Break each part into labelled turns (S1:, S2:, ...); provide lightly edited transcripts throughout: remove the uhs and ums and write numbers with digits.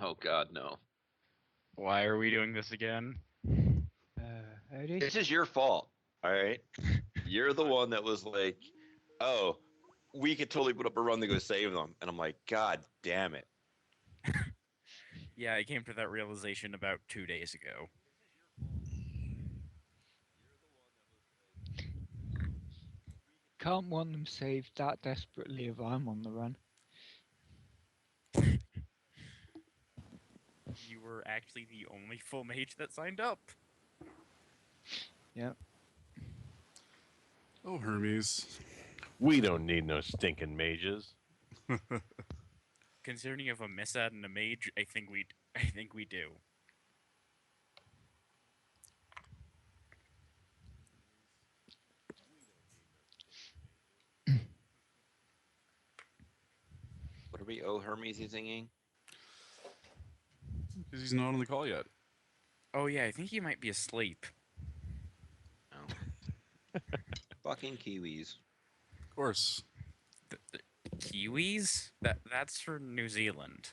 S1: Oh God, no.
S2: Why are we doing this again?
S3: Odie?
S1: This is your fault. All right, you're the one that was like, "Oh, we could totally put up a run to go save them," and I'm like, "God damn it!"
S2: Yeah, I came to that realization about 2 days ago.
S3: Can't want them saved that desperately if I'm on the run.
S2: You were actually the only full mage that signed up.
S3: Yep.
S4: Oh, Hermes.
S5: We don't need no stinking mages.
S2: Considering you have a Missad and a mage, I think we do.
S1: What are we? Oh, Hermes is singing.
S4: Because he's not on the call yet.
S2: Oh yeah, I think he might be asleep.
S1: Oh. Fucking Kiwis.
S4: Of course.
S2: The Kiwis? That's for New Zealand.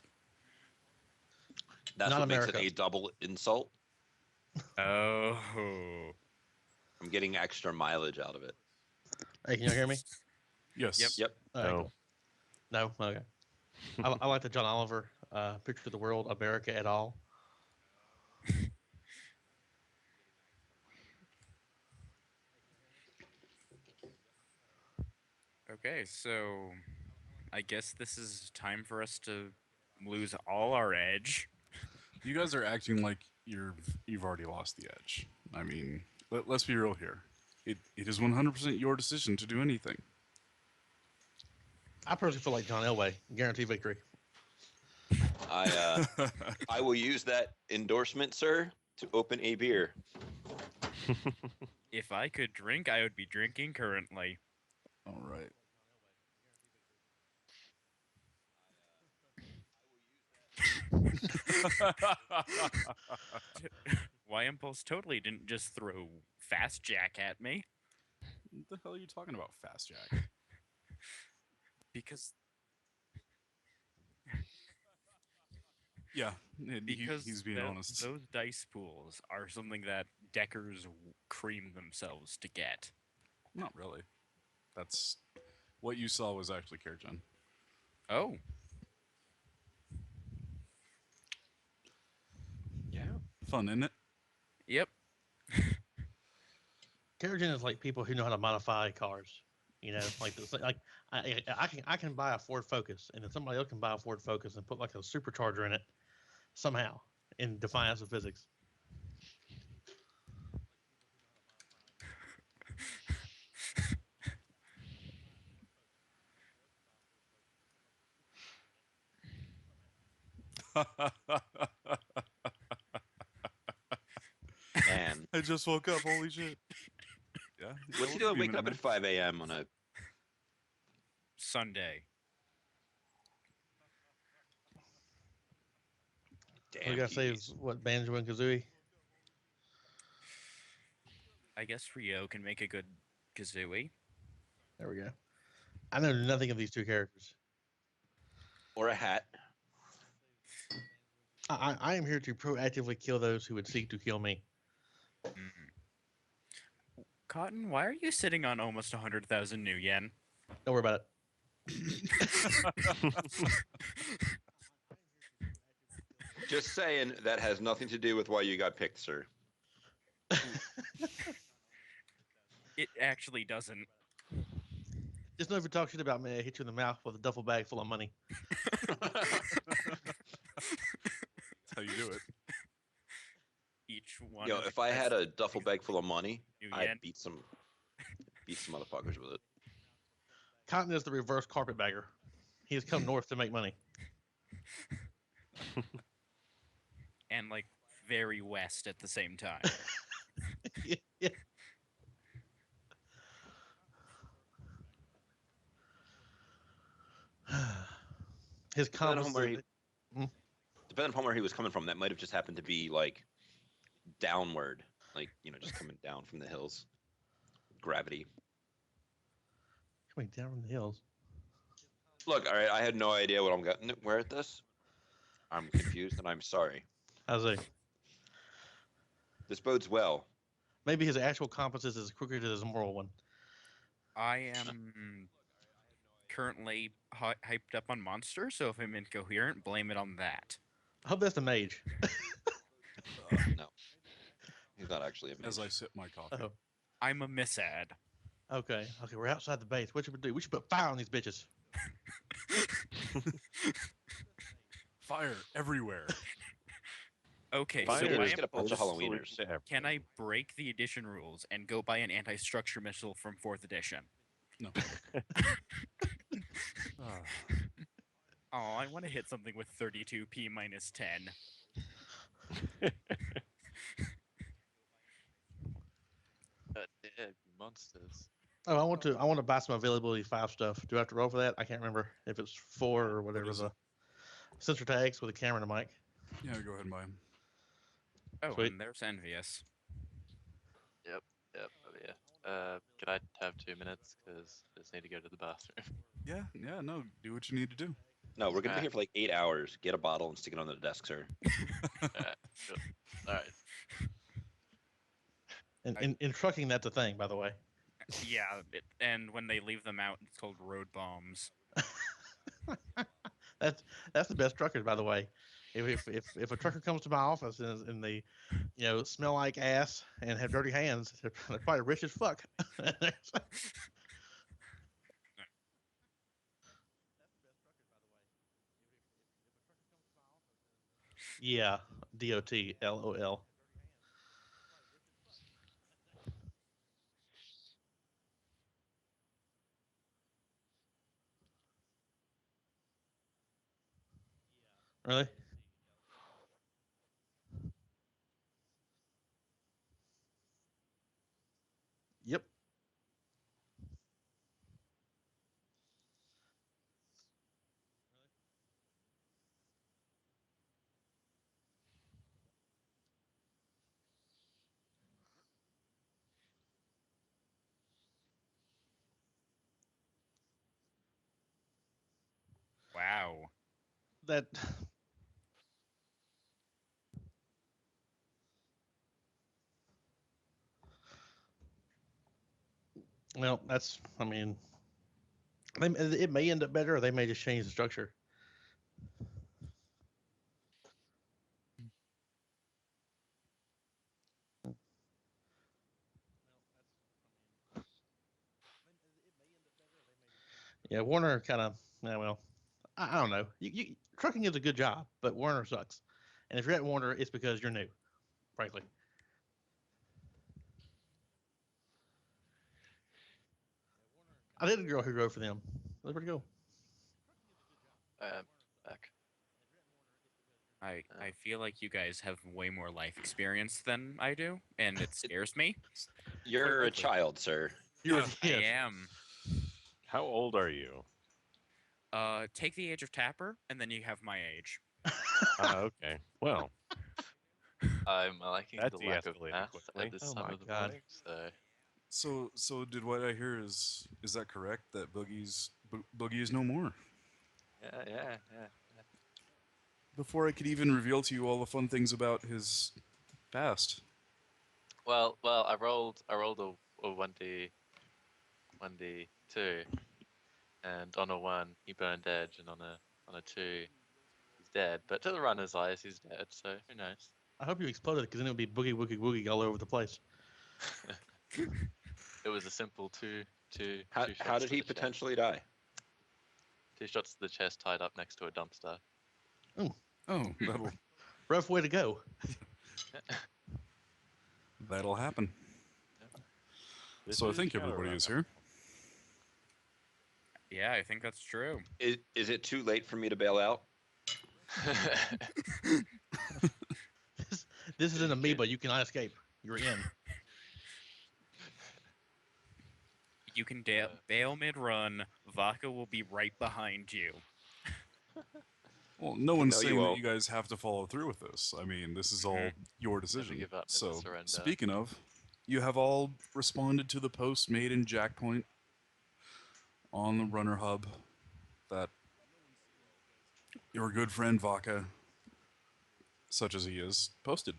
S1: That's
S6: Not
S1: what makes
S6: America.
S1: it a double insult.
S2: Oh.
S1: I'm getting extra mileage out of it.
S6: Hey, can you hear me?
S4: Yes.
S1: Yep.
S6: All right,
S5: No.
S6: cool. No? Okay. I like the John Oliver picture of the world, America et al.
S2: Okay, so I guess this is time for us to lose all our edge.
S4: You guys are acting like you've already lost the edge. I mean, let's be real here. It is 100% your decision to do anything.
S6: I personally feel like John Elway, guarantee victory.
S1: I will use that endorsement, sir, to open a beer.
S2: If I could drink, I would be drinking currently.
S4: All right.
S2: Why Impulse totally didn't just throw Fast Jack at me.
S4: What the hell are you talking about, Fast Jack?
S2: Because
S4: Yeah,
S2: because
S4: he's being honest.
S2: those dice pools are something that deckers cream themselves to get.
S4: Not really. That's what you saw was actually Kerjan.
S2: Oh,
S1: Yeah.
S4: Fun, isn't it?
S2: yep.
S6: Kerrigan is like people who know how to modify cars. You know, like this, like I can buy a Ford Focus, and then somebody else can buy a Ford Focus and put like a supercharger in it somehow in defiance of physics.
S1: Man,
S4: I just woke up. Holy shit. Yeah.
S1: what's he doing waking up at 5 a.m. on a
S2: Sunday.
S1: damn?
S6: What we gotta say
S1: Kiwis.
S6: is what Banjo and Kazooie.
S2: I guess Rio can make a good Kazooie.
S6: There we go. I know nothing of these two characters.
S1: Or a hat.
S6: I am here to proactively kill those who would seek to kill me.
S2: Cotton, why are you sitting on almost 100,000 new yen?
S6: Don't worry about
S1: Just saying that has nothing to do with why you got picked, sir.
S2: It actually doesn't.
S6: it. Just know if you talk shit about me, I hit you in the mouth with a duffel bag full of money.
S4: That's how you do it.
S2: Each one.
S1: Yo,
S2: of
S1: if I
S2: us-
S1: had a duffel bag full of money,
S2: New
S1: I'd
S2: yen.
S1: beat some motherfuckers with it.
S6: Cotton is the reverse carpetbagger. He has come north to make money.
S2: And like very west at the same time.
S6: Yeah. His
S1: Depending
S6: compass.
S1: on depending upon where he was coming from, that might have just happened to be like downward, like just coming down from the hills. Gravity.
S6: Coming down from the hills.
S1: Look, all right, I had no idea what I'm getting. Where at this? I'm confused and I'm sorry.
S6: I see.
S1: This bodes well.
S6: Maybe his actual compass is as crooked as his moral one.
S2: I am currently hyped up on Monster, so if I'm incoherent, blame it on that.
S6: I hope that's the mage.
S1: No, he's not actually a
S4: As I
S1: mage.
S4: sip my coffee.
S6: Oh,
S2: I'm a misad.
S6: okay. Okay, we're outside the base. What should we do? We should put fire on these bitches.
S4: Fire everywhere.
S2: Okay,
S1: Fire
S2: so
S1: is
S2: I
S1: get a
S2: am,
S1: bunch of Halloweeners.
S2: can I break the edition rules and go buy an anti-structure missile from 4th edition?
S4: No. Ah,
S2: Oh, I want to hit something with 32p minus 10.
S7: Monsters.
S6: Oh, I want to buy some availability 5 stuff. Do I have to roll for that? I can't remember if it's 4 or whatever
S4: is
S6: the
S4: it?
S6: sensor tags with a camera and a mic.
S4: yeah, go ahead and buy them.
S2: Oh,
S6: Sweet.
S2: and there's Envious.
S7: Yep. Oh yeah. Can I have 2 minutes? Because I just need to go to the bathroom.
S4: Yeah, no, do what you need to do.
S1: No, we're gonna be
S7: Alright.
S1: here for like 8 hours. Get a bottle and stick it on the desk, sir.
S7: Alright. Sure. Alright.
S6: And in trucking, that's a thing, by the way.
S2: Yeah, and when they leave them out, it's called road bombs.
S6: That's the best truckers, by the way. If a trucker comes to my office and they, smell like ass and have dirty hands, they're probably rich as fuck. Yeah, DOT, LOL. Really? Yep.
S2: Wow.
S6: That. Well, that's. I mean, it may end up better, or they may just change the structure. Yeah, Warner kind of. Yeah, well, I don't know. Trucking is a good job, but Warner sucks. And if you're at Warner, it's because you're new, frankly. I did a girl who drove for them. That was pretty cool.
S7: Back.
S2: I feel like you guys have way more life experience than I do, and it scares me.
S1: You're a
S4: likely.
S1: child, sir.
S6: You're
S4: Yeah.
S2: I
S6: yes.
S2: am.
S5: How old are you?
S2: Take the age of Tapper, and then you have my age.
S5: Okay. Well,
S7: I'm liking
S5: That's
S7: the lack of
S5: de-escalated
S7: math
S5: quickly.
S7: at this
S6: Oh
S7: time
S6: my
S7: of the
S6: God.
S7: morning.
S4: So did what I hear is that correct that Boogie is no more?
S7: Yeah.
S4: Before I could even reveal to you all the fun things about his past.
S7: Well, I rolled a 1D 2, and on a 1 he burned edge, and on a 2 he's dead. But to the runner's eyes, he's dead. So who knows?
S6: I hope you exploded because then it would be boogie woogie woogie all over the place.
S7: It was a simple two
S1: How
S7: shots
S1: did
S7: to
S1: he
S7: the chest.
S1: potentially die?
S7: 2 shots to the chest, tied up next to a dumpster.
S4: Oh,
S6: Rough way to go.
S4: that'll happen.
S5: this
S4: So I
S5: is
S4: think everybody
S5: Shadowrun.
S4: is here.
S2: Yeah, I think that's true.
S1: Is it too late for me to bail out?
S6: This is an amoeba. You cannot escape. You're in.
S2: You can bail mid-run. Vodka will be right behind you.
S4: Well, no one's
S1: No, you
S4: saying that
S1: won't.
S4: you guys have to follow through with this. I mean, this is all your decision.
S7: give up, never
S4: So,
S7: surrender.
S4: speaking of, you have all responded to the post made in Jackpoint on the RunnerHub that your good friend Vaca, such as he is, posted.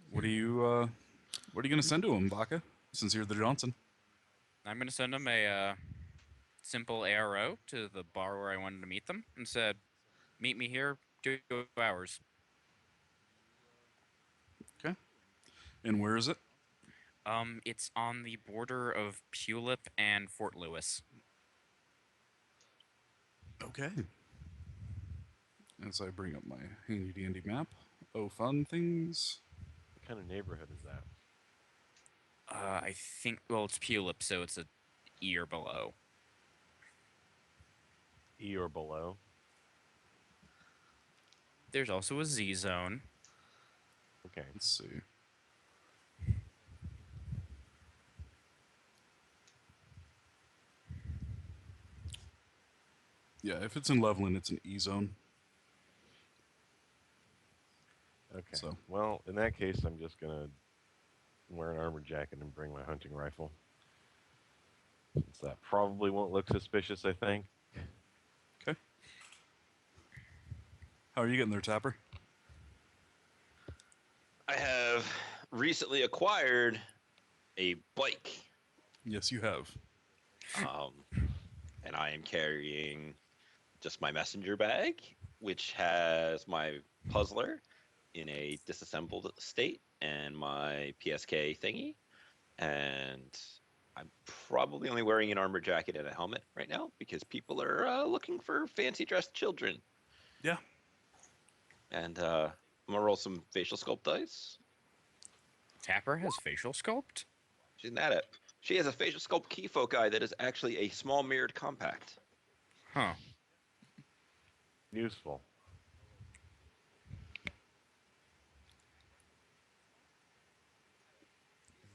S4: What are you gonna send to him, Vaca? Since you're the Johnson.
S2: I'm gonna send him a simple ARO to the bar where I wanted to meet them and said, "Meet me here 2 hours."
S4: Okay. And where is it?
S2: It's on the border of Pulip and Fort Lewis.
S4: Okay. As I bring up my handy dandy map. Oh, fun things.
S5: What kind of neighborhood is that?
S2: I think, well, it's Pulip, so it's a E or below.
S5: E or below?
S2: There's also a Z zone.
S5: Okay.
S4: Let's see. Yeah, if it's in Leveland, it's an E zone.
S5: Okay.
S4: So.
S5: Well, in that case, I'm just gonna wear an armor jacket and bring my hunting rifle. Since that probably won't look suspicious, I think.
S4: Okay. How are you getting there, Tapper?
S1: I have recently acquired a bike,
S4: Yes, you have.
S1: and I am carrying just my messenger bag, which has my puzzler in a disassembled state and my PSK thingy. And I'm probably only wearing an armor jacket and a helmet right now because people are looking for fancy dressed children.
S4: Yeah.
S1: And I'm gonna roll some facial sculpt dice.
S2: Tapper has facial sculpt?
S1: She's not it. She has a facial sculpt key foci that is actually a small mirrored compact.
S2: Huh.
S5: Useful.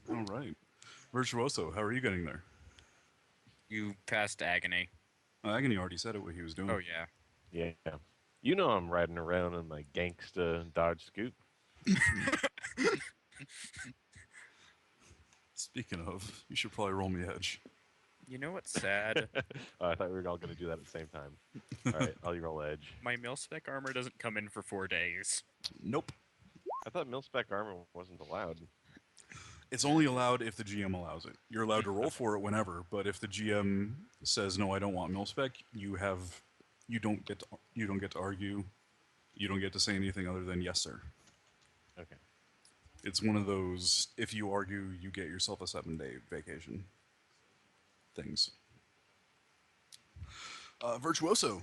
S4: All right. Virtuoso, how are you getting there?
S2: You passed Agony.
S4: Agony already said it, what he was doing.
S2: Oh, yeah.
S5: Yeah. You know I'm riding around in my gangsta Dodge Scoop.
S4: Speaking of, you should probably roll me edge.
S2: You know what's sad?
S5: I thought we were all going to do that at the same time. All right, I'll roll edge.
S2: My mil-spec armor doesn't come in for 4 days.
S4: Nope.
S5: I thought mil-spec armor wasn't allowed.
S4: It's only allowed if the GM allows it. You're allowed to roll for it whenever, but if the GM says no, I don't want mil-spec, you don't get to argue. You don't get to say anything other than yes, sir.
S5: Okay.
S4: It's one of those, if you argue, you get yourself a 7-day vacation things. Virtuoso.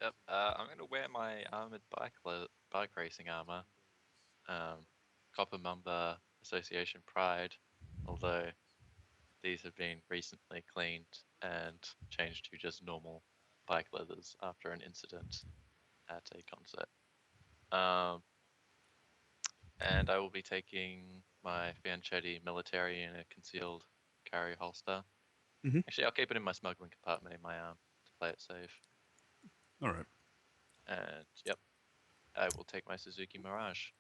S7: Yep. I'm going to wear my armored bike racing armor. Copper Mamba Association Pride, although these have been recently cleaned and changed to just normal bike leathers after an incident at a concert. And I will be taking my Fianchetti military in a concealed carry holster.
S4: Mhm.
S7: Actually, I'll keep it in my smuggling compartment in my arm to play it safe.
S4: All right.
S7: And yep, I will take my Suzuki Mirage.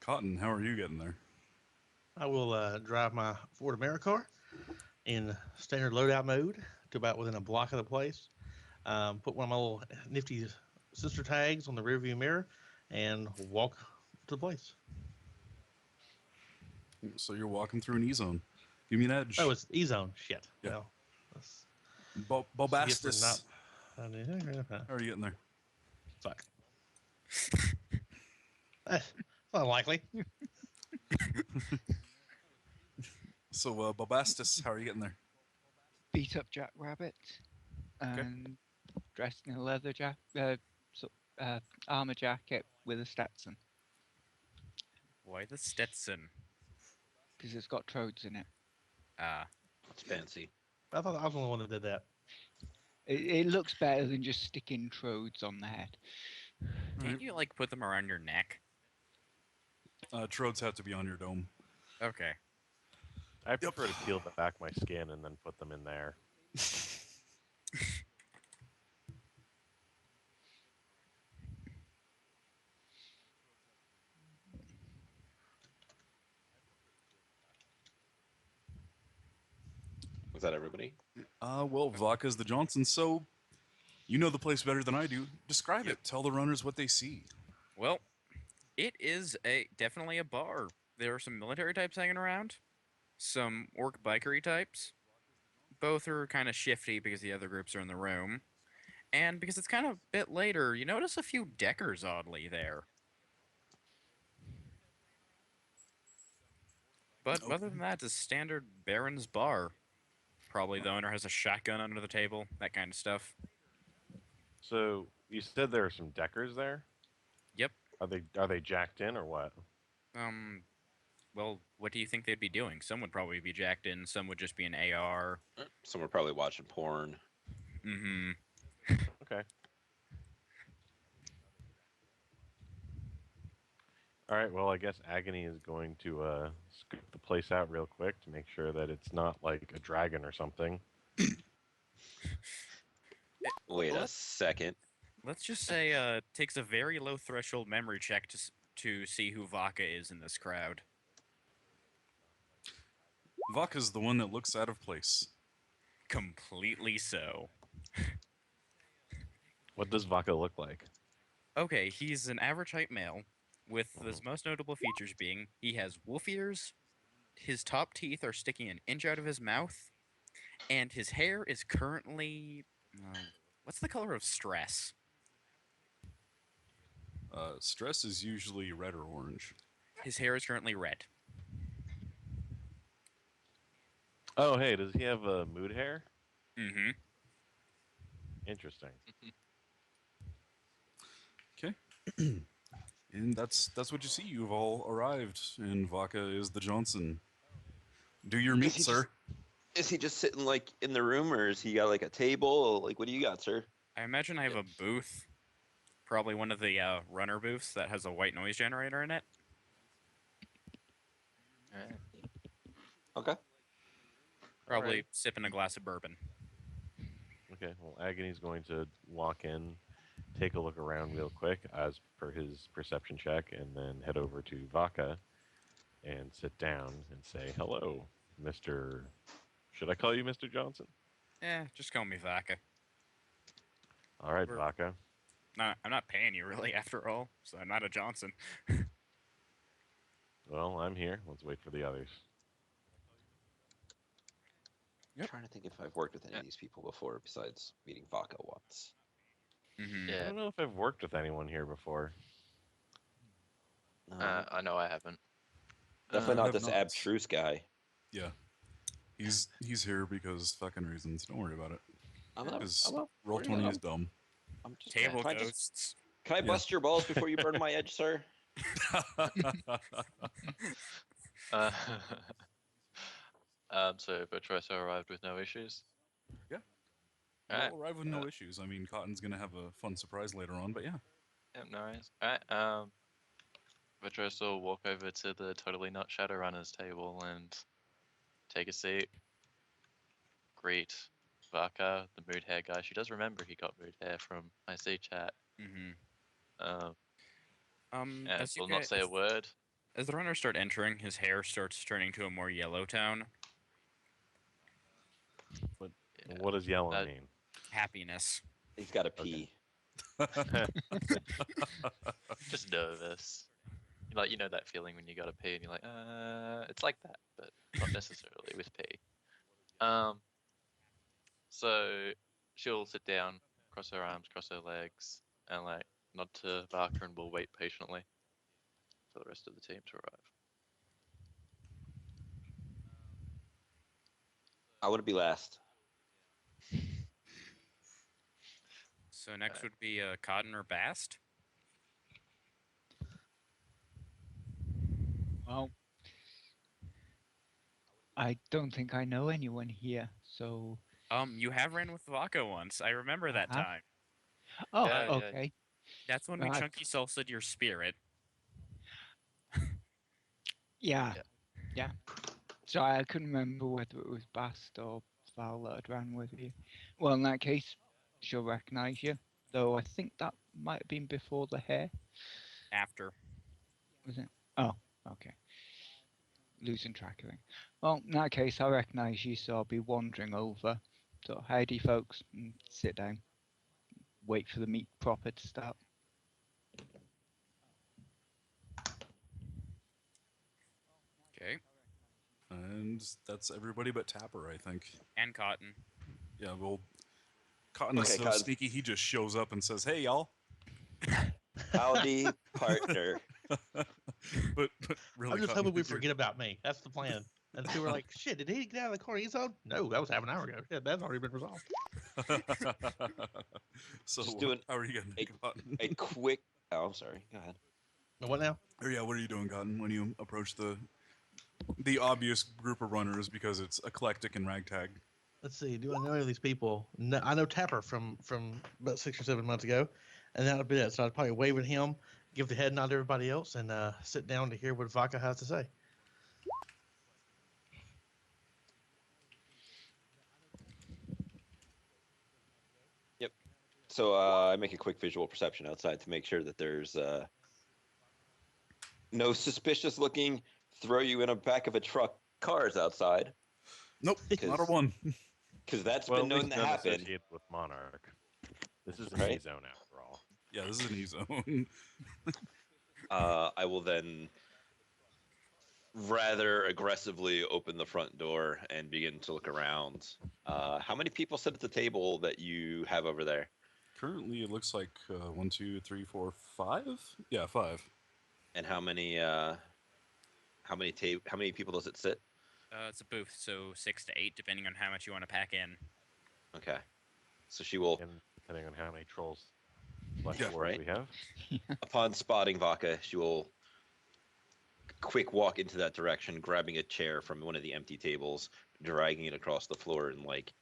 S4: Cotton, how are you getting there?
S6: I will drive my Ford AmeriCar in standard loadout mode to about within a block of the place. Put one of my little nifty sister tags on the rearview mirror and walk to the place.
S4: So you're walking through an E-zone. Give me an edge.
S6: Oh, it's E-zone. Shit.
S4: Yeah.
S6: Well, that's
S4: Bobastis.
S6: not.
S4: How are you getting there?
S6: Fuck. That's unlikely.
S4: So, Bobastis, how are you getting there?
S3: Beat up Jack Rabbit and dressed in a leather armor jacket with a Stetson
S2: Why the Stetson?
S3: because it's got trodes in it.
S1: It's fancy.
S6: I thought I was the only one that did that.
S3: It looks better than just sticking trodes on the head.
S2: Can't you, like, put them around your neck?
S4: Trodes have to be on your dome.
S2: Okay.
S5: I prefer to peel back my skin and then put them in there.
S1: Was that everybody?
S4: Well, Vaca's the Johnson, so You know the place better than I do. Describe
S2: Yep.
S4: it. Tell the runners what they see.
S2: Well, it is definitely a bar. There are some military types hanging around, some orc bikery types. Both are kind of shifty because the other groups are in the room. And because it's kind of a bit later, you notice a few deckers oddly there. But
S4: Okay.
S2: other than that, it's a standard Baron's bar. Probably the owner has a shotgun under the table, that kind of stuff.
S5: So you said there are some deckers there.
S2: Yep.
S5: Are they jacked in or what?
S2: Um, well, what do you think they'd be doing? Some would probably be jacked in, some would just be an AR.
S1: Some are probably watching porn.
S2: Mm-hmm.
S5: Okay. All right. Well, I guess Agony is going to scoop the place out real quick to make sure that it's not like a dragon or something.
S1: Wait a
S2: Let's,
S1: second.
S2: let's just say takes a very low threshold memory check to see who Vaca is in this crowd.
S4: Vaca's the one that looks out of place.
S2: Completely so.
S5: What does Vaca look like?
S2: Okay, he's an average height male, with his most notable features being he has wolf ears, his top teeth are sticking an inch out of his mouth, and his hair is currently. What's the color of stress?
S4: Stress is usually red or orange.
S2: His hair is currently red.
S5: Oh, hey, does he have mood hair?
S2: Mm-hmm.
S5: Interesting.
S4: Okay. And that's what you see. You've all arrived, and Vaca is the Johnson. Do your meat,
S1: he
S4: sir.
S1: Is he just sitting like in the room, or is he got like a table? Like, what do you got, sir?
S2: I imagine I have a booth, probably one of the runner booths that has a white noise generator in it.
S7: Alright.
S1: Okay.
S2: Probably
S5: Alright.
S2: sipping a glass of bourbon.
S5: Okay, well, Agony's going to walk in, take a look around real quick as per his perception check, and then head over to Vaca and sit down and say, hello, Mr. Should I call you Mr. Johnson?
S2: Just call me Vaca.
S5: All right,
S2: We're-
S5: Vaca.
S2: No, I'm not paying you really, after all, so I'm not a Johnson.
S5: Well, I'm here. Let's wait for the others.
S1: I'm trying to think if I've worked with any of these people before besides meeting Vaca once.
S2: Mm-hmm.
S5: I
S7: Yeah.
S5: don't know if I've worked with anyone here before.
S1: No,
S7: I know I haven't.
S1: definitely
S4: I
S1: not
S4: have
S1: this
S4: not.
S1: abstruse guy.
S4: Yeah. He's here because fucking reasons. Don't worry about it.
S1: I'm not.
S4: Because
S1: I'm not
S4: roll
S1: worried
S4: 20
S1: about
S4: is
S1: him.
S4: dumb.
S1: I'm just.
S2: Table
S1: can I
S2: ghosts.
S1: can I
S4: Yeah.
S1: bust your balls before you burn my edge, sir?
S7: Uh, so Virtuoso arrived with no issues.
S4: Yeah.
S7: Alright.
S4: We'll arrive with no issues. I mean, Cotton's gonna have a fun surprise later on, but yeah.
S7: Yep, no worries. Alright, Virtuoso will walk over to the totally not Shadowrunner's table and take a seat. Greet Vaca, the mood hair guy. She does remember he got mood hair from IC chat.
S2: Mm-hmm.
S7: Um, and
S2: As you
S7: will not say a word.
S2: As the runners start entering, his hair starts turning to a more yellow tone.
S7: Yeah.
S5: What does yellow
S7: Uh,
S5: mean?
S2: Happiness.
S1: He's got to
S5: Okay.
S1: pee.
S7: Just nervous. Like, you know that feeling when you gotta pee and you're like, it's like that, but not necessarily with pee. So she'll sit down, cross her arms, cross her legs, and like nod to Barker, and we'll wait patiently for the rest of the team to arrive.
S1: I want to be last.
S2: So next
S7: Okay.
S2: would be Cotton or Bast.
S3: Well, I don't think I know anyone here, so.
S2: You have ran with Vaca once. I remember that
S3: Uh-huh.
S2: time.
S3: Oh,
S7: Yeah, yeah.
S3: okay.
S2: That's when we
S3: Right.
S2: chunky salsa'd your spirit.
S3: Yeah.
S7: Yeah.
S3: Yeah. So I couldn't remember whether it was Bast or Val that had ran with you. Well, in that case, she'll recognise you. Though I think that might have been before the hair,
S2: After.
S3: was it? Oh, okay. Losing track of it. Well, in that case, I recognise you, so I'll be wandering over. So, howdy, folks, and sit down. wait for the meet proper to start.
S2: Okay.
S4: And that's everybody but Tapper, I think.
S2: And Cotton.
S4: Yeah, well, Cotton is
S1: Okay,
S4: so
S1: Cotton.
S4: sneaky, he just shows up and says, "Hey, y'all."
S1: Howdy, partner.
S4: but really,
S6: I'm just
S4: Cotton,
S6: hoping we
S4: you're-
S6: forget about me. That's the plan. And people were like, shit, did he get out of the car? He's on? No, that was half an hour ago. Shit, that's already been resolved.
S4: So,
S1: Just doing
S4: how are you getting, Cotton?
S1: A quick. Oh, I'm sorry. Go ahead.
S6: Now, what now?
S4: Or yeah, what are you doing, Cotton, when you approach the obvious group of runners because it's eclectic and ragtag?
S6: Let's see. Do I know any of these people? No, I know Tapper from about 6 or 7 months ago, and that would be it. So I'd probably wave at him, give the head nod to everybody else, and sit down to hear what Vodka has to say.
S1: Yep. So I make a quick visual perception outside to make sure that there's no suspicious looking throw you in a back of a truck cars outside.
S4: Nope, not a one.
S1: Because that's
S5: Well,
S1: been
S5: at
S1: known
S5: least
S1: to
S5: none
S1: happen.
S5: associated with Monarch. This is an
S1: Right?
S5: E-zone after all.
S4: Yeah, this is an E-zone.
S1: I will then rather aggressively open the front door and begin to look around. How many people sit at the table that you have over there?
S4: Currently, it looks like 1, 2, 3, 4, 5. Yeah, 5.
S1: And how many people does it sit?
S2: It's a booth, so 6 to 8, depending on how much you want to pack in.
S1: Okay. So she will,
S5: And depending on how many trolls slash
S4: Yeah,
S5: dwarves
S1: right.
S5: we have.
S1: upon spotting Vodka, she will quick walk into that direction, grabbing a chair from one of the empty tables, dragging it across the floor, and like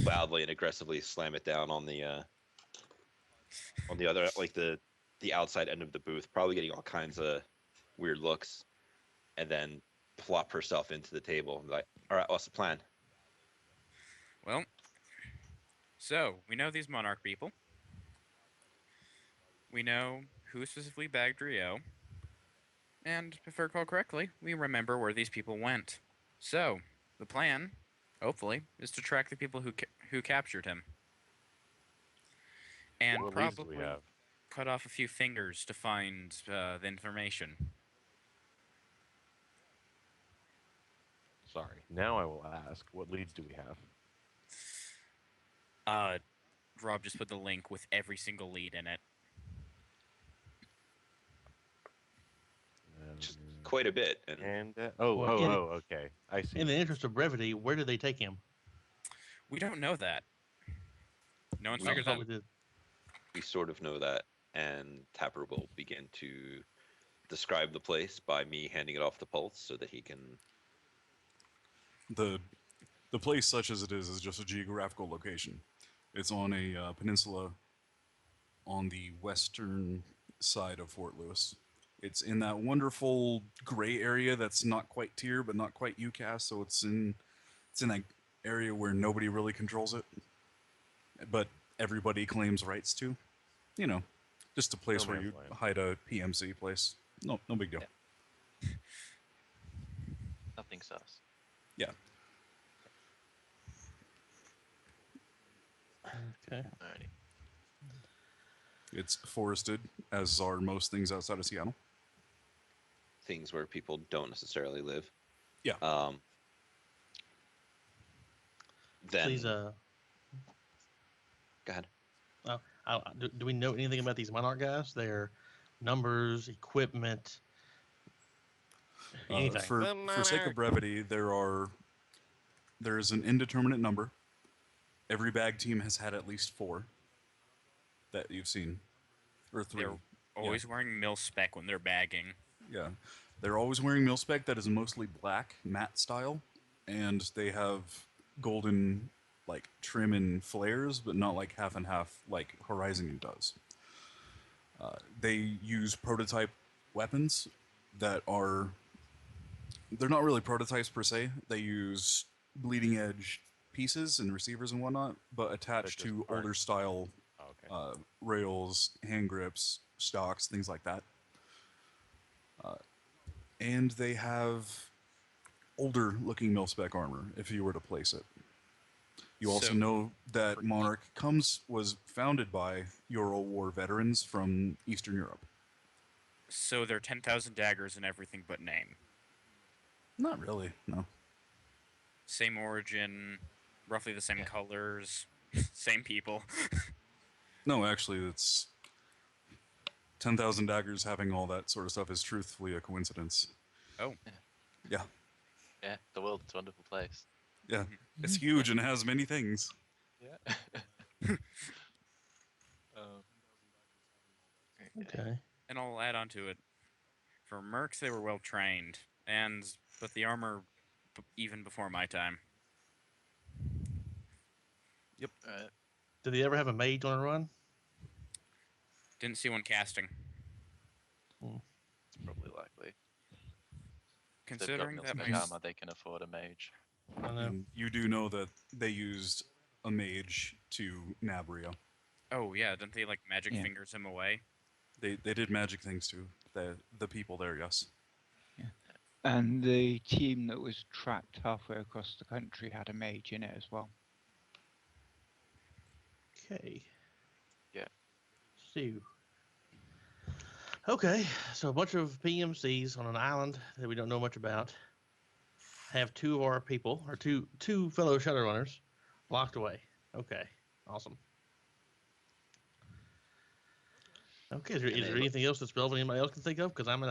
S1: loudly and aggressively slam it down on the other, like the outside end of the booth, probably getting all kinds of weird looks, and then plop herself into the table and be like, all right, what's the plan?
S2: Well, so we know these Monarch people. We know who specifically bagged Rio. And if I recall correctly, we remember where these people went. So, the plan, hopefully, is to track the people who captured him. And
S5: What leads do we
S2: probably
S5: have?
S2: cut off a few fingers to find the information.
S5: Sorry. Now I will ask, what leads do we have?
S2: Rob just put the link with every single lead in it.
S1: Just quite a bit. And
S5: Okay. I see.
S6: In the interest of brevity, where did they take him?
S2: We don't know that. No one's
S1: We
S2: figured
S6: I
S2: that
S6: thought we did.
S1: we sort of know that, and Tapper will begin to describe the place by me handing it off to Pulse so that he can.
S4: The place, such as it is just a geographical location. It's on a peninsula on the western side of Fort Lewis. It's in that wonderful gray area that's not quite tier, but not quite UCAS, so it's in that area where nobody really controls it, but everybody claims rights to. You know, just a place
S5: No
S4: where
S5: man's
S4: you
S5: land.
S4: hide a PMC place. No big deal.
S7: Nothing sus.
S4: Yeah.
S6: Okay.
S7: Alrighty.
S4: It's forested, as are most things outside of Seattle.
S1: Things where people don't necessarily live.
S4: Yeah.
S1: Then
S6: Please,
S1: go ahead.
S6: do we know anything about these Monarch guys? Their numbers, equipment, anything?
S4: For sake of brevity, there's an indeterminate number. Every bag team has had at least 4 that you've seen, or 3.
S2: they're always wearing mil-spec when they're bagging.
S4: Yeah, they're always wearing mil-spec that is mostly black, matte style, and they have golden like trim and flares, but not like half and half like Horizon does. They use prototype weapons that they're not really prototypes per se. They use bleeding edge pieces and receivers and whatnot, but attached
S5: just
S4: to
S5: aren't-
S4: older style
S5: Oh, okay.
S4: rails, hand grips, stocks, things like that. And they have older looking mil-spec armor if you were to place it. You also
S2: So-
S4: know that Monarch was founded by Ural War veterans from Eastern Europe.
S2: So they're 10,000 daggers and everything but name.
S4: Not really, no.
S2: Same origin, roughly the same
S7: Yeah.
S2: colors, same people.
S4: No, actually, it's 10,000 daggers having all that sort of stuff is truthfully a coincidence.
S2: Oh.
S4: Yeah,
S7: Yeah, the world's a wonderful place.
S4: yeah. It's huge and has many things.
S7: Yeah. um,
S6: Okay.
S2: And I'll add on to it. For mercs, they were well trained, but the armor, even before my time.
S7: Right.
S6: Did he ever have a mage on a run?
S2: Didn't see one casting.
S7: It's probably likely. If they've got
S2: Considering that
S7: mil-spec
S2: my
S7: armor, they can afford a mage.
S6: I know.
S4: And you do know that they used a mage to nab Rio.
S2: oh yeah, didn't they like magic
S3: Yeah.
S2: fingers him away?
S4: They did magic things too. The people there, yes.
S3: And the team that was trapped halfway across the country had a mage in it as well.
S6: Okay.
S7: Yeah.
S6: So. Okay, so a bunch of PMCs on an island that we don't know much about have two of our people, or two fellow Shadowrunners, locked away. Okay, awesome. Okay, is there
S1: And they look-
S6: anything else that's relevant anybody else can think of? Because I'm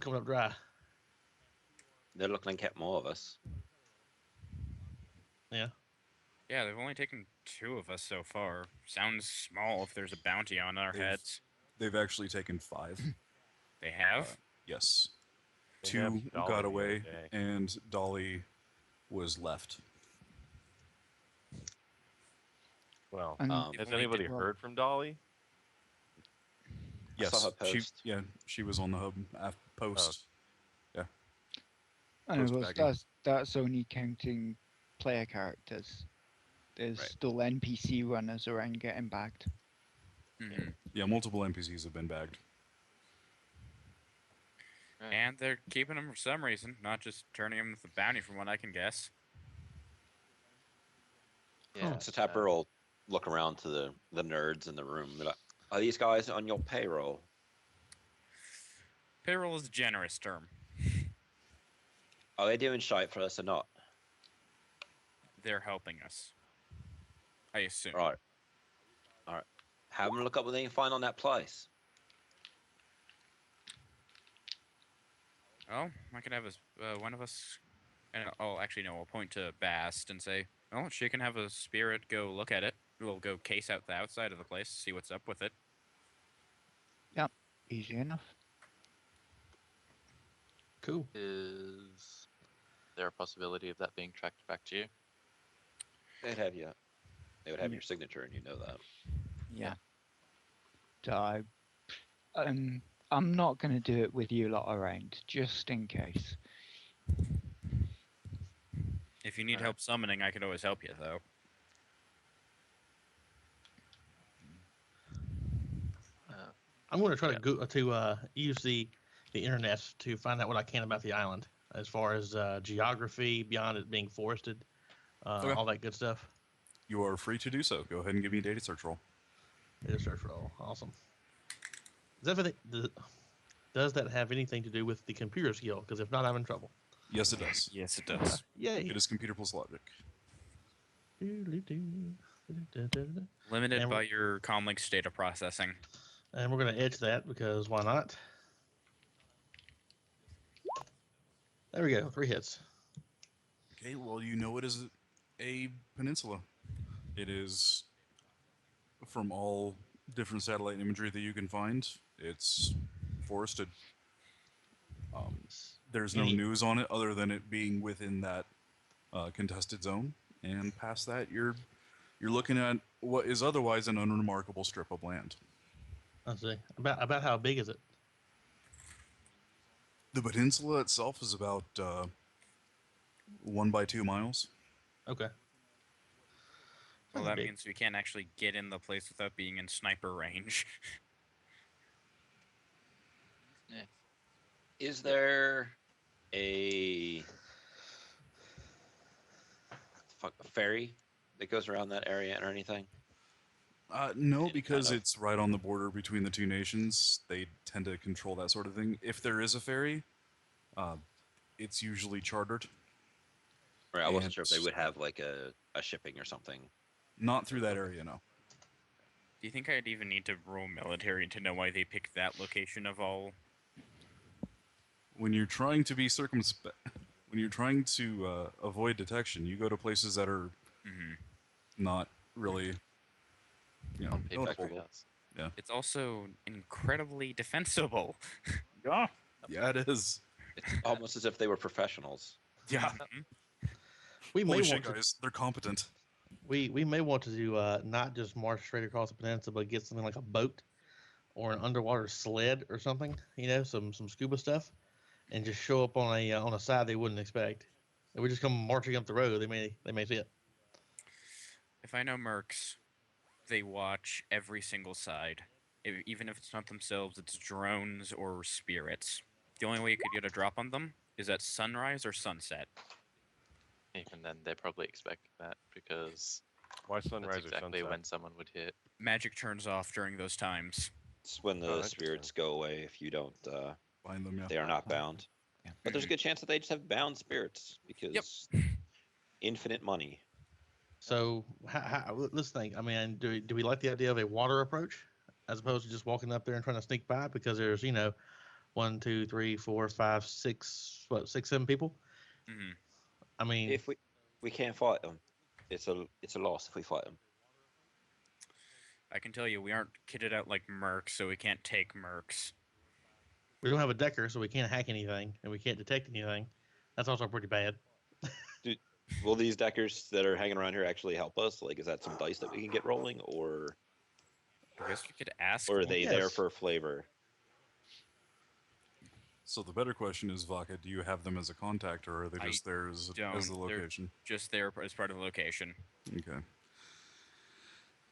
S6: coming up dry.
S1: They're looking to get more of us.
S6: Yeah.
S2: Yeah, they've only taken 2 of us so far. Sounds small if there's a bounty on our
S4: They've-
S2: heads.
S4: They've actually taken 5.
S2: They have?
S4: Yes.
S5: They
S4: 2
S5: nabbed Dolly
S4: got
S5: the other
S4: away,
S5: day.
S4: and Dolly was left.
S5: Well,
S3: And
S1: Um,
S2: They've
S5: has
S2: only
S5: anybody
S3: did-
S5: heard from Dolly?
S1: I saw
S4: Yes,
S1: her post.
S4: she was on the hub post.
S3: And of course,
S4: post-bagging.
S3: that's only counting player characters. There's
S1: Right.
S3: still NPC runners around getting bagged.
S2: Mhm.
S4: Yeah, multiple NPCs have been bagged.
S7: Right.
S2: And they're keeping them for some reason, not just turning them with a bounty from what I can guess.
S7: Yeah.
S1: So Tapper will look around to the nerds in the room. Be like, are these guys on your payroll?
S2: Payroll is a generous term.
S1: Are they doing shite for us or not?
S2: They're helping us. I assume.
S1: Right. All right. Have them look up what they can find on that place.
S2: Oh, I could have one of us. And actually, no. I'll point to Bast and say, "Oh, she can have a spirit go look at it. We'll go case out the outside of the place, see what's up with it."
S3: Easy enough.
S6: Cool.
S7: Is there a possibility of that being tracked back to you?
S1: They'd have you. They would have
S3: Yeah.
S1: your signature, and you know that.
S3: Yeah. So I'm not going to do it with you lot around, just in case.
S2: If you need
S7: Alright.
S2: help summoning, I could always help you, though.
S6: I'm going to try
S7: Yeah.
S6: to use the internet to find out what I can about the island, as far as geography beyond it being forested,
S4: Okay.
S6: all that good stuff.
S4: You are free to do so. Go ahead and give me a data search roll.
S6: Data search roll, awesome. Does that have anything to do with the computer skill? Because if not, I'm in trouble.
S4: Yes, it does.
S2: Yes, it does.
S6: Yay!
S4: It is computer plus logic.
S2: Limited
S6: And
S2: by your comlink's data processing.
S6: And we're going to edge that because why not? There we go, 3 hits.
S4: Okay, well, you know it is a peninsula. It is, from all different satellite imagery that you can find, it's forested. There's no
S6: Any-
S4: news on it other than it being within that contested zone, and past that, you're looking at what is otherwise an unremarkable strip of land.
S6: Let's see. About how big is it?
S4: The peninsula itself is about 1 by 2 miles.
S6: Okay.
S2: Well,
S6: Not
S2: that
S6: big.
S2: means we can't actually get in the place without being in sniper range.
S1: Is there a ferry that goes around that area or anything?
S4: No,
S1: Any
S4: because
S1: kind of-
S4: it's right on the border between the two nations. They tend to control that sort of thing. If there is a ferry, uh, it's usually chartered.
S1: Right, I wasn't sure if they
S4: And-
S1: would have like a shipping or something.
S4: Not through that area, no.
S2: Do you think I'd even need to roll military to know why they picked that location of all?
S4: When you're trying to be circumspect, when you're trying to avoid detection, you go to places that are
S2: Mhm.
S4: not really,
S7: On people
S4: notable.
S7: outs.
S2: It's also incredibly defensible.
S4: Yeah, yeah, it is.
S1: It's almost as if they were professionals.
S4: Yeah.
S2: Mhm.
S6: We may
S4: Holy shit,
S6: want to.
S4: guys, they're competent.
S6: We may want to do not just march straight across the peninsula, but get something like a boat or an underwater sled or something. Some scuba stuff, and just show up on a side they wouldn't expect. If we just come marching up the road, they may see it.
S2: If I know mercs, they watch every single side. Even if it's not themselves, it's drones or spirits. The only way you could get a drop on them is at sunrise or sunset.
S7: Even then, they're probably expecting that because
S5: Why
S7: that's
S5: sunrise or
S7: exactly
S5: sunset?
S7: when someone would hit.
S2: Magic turns off during those times.
S1: It's when
S5: Oh,
S1: the
S5: interesting.
S1: spirits go away if you don't.
S4: Find them, yeah.
S1: They are not bound.
S3: Yeah.
S1: But there's a good chance that they just have bound spirits because infinite money.
S6: So let's think. I mean, do we like the idea of a water approach as opposed to just walking up there and trying to sneak by? Because there's 1, 2, 3, 4, 5, 6, 7 people.
S2: Mhm.
S6: I mean,
S1: If we can't fight them, it's a loss if we fight them.
S2: I can tell you, we aren't kitted out like mercs, so we can't take mercs.
S6: we don't have a decker, so we can't hack anything and we can't detect anything. That's also pretty bad.
S1: Will these deckers that are hanging around here actually help us? Like, is that some dice that we can get rolling, or
S2: I guess we could ask.
S1: are
S2: one.
S1: they there
S6: Yes.
S1: for flavor?
S4: So the better question is, Vaca, do you have them as a contact, or are they
S2: I
S4: just there as the
S2: don't. They're-
S4: location?
S2: Just there as part of the location.
S4: Okay.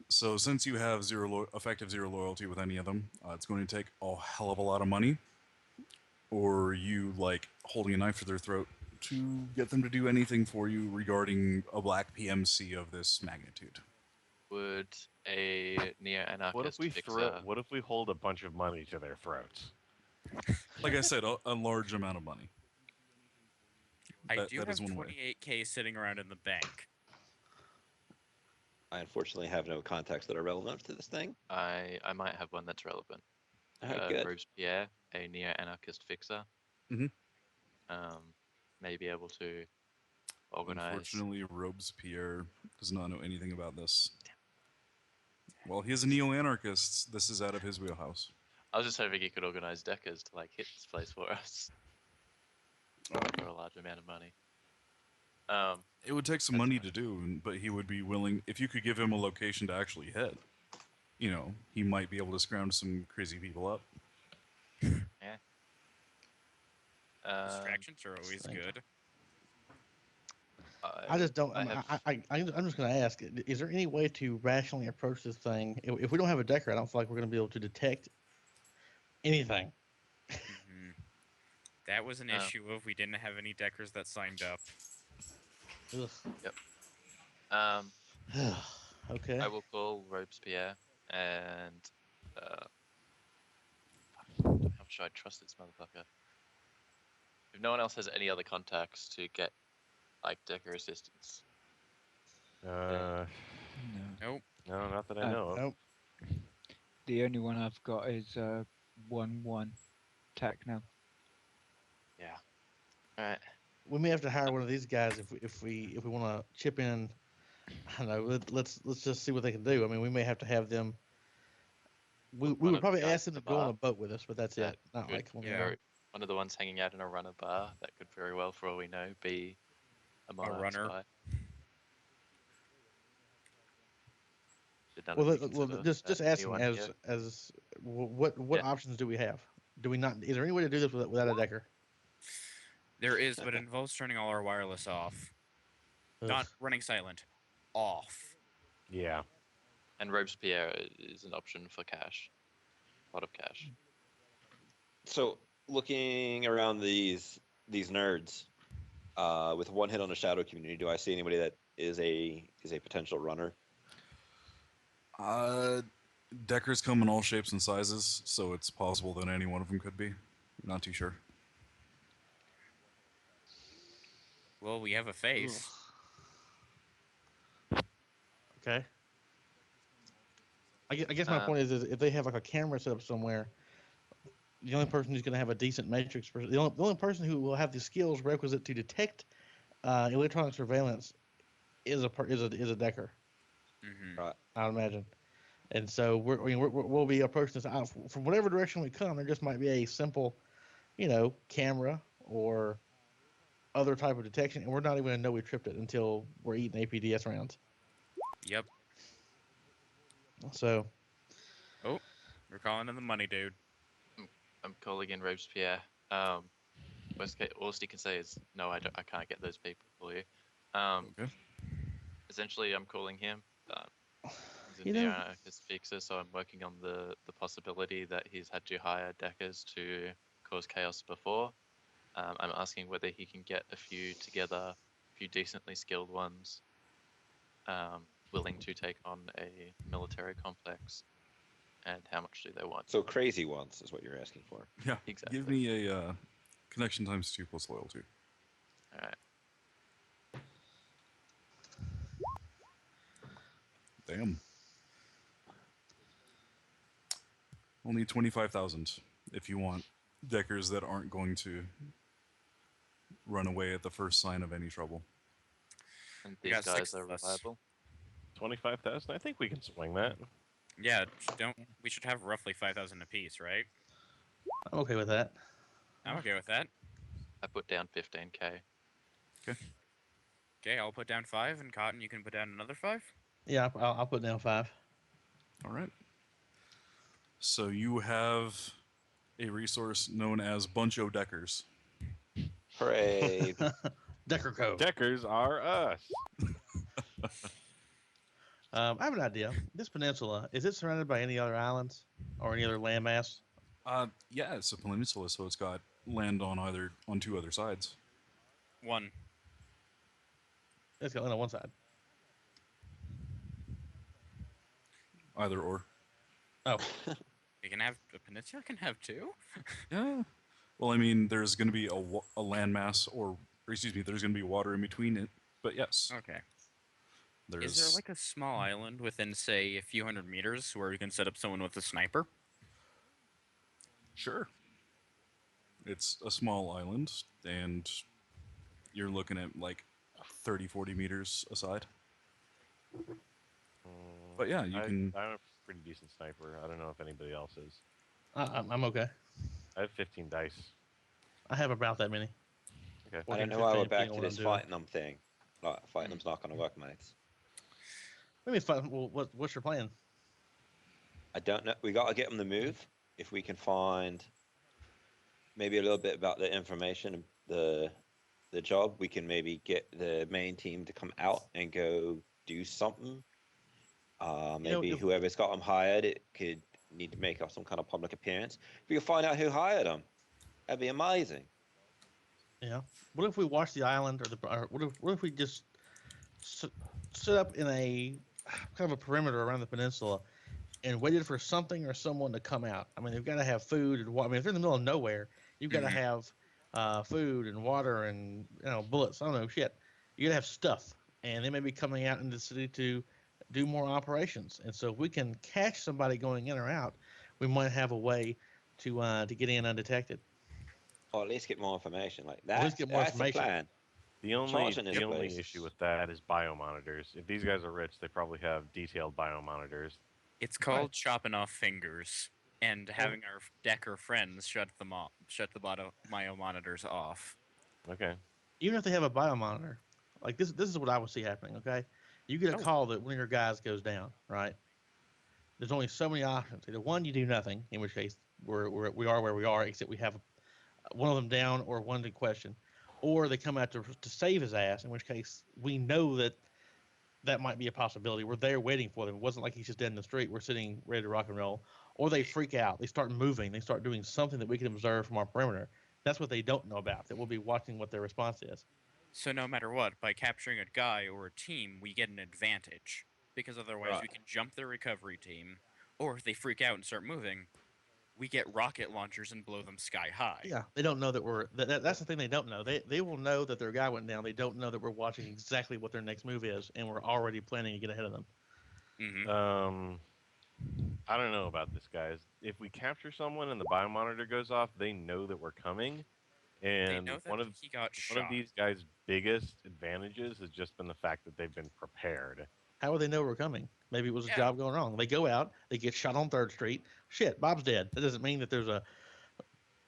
S4: So since you have effective zero loyalty with any of them, it's going to take a hell of a lot of money, or you like holding a knife to their throat to get them to do anything for you regarding a black PMC of this magnitude.
S7: Would a neo-anarchist
S5: What if we
S7: fixer?
S5: What if we hold a bunch of money to their throats?
S4: Like I said, a large amount of money.
S2: I
S4: That-
S2: do
S4: that is
S2: have
S4: one way.
S2: 28k sitting around in the bank.
S1: I unfortunately have no contacts that are relevant to this thing.
S7: I might have one that's relevant.
S1: Good.
S7: Robespierre, a neo-anarchist fixer.
S4: Mhm.
S7: May be able to organize.
S4: Unfortunately, Robespierre does not know anything about this. Well, he is a neo-anarchist. This is out of his wheelhouse.
S7: I was just hoping he could organize deckers to hit this place for us for a large amount of money.
S4: It would take some
S7: That's
S4: money
S7: fine.
S4: to do, but he would be willing. If you could give him a location to actually hit, he might be able to scrounge some crazy people up.
S2: Distractions are always
S6: Thank you.
S2: good.
S6: I just don't.
S7: I
S6: I'm just going to ask: is there any way to rationally approach this thing? If we don't have a decker, I don't feel like we're going to be able to detect anything.
S2: Mhm. That was an
S7: Oh.
S2: issue of we didn't have any deckers that signed up.
S6: Ugh. Okay.
S7: I will call Robespierre and how should I trust this motherfucker? If no one else has any other contacts to get decker assistance,
S5: Uh,
S3: No.
S2: Nope.
S5: no, not that I know of.
S6: Nope.
S3: The only one I've got is 1-1 Techno.
S7: all right.
S6: We may have to hire one of these guys if we want to chip in. I don't know. Let's just see what they can do. I mean, we may have to have them. We
S7: One
S6: would
S7: of the
S6: probably
S7: guys
S6: ask them
S7: at
S6: to
S7: the
S6: go on
S7: bar
S6: a boat with us, but that's
S7: that
S6: it. Not
S7: could
S6: like on
S2: yeah.
S6: their own.
S7: One of the ones hanging out in a runner bar that could very well, for all we know, be a monarch
S2: runner.
S7: spy. Did none
S6: Well,
S7: of you consider
S6: just
S7: that
S6: asking
S7: anyone here?
S6: as what
S7: Yeah.
S6: options do we have? Do we not? Is there any way to do this without a decker?
S2: There is, but it involves turning all our wireless off. Not
S6: Ugh.
S2: running silent. Off.
S5: Yeah.
S7: And Robespierre is an option for cash. A lot of cash.
S1: So looking around these nerds, with one hit on the shadow community, do I see anybody that is a potential runner?
S4: Deckers come in all shapes and sizes, so it's possible that any one of them could be. Not too sure.
S2: Well, we have a face.
S6: Okay. I guess my point is if they have like a camera set up somewhere, the only person who's going to have a decent matrix, the only person who will have the skills requisite to detect electronic surveillance is a Decker,
S2: Mm-hmm.
S1: Right.
S6: I would imagine. And so we'll be approaching this out from whatever direction we come. There just might be a simple, camera or other type of detection, and we're not even going to know we tripped it until we're eating APDS rounds.
S2: Yep.
S6: So
S2: Oh, we're calling in the money, dude.
S7: I'm calling in Robespierre. Worst case, all he can say is no. I can't get those people for you.
S4: Okay.
S7: Essentially, I'm calling him. He's
S6: You
S7: a
S6: know-
S7: neo-anarchist fixer, so I'm working on the possibility that he's had to hire deckers to cause chaos before. I'm asking whether he can get a few together, a few decently skilled ones, willing to take on a military complex, and how much do they want?
S1: So crazy ones is what you're asking for.
S4: Yeah.
S7: Exactly.
S4: Give me a connection times 2 plus loyalty.
S7: All right.
S4: Damn. Only 25,000 if you want Deckers that aren't going to run away at the first sign of any trouble.
S7: And
S2: We
S7: these
S2: got
S7: guys
S2: 6
S7: are
S2: of us.
S7: reliable.
S5: 25,000. I think we can swing that.
S2: Yeah, we should have roughly 5,000 apiece, right?
S6: I'm okay with that.
S2: I'm okay with that.
S7: I put down 15k.
S2: Okay, I'll put down 5, and Cotton, you can put down another 5.
S6: Yeah, I'll put down 5.
S4: All right. So you have a resource known as Buncho Deckers.
S1: Hooray!
S6: Decker code.
S5: Deckers are us.
S6: I have an idea. This peninsula, is it surrounded by any other islands or any other landmass?
S4: Yeah, it's a peninsula, so it's got land on 2 other sides.
S2: 1.
S6: It's got land on one side.
S4: Either or.
S6: Oh,
S2: We can have a peninsula. Can have 2.
S4: Yeah. Well, I mean, there's going to be a landmass, or excuse me, there's going to be water in between it. But yes,
S2: Okay.
S4: there's.
S2: Is there like a small island within, say, a few hundred meters where we can set up someone with a sniper?
S4: Sure. It's a small island, and you're looking at like 30, 40 meters aside. But yeah, you can.
S5: I'm a pretty decent sniper. I don't know if anybody else is.
S6: I'm okay.
S5: I have 15 dice.
S6: I have about that many.
S5: Okay.
S1: I don't know
S6: 14,
S1: why we're
S6: 15,
S1: back
S6: depending
S1: to
S6: on what
S1: this
S6: I'm doing.
S1: fighting them thing. Like, fighting them's not going to work, mates.
S6: Maybe fun. Well, what's your plan?
S1: I don't know. We got to get them to move. If we can find maybe a little bit about the information, the job, we can maybe get the main team to come out and go do something. Maybe
S6: if-
S1: whoever's got them hired, it could need to make up some kind of public appearance. If we can find out who hired them, that'd be amazing.
S6: Yeah. What if we watch the island, or what if we just set up in a kind of a perimeter around the peninsula and waited for something or someone to come out? I mean, they've got to have food and water. I mean, if they're in the middle of nowhere, you've got to have food and water and bullets. I don't know, shit. You got to have stuff, and they may be coming out into the city to do more operations. And so if we can catch somebody going in or out, we might have a way to get in undetected.
S1: Or at least get more information. Like
S6: At least
S1: that.
S6: get more
S1: That's the
S6: information.
S1: plan.
S5: The only
S1: Charging is
S5: the only
S1: place.
S5: issue with that is biomonitors. If these guys are rich, they probably have detailed biomonitors.
S2: It's called chopping off fingers and having our Decker friends shut the bio monitors off.
S5: Okay.
S6: Even if they have a biomonitor, like this is what I would see happening. Okay, you get a call that one of your guys goes down. Right. There's only so many options. Either one, you do nothing, in which case we are where we are, except we have one of them down or one in question, or they come out to save his ass, in which case we know that might be a possibility. We're there waiting for them. It wasn't like he's just dead in the street. We're sitting ready to rock and roll. Or they freak out. They start moving. They start doing something that we can observe from our perimeter. That's what they don't know about. That we'll be watching what their response is.
S2: So no matter what, by capturing a guy or a team, we get an advantage. Because otherwise we
S1: Right.
S2: can jump the recovery team, or if they freak out and start moving, we get rocket launchers and blow them sky high.
S6: Yeah, they don't know that we're. That's the thing they don't know. They will know that their guy went down. They don't know that we're watching exactly what their next move is, and we're already planning to get ahead of them.
S2: Hmm.
S5: I don't know about this, guys. If we capture someone and the biomonitor goes off, they know that we're coming.
S2: They
S5: And
S2: know that
S5: one of
S2: he got
S5: one of
S2: shot.
S5: these guys' biggest advantages has just been the fact that they've been prepared.
S6: How would they know we're coming? Maybe it was a
S2: Yeah.
S6: job going wrong. They go out, they get shot on 3rd Street. Shit, Bob's dead. That doesn't mean that there's a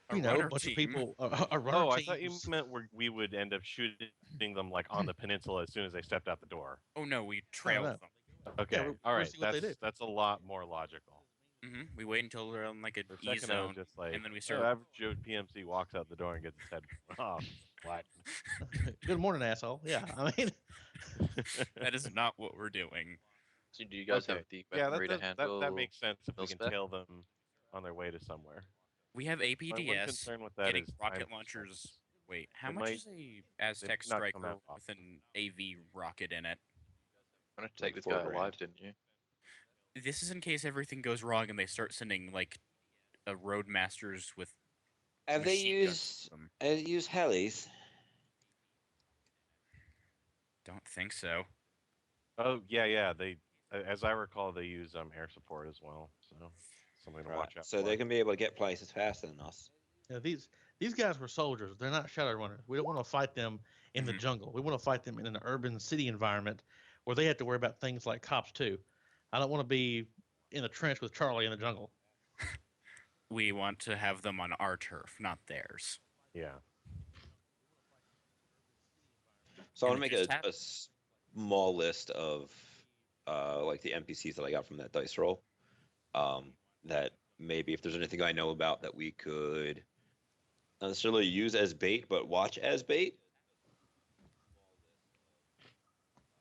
S2: A
S6: a
S2: runner
S6: bunch of
S2: team.
S6: people, a runner
S5: Oh, I
S6: team.
S5: thought you meant we would end up shooting them like on the peninsula as soon as they stepped out the door.
S2: Oh no, we trailed
S6: no.
S2: them.
S5: Okay,
S6: we're
S5: all
S6: gonna
S5: right,
S6: see what they do.
S5: that's a lot more logical.
S2: We wait until we're on like an
S5: For a
S2: E
S5: second, I was
S2: zone,
S5: just like,
S2: and then we
S5: oh,
S2: start.
S5: average Joe PMC walks out the door and gets his head off. What?
S6: Good morning, asshole. Yeah, I mean,
S2: That is not what we're doing.
S7: So do you guys have the
S5: Yeah,
S7: weaponry to handle?
S5: that makes sense if we can
S7: Milspec?
S5: tail them on their way to somewhere.
S2: We have
S5: My one
S2: APDS
S5: concern with that
S2: getting
S5: is time
S2: rocket
S5: constraints.
S2: launchers. Wait, how
S5: They
S2: much
S5: might-
S2: is a Aztec
S5: not come
S2: Striker
S5: out
S2: with an AV rocket in it?
S7: I'm gonna take this
S1: 4
S7: guy
S1: grand.
S7: alive, didn't you?
S2: This is in case everything goes wrong and they start sending like a Roadmasters with.
S1: Have they
S2: machine guns with them.
S1: used helis?
S2: Don't think so.
S5: Oh yeah. They, as I recall, they use air support as well. So something to
S1: Right.
S5: watch out
S1: So
S5: for.
S1: they can be able to get places faster than us.
S6: you know, these guys were soldiers. They're not shadow runners. We don't want to fight them in the
S2: Mhm.
S6: jungle. We want to fight them in an urban city environment where they have to worry about things like cops too. I don't want to be in a trench with Charlie in the jungle.
S2: We want to have them on our turf, not theirs.
S5: Yeah.
S1: So I
S2: And
S1: want
S2: it
S1: to make
S2: just
S1: a small list of like the NPCs that I got from that dice roll. That maybe if there's anything I know about that we could not necessarily use as bait, but watch as bait.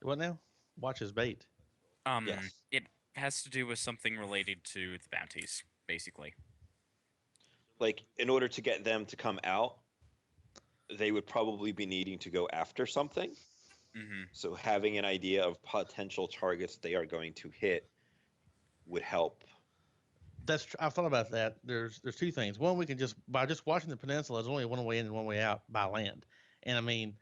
S6: What now? Watch his bait.
S1: Yes.
S2: It has to do with something related to the bounties, basically.
S1: Like in order to get them to come out, they would probably be needing to go after something.
S2: Mm-hmm.
S1: So having an idea of potential targets they are going to hit would help.
S6: I've thought about that. There's two things. One, we can just by just watching the peninsula, there's only one way in and one way out by land. And I mean,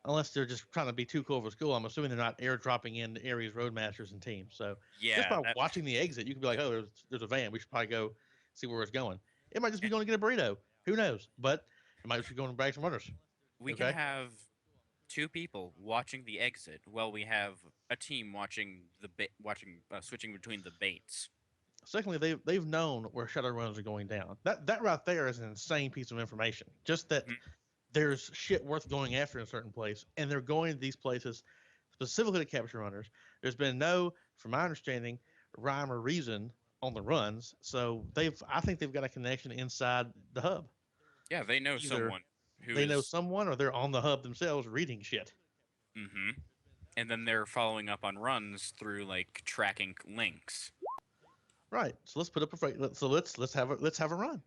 S6: unless they're just trying to be too cool for school, I'm assuming they're not airdropping in areas roadmasters and teams. So
S2: Yeah.
S6: just by watching the exit, you can be like, oh, there's a van. We should probably go see where it's going. It might just be going to get a burrito. Who knows? But it might just be going to bag some runners.
S2: We
S6: Okay.
S2: can have two people watching the exit while we have a team watching switching between the baits.
S6: Secondly, they've known where shadow runners are going down. That right there is an insane piece of information. Just that
S2: Mhm.
S6: there's shit worth going after in a certain place, and they're going to these places specifically to capture runners. There's been no, from my understanding, rhyme or reason on the runs. So I think they've got a connection inside the hub.
S2: Yeah, they know
S6: Either
S2: someone who
S6: They know someone, or they're on the hub themselves reading shit.
S2: Mm-hmm. And then they're following up on runs through like tracking links.
S6: Right. So let's put up a fight. Let's have a run.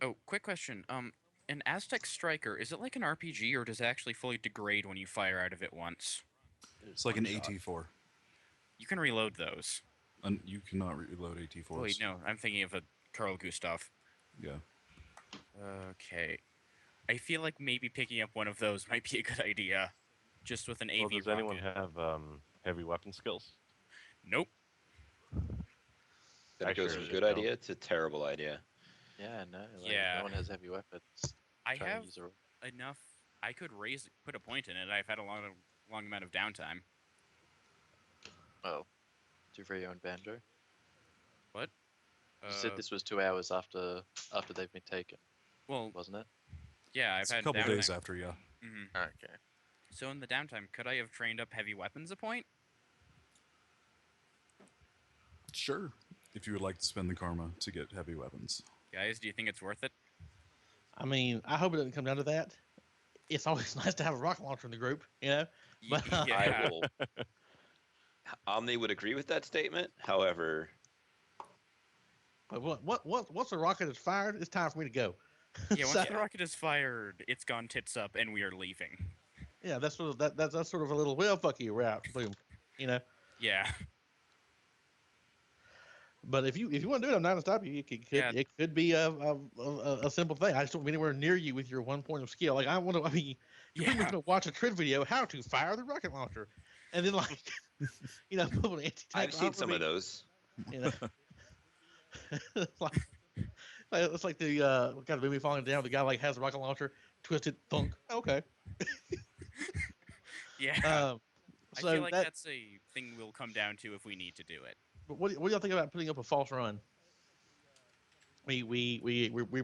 S2: Oh, quick question. An Aztec Striker, is it like an RPG or does it actually fully degrade when you fire out of it once?
S4: It's like an
S1: One shot.
S4: AT4.
S2: You can reload those.
S4: And you cannot reload AT4s.
S2: Oh, wait, no, I'm thinking of a Carl Gustav.
S4: Yeah.
S2: Okay. I feel like maybe picking up one of those might be a good idea. Just with an AV
S5: Well, does
S2: rocket.
S5: anyone have heavy weapon skills?
S2: Nope.
S1: That goes from
S5: sure
S1: good
S5: don't.
S1: idea to terrible idea.
S7: Yeah, no. Like,
S2: Yeah.
S7: No one has heavy weapons.
S2: I
S7: Try to
S2: have
S7: use a-
S2: enough. I could put a point in it. I've had a long amount of downtime.
S7: Oh, do for your own banjo.
S2: What?
S7: You said this was 2 hours after they've been taken,
S2: Well,
S7: wasn't it?
S2: yeah, I've
S4: It's
S2: had
S4: a couple
S2: downtime.
S4: days after, yeah.
S2: Mhm.
S7: Okay.
S2: So in the downtime, could I have trained up heavy weapons a point?
S4: Sure. If you would like to spend the karma to get heavy weapons.
S2: Guys, do you think it's worth it?
S6: I mean, I hope it doesn't come down to that. It's always nice to have a rocket launcher in the group, you know. But,
S2: Yeah.
S1: I will. Omni would agree with that statement. However,
S6: But once the rocket is fired, it's time for me to go.
S2: Yeah, once
S6: So-
S2: the rocket is fired, it's gone tits up, and we are leaving.
S6: Yeah, that's sort of that's sort of a little well, fuck you, rap, boom, you know.
S2: Yeah.
S6: But if you want to do it, I'm not gonna stop you.
S2: Yeah.
S6: It could be a simple thing. I just don't want anywhere near you with your 1 point of skill. Like I want to. I mean, you're pretty much
S2: Yeah.
S6: gonna watch a trip video how to fire the rocket launcher, and then like put an anti-tank.
S1: I've seen
S6: armor
S1: some of those.
S6: You know, it's it's like the kind of movie falling down. The guy like has a rocket launcher, twisted, thunk. Okay.
S2: Yeah. I
S6: So
S2: feel like that's a thing we'll come down to if we need to do it.
S6: But what do y'all think about putting up a false run? We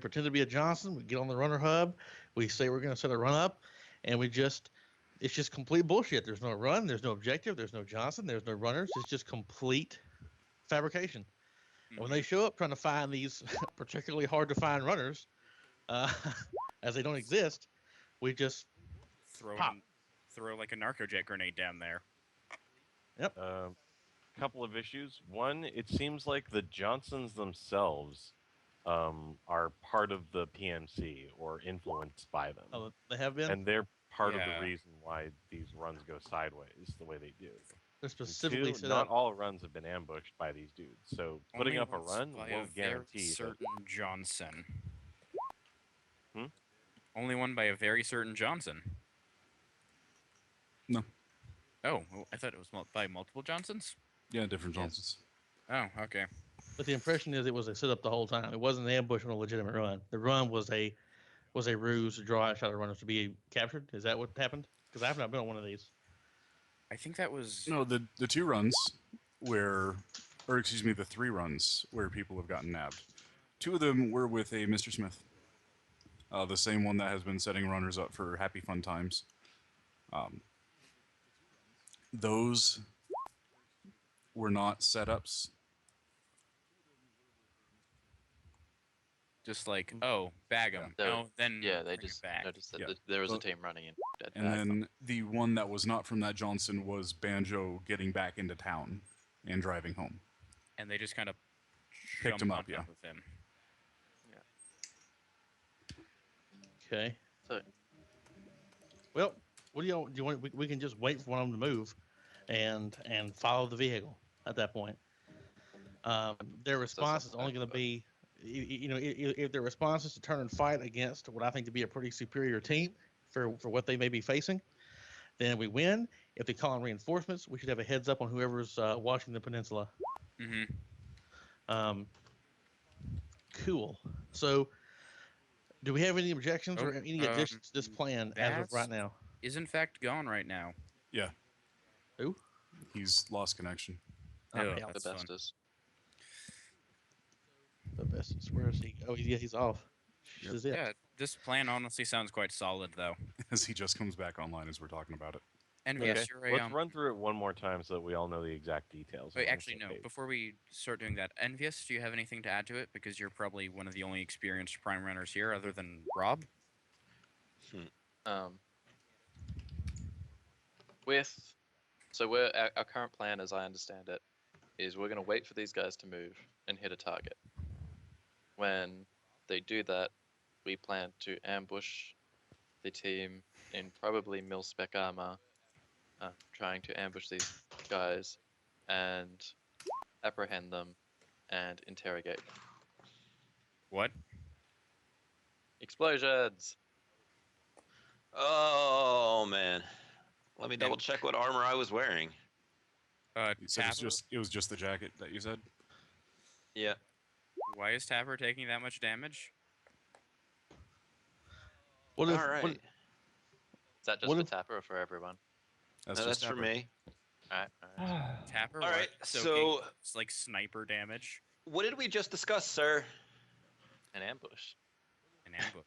S6: pretend to be a Johnson. We get on the RunnerHub. We say we're going to set a run up, and it's just complete bullshit. There's no run. There's no objective. There's no Johnson. There's no runners. It's just complete fabrication. And when they show up trying to find these particularly hard to find runners, uh, as they don't exist, we just pop.
S2: Throw like a narcojet grenade down there.
S6: Yep.
S5: Couple of issues. One, it seems like the Johnsons themselves are part of the PMC or influenced by them.
S6: Oh, they have been.
S5: And they're part of
S2: Yeah.
S5: the reason why these runs go sideways the way they do.
S6: They're
S5: And
S6: specifically
S5: two,
S6: set
S5: not
S6: up.
S5: all runs have been ambushed by these dudes. So putting
S2: Only
S5: up a
S2: once
S5: run
S2: by
S5: won't
S2: a very
S5: guarantee that.
S2: certain Johnson.
S5: Hmm?
S2: Only one by a very certain Johnson.
S4: No.
S2: Oh, I thought it was by multiple Johnsons.
S4: Yeah, different Johnsons.
S2: Oh, okay.
S6: But the impression is it was a setup the whole time. It wasn't an ambush on a legitimate run. The run was a ruse to draw out shadow runners to be captured. Is that what happened? Because I've not been on one of these.
S2: I think that was.
S4: No, the 2 runs where, or excuse me, the 3 runs where people have gotten nabbed. 2 of them were with a Mr. Smith. The same one that has been setting runners up for Happy Fun Times. Those were not setups.
S2: Just like, oh, bag them.
S7: Yeah.
S2: No, then
S7: Yeah, they
S2: bring it
S7: just
S2: back.
S7: noticed that
S4: Yeah.
S7: there was a
S4: Well,
S7: team running in. Dead
S4: And
S7: back.
S4: then the one that was not from that Johnson was Banjo getting back into town and driving home.
S2: And they just kind of
S4: Picked him up,
S2: on top
S4: yeah.
S2: of him.
S6: Okay.
S7: So-
S6: Well, what do you want? We can just wait for one of them to move, and follow the vehicle at that point. Their response is only going to be, if their response is to turn and fight against what I think to be a pretty superior team for what they may be facing, then we win. If they call in reinforcements, we should have a heads up on whoever's watching the peninsula.
S2: Mm-hmm.
S6: Cool. So, do we have any objections or any additions to this plan as of
S2: that's-
S6: right now?
S2: Is in fact gone right now.
S4: Yeah.
S6: Who?
S4: He's lost connection.
S2: Oh,
S6: yeah,
S7: The
S2: that's fun.
S7: best is.
S6: The best is where is he? Oh, he's off.
S4: Yep.
S6: This is it.
S2: Yeah, this plan honestly sounds quite solid, though.
S4: As he just comes back online as we're talking about it.
S2: Envious,
S5: Okay,
S2: you're a,
S5: let's run through it one more time so that we all know the exact details.
S2: Wait,
S5: and we're on the
S2: actually,
S5: same
S2: no.
S5: page.
S2: Before we start doing that, Envious, do you have anything to add to it? Because you're probably one of the only experienced prime runners here, other than Rob.
S7: Our current plan, as I understand it, is we're going to wait for these guys to move and hit a target. When they do that, we plan to ambush the team in probably mil-spec armor, trying to ambush these guys and apprehend them and interrogate them.
S2: What?
S7: Explosions!
S1: Oh man, let me double check what armor I was wearing.
S4: You said
S2: Tapper?
S4: it was just the jacket that you said?
S1: Yeah,
S2: Why is Tapper taking that much damage?
S6: What if?
S1: all right.
S6: What,
S7: Is that just
S6: What
S7: for
S6: if-
S7: Tapper or for everyone?
S4: That's
S1: No,
S4: just
S1: that's for
S4: Tapper.
S1: me.
S7: Alright, alright.
S2: Tapper?
S1: All
S2: why
S1: right,
S2: is he
S1: so-
S2: it's like sniper damage
S1: What did we just discuss, sir?
S7: An ambush.
S2: in ambush.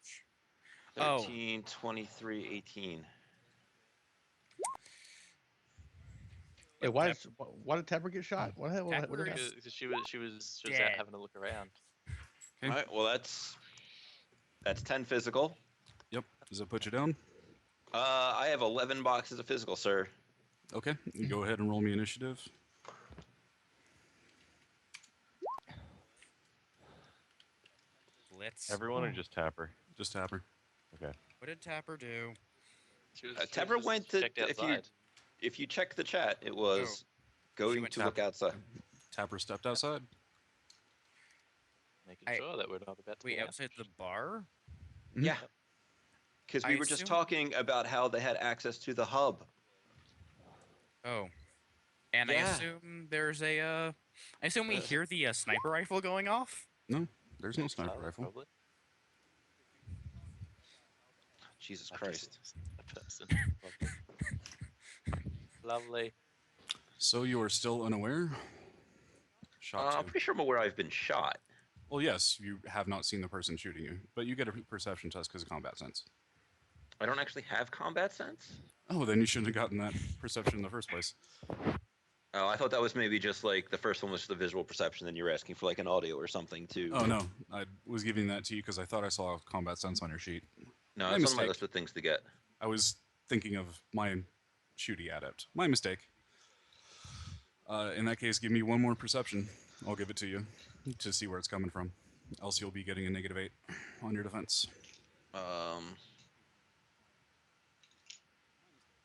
S2: Oh.
S1: 13, 23, 18.
S6: hey, why did Tapper get shot? What happened? What
S2: Tapper
S6: happened?
S2: is-
S7: Because she was out
S2: Dead.
S7: having a look around.
S1: All right, well that's 10 physical.
S4: Yep. Does that put you down?
S1: I have 11 boxes of physical, sir.
S4: Okay. You go ahead and roll me initiative.
S2: Let's.
S5: Everyone or just Tapper?
S4: Just Tapper.
S5: Okay.
S2: What did Tapper do?
S7: She was
S1: Tabra
S7: just
S1: went to
S7: checked
S1: if you
S7: outside.
S1: if you check the chat, it was going
S2: went
S1: to
S2: to
S1: look outside.
S4: Tapper stepped outside.
S7: Making
S2: I-
S7: sure that we're not about to
S2: Wait,
S7: get
S2: outside the bar?
S4: Mhm.
S1: Yeah. Because we
S2: I
S1: were just
S2: assume-
S1: talking about how they had access to the hub.
S2: Oh. And I
S1: Yeah.
S2: assume there's a, I assume we hear the sniper rifle going off?
S4: No, there's no
S7: outside,
S4: sniper rifle.
S7: Probably.
S1: Jesus
S7: I
S1: Christ.
S7: just- a person. Lovely. Lovely.
S4: So you are still unaware? Shot
S1: I'm
S4: two.
S1: pretty sure I'm aware I've been shot.
S4: Well, yes, you have not seen the person shooting you, but you get a perception test because of combat sense.
S1: I don't actually have combat sense.
S4: Oh, then you shouldn't have gotten that perception in the first place.
S1: Oh, I thought that was maybe just like the first one was the visual perception, then you were asking for like an audio or something too.
S4: Oh no, I was giving that to you because I thought I saw combat sense on your sheet.
S1: No,
S4: My
S1: it's on my
S4: mistake.
S1: list of things to get.
S4: I was thinking of my shooty adept. My mistake. In that case, give me one more perception. I'll give it to you to see where it's coming from. Else you'll be getting a -8 on your defense.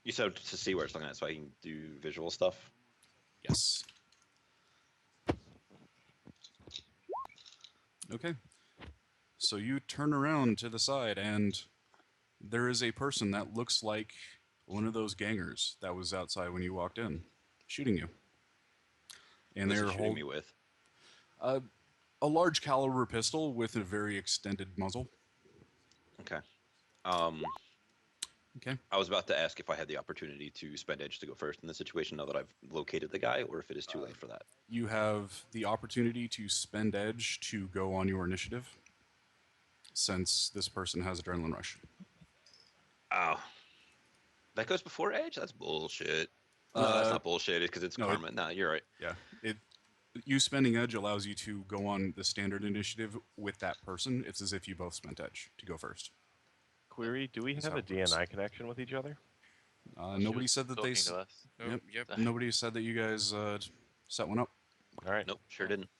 S1: You said to see where it's looking at, so I can do visual stuff.
S4: Yes. Okay. So you turn around to the side, and there is a person that looks like one of those gangers that was outside when you walked in, shooting you. And
S1: What's he
S4: they're
S1: shooting me with?
S4: a large caliber pistol with a very extended muzzle.
S1: Okay.
S4: Okay.
S1: I was about to ask if I had the opportunity to spend edge to go first in this situation now that I've located the guy, or if it is too late for that.
S4: You have the opportunity to spend edge to go on your initiative, since this person has adrenaline rush.
S1: Oh. That goes before edge? That's bullshit. No, that's not bullshit, because it's
S4: no,
S1: karma. No, you're right.
S4: Yeah. You spending edge allows you to go on the standard initiative with that person. It's as if you both spent edge to go first.
S5: Query: do we
S4: That's
S5: have
S4: how
S5: a
S4: it works.
S5: DNI connection with each other?
S7: She
S4: Nobody
S7: was
S4: said that
S7: talking to us.
S2: Oh, yep.
S4: Nobody said that you guys set one up.
S5: All right.
S1: Nope, sure didn't.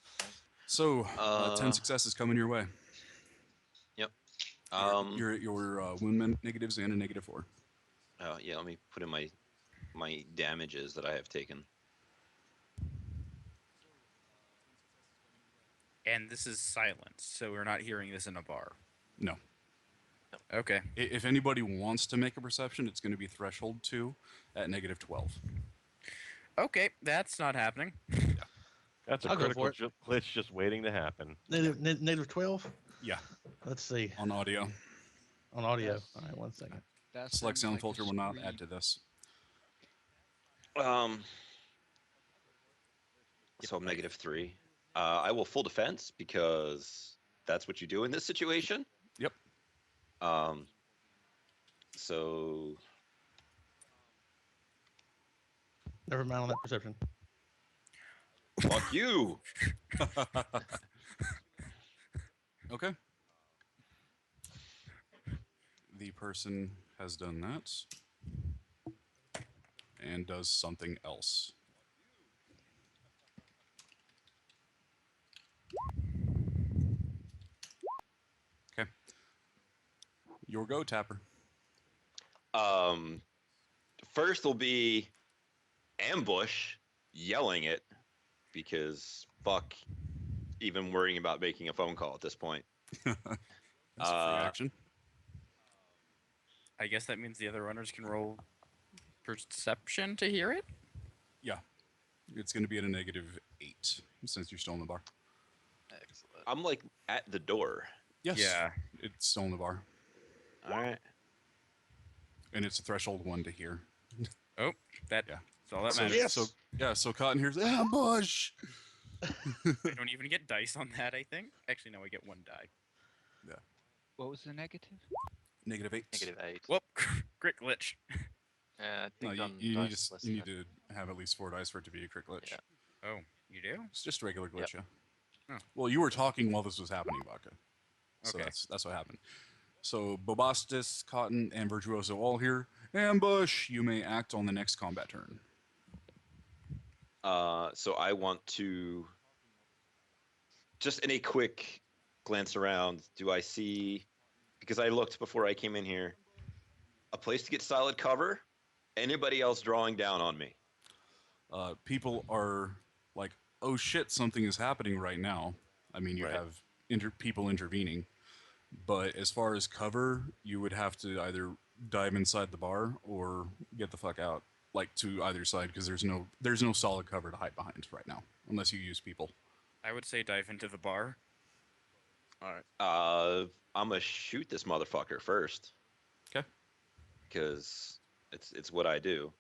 S4: So 10
S1: Uh,
S4: successes coming your way.
S1: Yep.
S4: You're at your wound negatives and a -4.
S1: Oh, yeah, let me put in my damages that I have taken.
S2: And this is silent, so we're not hearing this in a bar.
S4: No.
S2: Okay.
S4: If anybody wants to make a perception, it's going to be threshold 2 at -12.
S2: Okay, that's not happening.
S5: That's a
S6: I'll go
S5: critical
S6: for it.
S5: glitch just waiting to happen.
S6: Negative 12.
S4: Yeah,
S6: Let's see
S4: on audio.
S6: on audio.
S3: Yes.
S6: All right, 1 second.
S3: That
S4: Select
S3: sounds
S4: sound
S3: like a
S4: filter will not add
S3: scream.
S4: to this.
S1: So I'm -3. I will full defense because that's what you do in this situation.
S4: Yep.
S1: So
S6: Never mind on that perception.
S1: fuck you.
S4: Okay. The person has done that and does something else. Okay. Your go, Tapper.
S1: First will be ambush, yelling it, because fuck even worrying about making a phone call at this point.
S4: That's a free action.
S2: I guess that means the other runners can roll perception to hear it?
S4: Yeah. It's going to be at a -8 since you're still in the bar.
S7: Excellent.
S1: I'm like at the door.
S4: Yes.
S2: Yeah.
S4: It's still in the bar.
S1: All right.
S4: And it's a threshold 1 to hear.
S2: Oh, that's
S4: Yeah.
S2: all that
S4: So,
S2: matters.
S4: so Cotton hears ambush.
S2: I don't even get dice on that, I think. Actually, no, I get 1 die.
S3: What was the negative?
S4: -8.
S7: -8.
S2: Whoop, crit glitch.
S7: Yeah, I
S4: No,
S7: think
S4: you,
S7: on
S4: you, need
S7: dice
S4: to,
S7: less
S4: you need
S7: than-
S4: to have at least 4 dice for it to be a crit glitch.
S7: Yeah.
S2: Oh, you do?
S4: It's just a regular glitch,
S7: Yep.
S4: yeah.
S2: Oh.
S4: Well, you were talking while this was happening, Vodka. So
S2: Okay.
S4: that's what happened. So Bobastis, Cotton, and Virtuoso all here. Ambush! You may act on the next combat turn.
S1: So I want to just in a quick glance around. Do I see? Because I looked before I came in here. a place to get solid cover. Anybody else drawing down on me?
S4: People are like, oh shit, something is happening right now. I mean, you
S1: Right.
S4: have people intervening. But as far as cover, you would have to either dive inside the bar or get the fuck out, like to either side, because there's no solid cover to hide behind right now, unless you use people.
S2: I would say dive into the bar.
S1: All right. I'm gonna shoot this motherfucker first.
S4: 'Kay.
S1: Because it's what I do.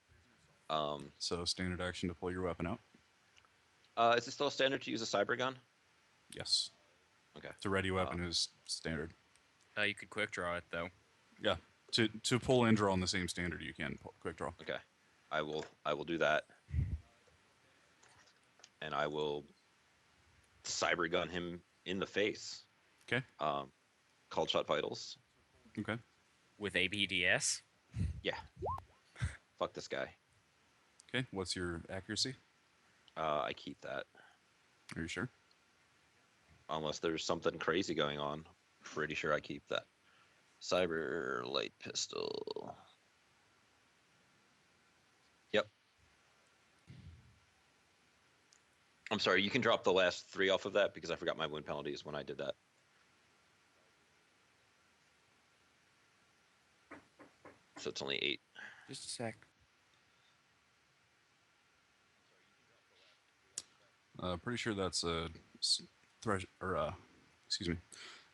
S4: So standard action to pull your weapon out.
S1: Is it still standard to use a cyber gun?
S4: Yes.
S1: Okay.
S4: To ready weapon is standard.
S2: You could quick draw it though.
S4: Yeah. To pull and draw on the same standard, you can quick draw.
S1: Okay. I will do that. And I will cyber gun him in the face.
S4: Okay.
S1: Called shot vitals.
S4: Okay.
S2: With ABDS?
S1: Yeah. Fuck this guy.
S4: Okay. What's your accuracy?
S1: I keep that.
S4: Are you sure?
S1: Unless there's something crazy going on. Pretty sure I keep that. Cyber light pistol. Yep. I'm sorry, you can drop the last 3 off of that because I forgot my wound penalties when I did that. So it's only 8.
S2: Just a sec.
S4: Pretty sure that's a excuse me.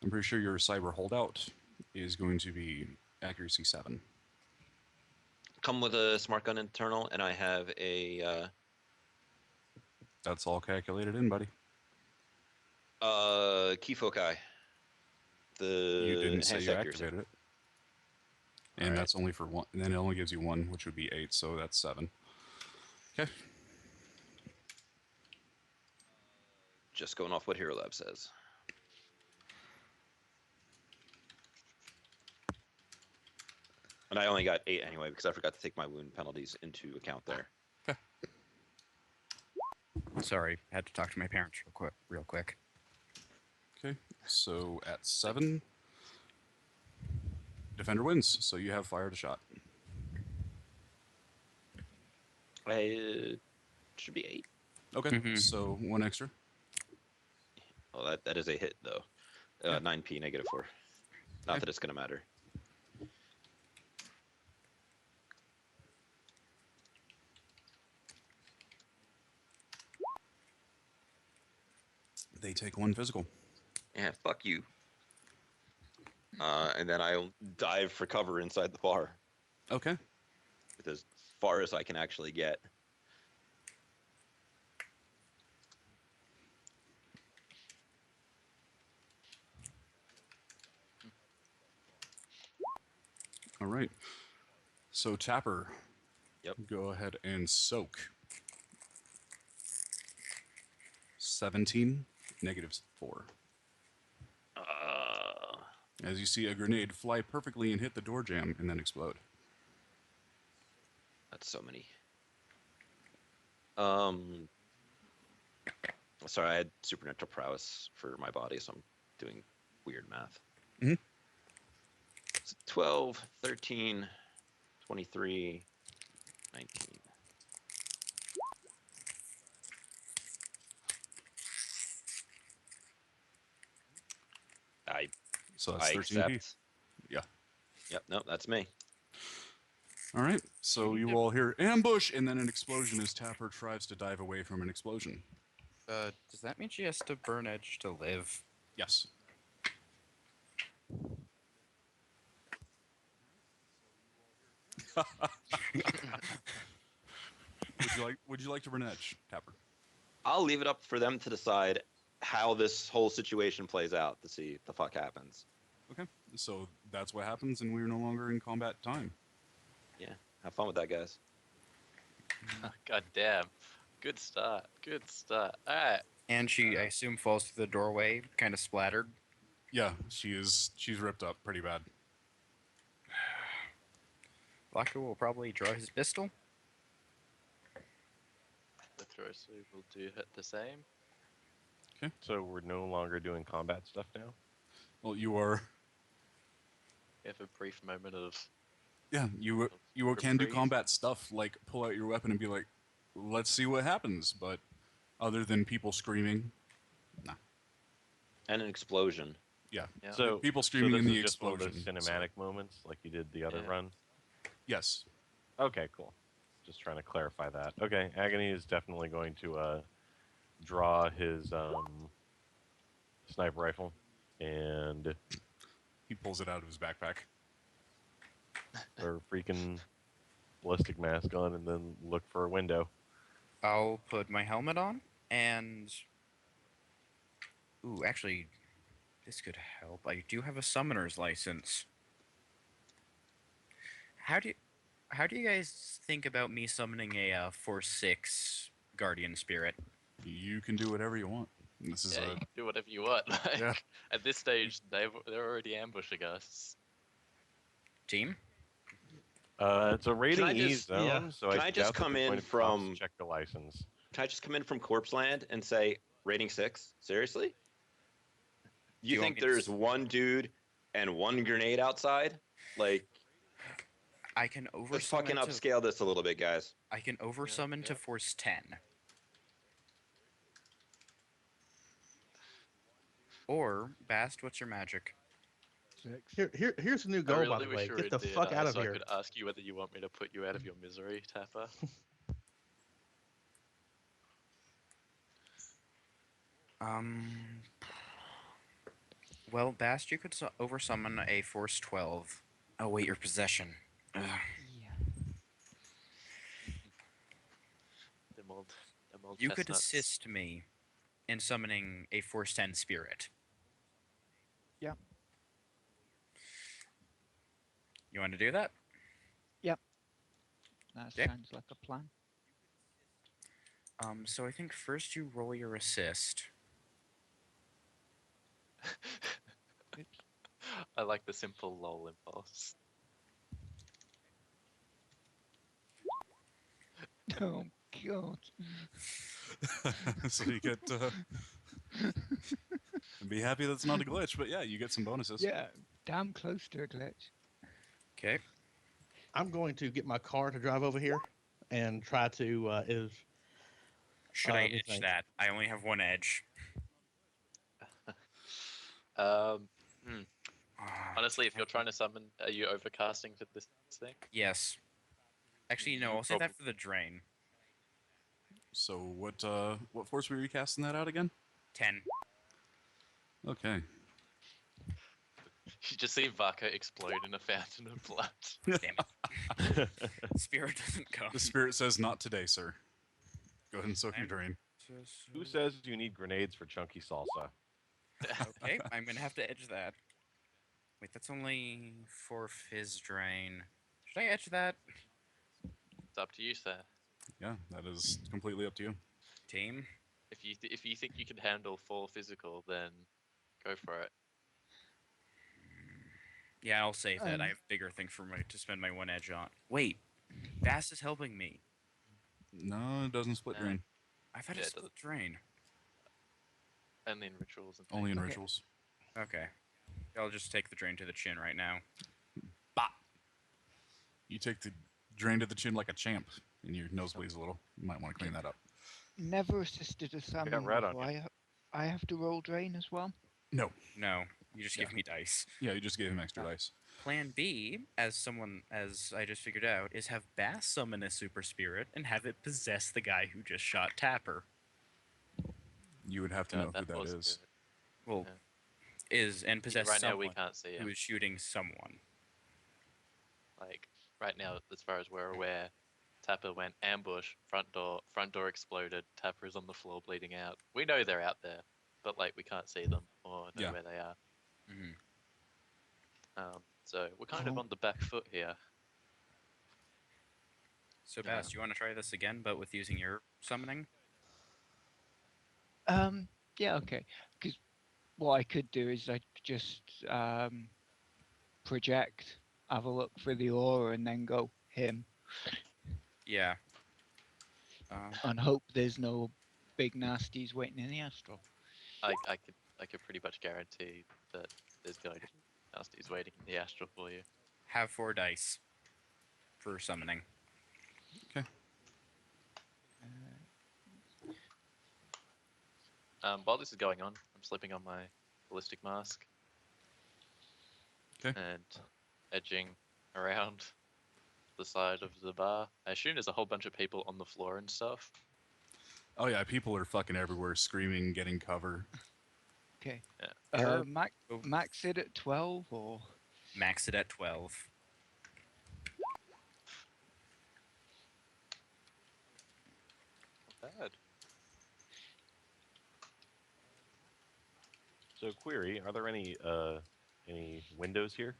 S4: I'm pretty sure your cyber holdout is going to be accuracy 7.
S1: Come with a smart gun internal, and I have a
S4: That's all calculated in, buddy.
S1: key foci. The
S4: You didn't say
S1: enhanced
S4: you
S1: accuracy.
S4: activated it. And
S1: Alright.
S4: that's only for 1. And then it only gives you 1, which would be 8, so that's 7. Okay.
S1: Just going off what Hero Lab says. And I only got 8 anyway because I forgot to take my wound penalties into account there.
S2: Sorry, had to talk to my parents real quick.
S4: Okay. So at 7, defender wins, so you have fired a shot.
S1: I should be 8.
S4: Okay.
S2: Mhm.
S4: So 1 extra.
S1: Well, that is a hit though. 9p -4. Not
S4: Okay.
S1: that it's gonna matter.
S4: They take 1 physical.
S1: Yeah, fuck you. And then I'll dive for cover inside the bar
S4: Okay.
S1: with as far as I can actually get.
S4: All right. So Tapper.
S1: Yep.
S4: Go ahead and soak. 17 -4. As you see a grenade fly perfectly and hit the door jamb and then explode.
S1: That's so many. Sorry, I had supernatural prowess for my body, so I'm doing weird math.
S4: Mhm.
S1: So 12, 13, 23, 19.
S4: So that's
S1: I
S4: 13p.
S1: accept.
S4: Yeah.
S1: Yep, no, that's me.
S4: All right. So you all hear ambush and then an explosion as Tapper tries to dive away from an explosion.
S2: Does that mean she has to burn edge to live?
S4: Yes. Would you like to burn edge, Tapper?
S1: I'll leave it up for them to decide how this whole situation plays out to see what the fuck happens.
S4: Okay. So that's what happens, and we're no longer in combat time.
S1: Yeah, have fun with that, guys.
S7: God damn. Good start. Good start. All right.
S2: And she, I assume, falls through the doorway, kind of splattered.
S4: Yeah, she's ripped up pretty bad.
S2: Locko will probably draw his pistol.
S7: The thrower will do hit the same.
S5: So we're no longer doing combat stuff now?
S4: Well, you are.
S7: We have a brief moment of
S4: Yeah, you
S7: For
S4: can do
S7: freeze.
S4: combat stuff like pull out your weapon and be like, let's see what happens. But other than people screaming,
S1: And an explosion.
S4: yeah,
S7: Yeah.
S5: So
S4: people
S5: so
S4: screaming
S5: this
S4: in
S5: is
S4: the
S5: just one of those
S4: explosion.
S5: cinematic moments, like you did the other
S7: Yeah.
S5: run.
S4: Yes,
S5: Okay, cool. Just trying to clarify that. Okay, Agony is definitely going to draw his sniper rifle and
S4: he pulls it out of his backpack.
S5: or freaking ballistic mask on, and then look for a window.
S2: I'll put my helmet on and. Ooh, actually, this could help. I do have a summoner's license. How do you guys think about me summoning a Force 6 Guardian Spirit?
S4: You can do whatever you want. This is
S7: Yeah,
S4: a
S7: you can do whatever you want. Like,
S4: Yeah.
S7: At this stage, they're already ambushing us.
S2: Team?
S5: It's a rating
S1: I
S5: E
S1: just-
S5: zone,
S1: yeah.
S5: so
S1: Can
S5: I
S1: I just
S5: doubt that
S1: come
S5: they're
S1: in
S5: going to be cops to
S1: from-
S5: check the license.
S1: Can I just come in from Corpse Land and say rating 6? Seriously? You
S2: you want
S1: think
S2: me to
S1: there's
S2: s-
S1: one dude and one grenade outside? Like,
S2: I can
S1: let's fucking
S2: oversummon to
S1: upscale this a little bit, guys.
S2: I can oversummon to
S7: yeah.
S2: Force 10. Or Bast, what's your magic?
S3: 6.
S6: Here's a new
S7: I
S6: goal,
S7: really
S6: by the
S7: wish
S6: way.
S7: you were
S6: Get the
S7: in
S6: fuck out of
S7: so I
S6: here.
S7: could ask you whether you want me to put you out of your misery, Tapper.
S2: Um. Well, Bast, you could oversummon a Force 12. Oh wait, your possession. Ugh.
S3: Yeah.
S7: Them old
S2: You could
S7: chestnuts.
S2: assist me in summoning a Force 10 Spirit.
S3: Yeah.
S2: You want to do that?
S3: That
S2: Okay.
S3: sounds like a plan.
S2: So I think first you roll your assist.
S3: Oops.
S7: I like the simple lol impulse.
S3: Oh god.
S4: so you get. Be happy that's not a glitch, but yeah, you get some bonuses.
S3: Yeah, damn close to a glitch.
S2: Okay.
S6: I'm going to get my car to drive over here and try to
S2: Should I
S6: let me
S2: edge
S6: think.
S2: that? I only have one edge.
S7: Um,
S2: Ah,
S7: honestly, if you're trying to summon, are you overcasting for this thing?
S2: yes. Actually, no.
S7: You
S2: I'll save that
S7: prob-
S2: for the drain.
S4: So what force were you casting that out again?
S2: 10.
S4: Okay.
S7: You just see Vaka explode in a fountain of blood.
S2: Damn it. Spirit doesn't come.
S4: The spirit says, "Not today, sir." Go ahead and soak your drain.
S5: Who says you need grenades for chunky salsa?
S2: Okay, I'm gonna have to edge that. Wait, that's only for Fizz Drain. Should I edge that?
S7: It's up to you, sir.
S4: Yeah, that is completely up to you.
S2: Team?
S7: If you think you can handle full physical, then go for it.
S2: Yeah, I'll save that. I
S3: Um,
S2: have bigger things for to spend my one edge on. Wait, Bass is helping me.
S4: No, it doesn't split
S7: No.
S4: drain.
S2: I thought
S7: Yeah,
S2: it
S7: it
S2: split
S7: doesn't.
S2: drain.
S7: Only in rituals and
S4: Only in
S7: things.
S2: Okay.
S4: rituals.
S2: Okay. I'll just take the drain to the chin right now.
S4: You take the drain to the chin like a champ, and your nose bleeds a little. You might want to clean that up.
S3: Never assisted a salmon
S5: red on
S3: before. I have to roll drain as well.
S4: No.
S2: No, you just
S4: Yeah.
S2: give me dice.
S4: Yeah, you just gave him extra dice.
S2: Plan B, as I just figured out, is have Bass summon a super spirit and have it possess the guy who just shot Tapper.
S4: You would have to
S7: God,
S4: know who that
S7: was
S4: is.
S7: good.
S2: Well,
S7: Yeah.
S2: possess
S7: right now
S2: someone
S7: we can't see
S2: who
S7: him.
S2: is shooting someone.
S7: Like right now, as far as we're aware, Tapper went ambush, front door exploded, Tapper is on the floor bleeding out. We know they're out there, but like we can't see them or know
S4: Yeah.
S7: where they are.
S2: Mhm.
S7: So we're kind of
S3: Oh.
S7: on the back foot here.
S2: So,
S7: Yeah.
S2: Bass, you want to try this again, but with using your summoning?
S3: Yeah, okay. Because what I could do is I could just project, have a look for the aura, and then go him,
S2: Yeah.
S3: and hope there's no big nasties waiting in the astral.
S7: I could pretty much guarantee that there's going to be nasties waiting in the astral for you.
S2: Have 4 dice. for summoning.
S7: While this is going on, I'm slipping on my ballistic mask.
S4: 'Kay.
S7: And edging around the side of the bar. I assume there's a whole bunch of people on the floor and stuff.
S4: Oh yeah, people are fucking everywhere, screaming, getting cover.
S3: Okay.
S2: Sure.
S3: Max it at 12 or?
S2: Max it at 12.
S7: Not bad.
S5: So, query: are there any windows here?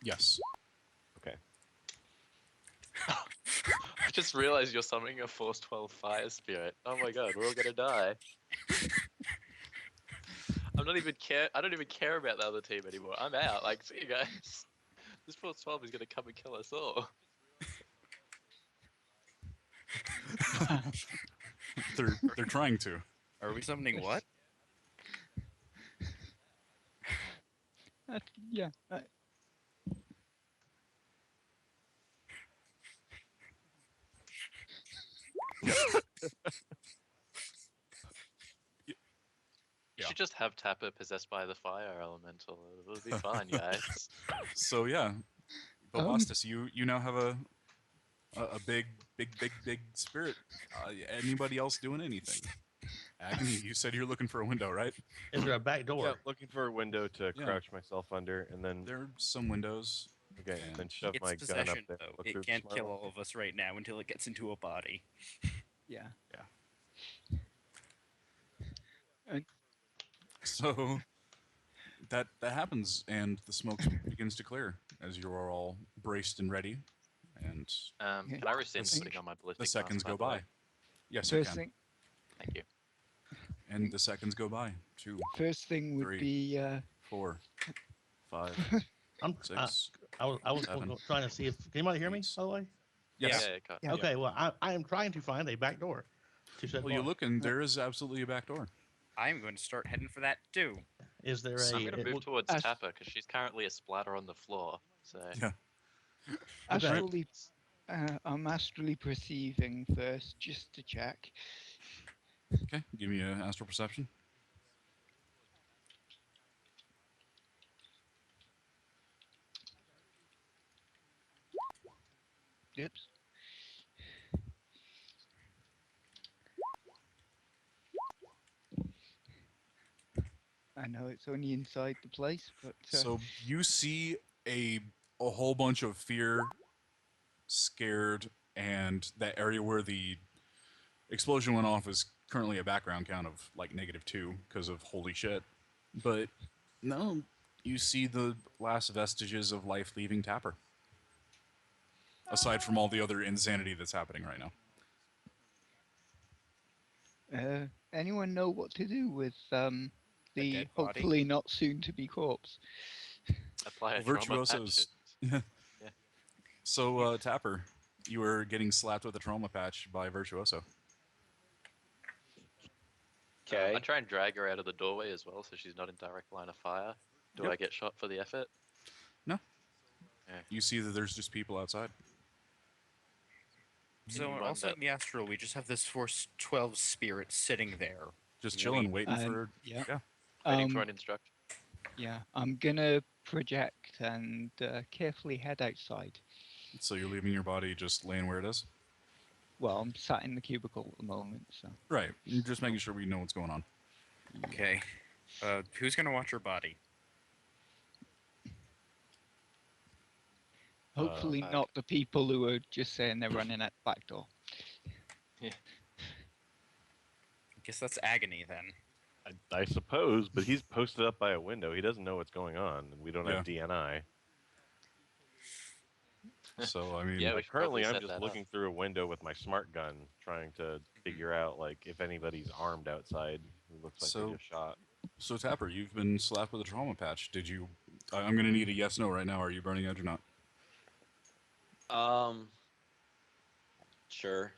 S4: Yes.
S5: Okay.
S7: I just realized you're summoning a Force 12 fire spirit. Oh my god, we're all gonna die. I don't even care about the other team anymore. I'm out. Like, see you guys. This Force 12 is gonna come and kill us all.
S4: They're trying to.
S2: Are we summoning what?
S3: Yeah.
S7: You
S4: Yeah.
S7: should just have Tapper possessed by the fire elemental. It'll be fine, guys.
S4: So yeah, Bobastis, you now have a big spirit. Anybody else doing anything? Agony, you said you're looking for a window, right?
S6: Is there a back door?
S5: Yeah, looking for a window to
S4: Yeah.
S5: crouch myself under, and then
S4: There are some windows.
S5: okay, and then shove
S2: It's
S5: my gun up
S2: possession,
S5: there.
S2: though.
S5: look
S2: It
S5: through the
S2: can't
S5: smart
S2: kill
S5: lock.
S2: all of us right now until it gets into a body.
S3: Yeah.
S4: So that happens, and the smoke begins to clear as you are all braced and ready, and
S7: Can I rescind
S4: The
S7: putting on my ballistic
S4: the
S7: mask,
S4: seconds go
S7: the way?
S4: by. Yes, you
S3: First
S4: can.
S3: thing,
S7: Thank you.
S4: And the seconds go by. 2,
S3: first thing would
S4: 3.
S3: be
S4: 4, 5,
S6: I'm,
S4: 6.
S6: I was
S4: Seven.
S6: trying to see if. Can anybody hear me,
S4: 8.
S6: by the way?
S4: Yes.
S7: Yeah, cut.
S3: Yeah.
S6: Okay, well, I am trying to find a back door to set
S4: Well, you
S6: bar.
S4: look, and there is absolutely a back door.
S2: I'm going to start heading for that too.
S6: Is there
S7: I'm
S6: a.
S7: gonna move towards
S3: Ash-
S7: Tapper because she's currently a splatter on the floor. So
S4: Yeah.
S6: Okay.
S3: astrally. I'm astrally perceiving first, just to check.
S4: Okay, give me an astral perception.
S3: Oops. I know it's only inside the place, but
S4: So you see a whole bunch of fear, scared, and that area where the explosion went off is currently a background count of like -2 because of holy shit. But no, you see the last vestiges of life leaving Tapper. Aside from all the other insanity that's happening right now.
S3: anyone know what to do with the
S2: dead body?
S3: hopefully not soon to be corpse?
S7: apply a
S4: Well,
S7: trauma
S4: Virtuoso's-
S7: patch.
S4: So, Tapper, you are getting slapped with a trauma patch by Virtuoso.
S1: Okay.
S7: I try and drag her out of the doorway as well, so she's not in direct line of fire. Do
S4: Yep.
S7: I get shot for the effort?
S4: You see that there's just people outside.
S2: So
S7: Anyone
S2: also
S7: that-
S2: in the astral, we just have this Force 12 spirit sitting there.
S4: Just
S2: Yeah,
S4: chilling, waiting for...
S3: Yeah.
S4: Yeah.
S7: Waiting for an instruction.
S3: Yeah, I'm gonna project and carefully head outside.
S4: So you're leaving your body just laying where it is?
S3: Well, I'm sat in the cubicle at the moment, so.
S4: Right. You're just making sure we know what's going on.
S2: Okay. Who's going to watch her body?
S3: Hopefully
S7: back.
S3: not the people who are just saying they're running at the back door.
S2: I guess that's Agony then.
S5: I suppose, but he's posted up by a window. He doesn't know what's going on, and we don't have DNI.
S4: So, I mean...
S7: Yeah, we
S5: Like,
S7: should probably
S5: currently, I'm
S7: set
S5: just
S7: that up.
S5: looking through a window with my smart gun, trying to figure out like if anybody's armed outside who looks like
S4: So-
S5: they just shot.
S4: So, Tapper, you've been slapped with a trauma patch. Did you... I'm going to need a yes-no right now. Are you burning edge or not?
S1: Sure.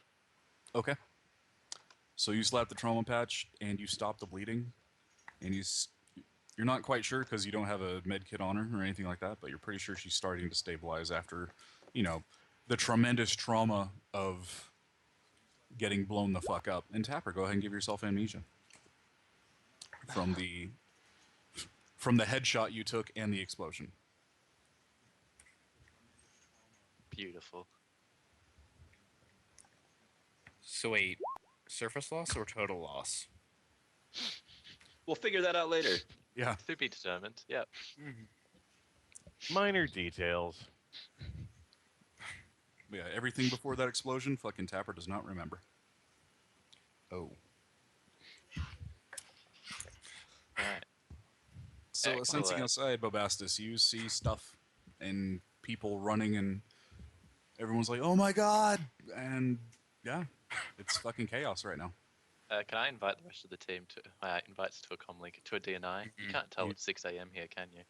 S4: Okay. So you slap the trauma patch and you stop the bleeding, and you're not quite sure because you don't have a med kit on her or anything like that, but you're pretty sure she's starting to stabilize after, the tremendous trauma of getting blown the fuck up. And Tapper, go ahead and give yourself amnesia from the headshot you took and the explosion.
S7: Beautiful.
S2: So wait, surface loss or total loss?
S1: We'll figure that out later.
S4: Yeah.
S7: To be determined. Yep.
S5: Minor details.
S4: Yeah, everything before that explosion, fucking Tapper does not remember. Oh.
S7: Right.
S4: So, sensing
S7: Excellent.
S4: outside, Bobastis, you see stuff and people running, and everyone's like, "Oh my god!" And yeah, it's fucking chaos right now.
S7: Can I invite the rest of the team to invites to a comlink to a DNI? You can't tell it's 6 a.m. here, can you?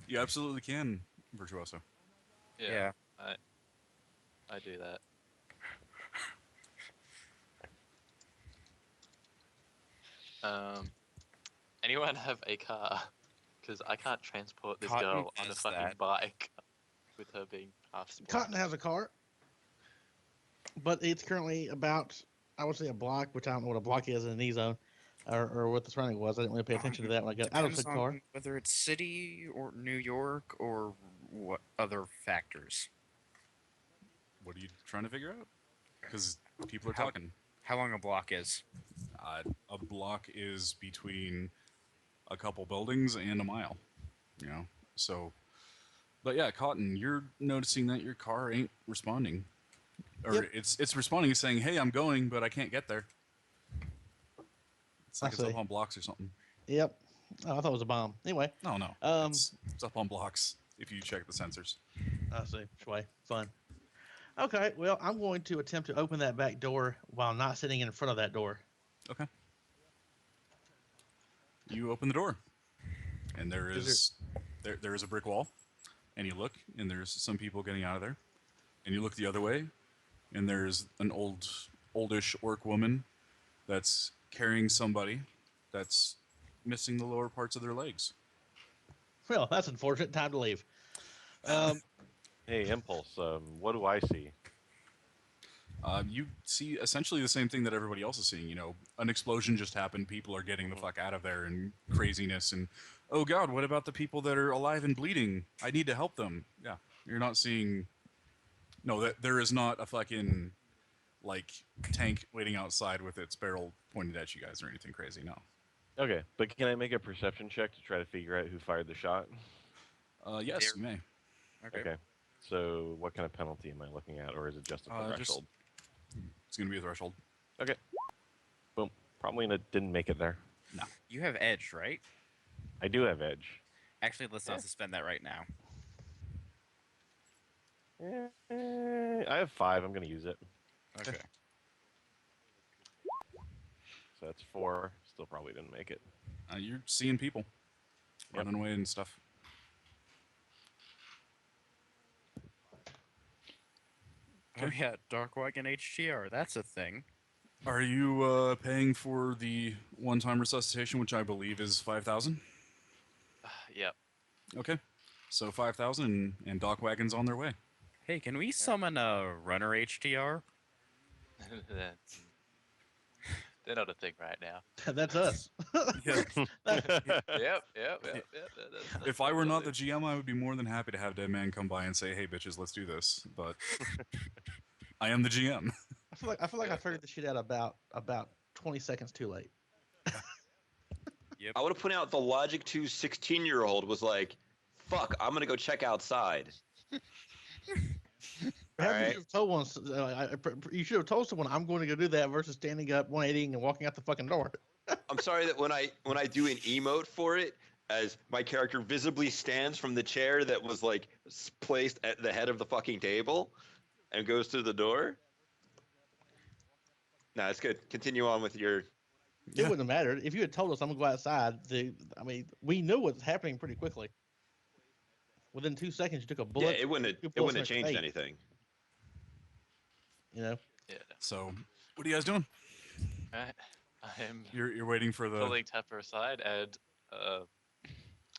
S4: You absolutely can, Virtuoso.
S2: Yeah.
S7: I do that. Anyone have a car? Because I can't transport this
S2: Cotton
S7: girl on a
S2: has
S7: fucking
S2: that.
S7: bike with her being half split.
S6: Cotton has a car, but it's currently about, I would say, a block, which I don't know what a block is in an E zone, or what the surrounding was. I didn't really pay attention to that when I got out of
S2: Depends
S6: the car.
S2: on whether it's city or New York or what other factors.
S4: What are you trying to figure out? Because people are
S2: How-
S4: talking.
S2: How long a block is?
S4: A block is between a couple buildings and a mile. You know, so. But yeah, Cotton, you're noticing that your car ain't responding, or
S6: Yep.
S4: it's responding, saying, "Hey, I'm going, but I can't get there." It's like
S6: I
S4: it's up
S6: see.
S4: on blocks or something.
S6: Yep. Oh, I thought it was a bomb. Anyway,
S4: No,
S6: Um,
S4: it's up on blocks if you check the sensors.
S6: I see. Shway. Fun. Okay, well, I'm going to attempt to open that back door while not sitting in front of that door.
S4: Okay. You open the door, and there is a brick wall, and you look, and there's some people getting out of there, and you look the other way, and there's an oldish orc woman that's carrying somebody that's missing the lower parts of their legs.
S6: Well, that's unfortunate. Time to leave.
S5: Hey, Impulse, what do I see?
S4: You see essentially the same thing that everybody else is seeing. You know, an explosion just happened. People are getting the fuck out of there, and craziness. And oh god, what about the people that are alive and bleeding? I need to help them. Yeah, you're not seeing. No, that there is not a fucking like tank waiting outside with its barrel pointed at you guys or anything crazy. No.
S5: Okay, but can I make a perception check to try to figure out who fired the shot?
S4: Yes, you may.
S5: Okay. So what kind of penalty am I looking at, or is it just a threshold?
S4: It's gonna be a threshold.
S5: Okay. Boom. Probably didn't make it there.
S2: You have edge, right?
S5: I do have edge.
S2: Actually, let's not suspend that right now.
S5: I have 5. I'm going to use it.
S2: Okay.
S5: So that's 4. Still probably didn't make it.
S4: You're seeing people running away and stuff.
S2: Oh yeah, Dark Wagon HTR. That's a thing.
S4: Are you paying for the one-time resuscitation, which I believe is 5,000?
S7: Yep.
S4: Okay, so 5,000 and Dock Wagon's on their way.
S2: Hey, can we summon a runner HTR?
S7: They're not a thing right now.
S6: That's us.
S4: Yeah.
S7: Yep.
S4: If I were not the GM, I would be more than happy to have Dead Man come by and say, "Hey, bitches, let's do this." But I am the GM.
S6: I feel like I figured this shit out about 20 seconds too late.
S2: Yep.
S1: I would have put out the Logic 2 16-year-old was like, fuck, I'm going to go check outside.
S6: Perhaps
S1: Alright.
S6: you should have told you should have told someone I'm going to go do that versus standing up 180 and walking out the fucking door.
S1: I'm sorry that when I do an emote for it, as my character visibly stands from the chair that was like placed at the head of the fucking table and goes through the door. No, it's good. Continue on with your.
S6: It wouldn't have mattered if you had told us I'm gonna go outside. We knew what's happening pretty quickly. Within 2 seconds, you took a bullet.
S1: Yeah, it wouldn't have
S6: bullets in your
S1: changed
S6: face,
S1: anything.
S6: You know.
S7: Yeah.
S4: So, what are you guys doing?
S7: Right. I am
S4: You're waiting for the.
S7: pulling Tapper aside and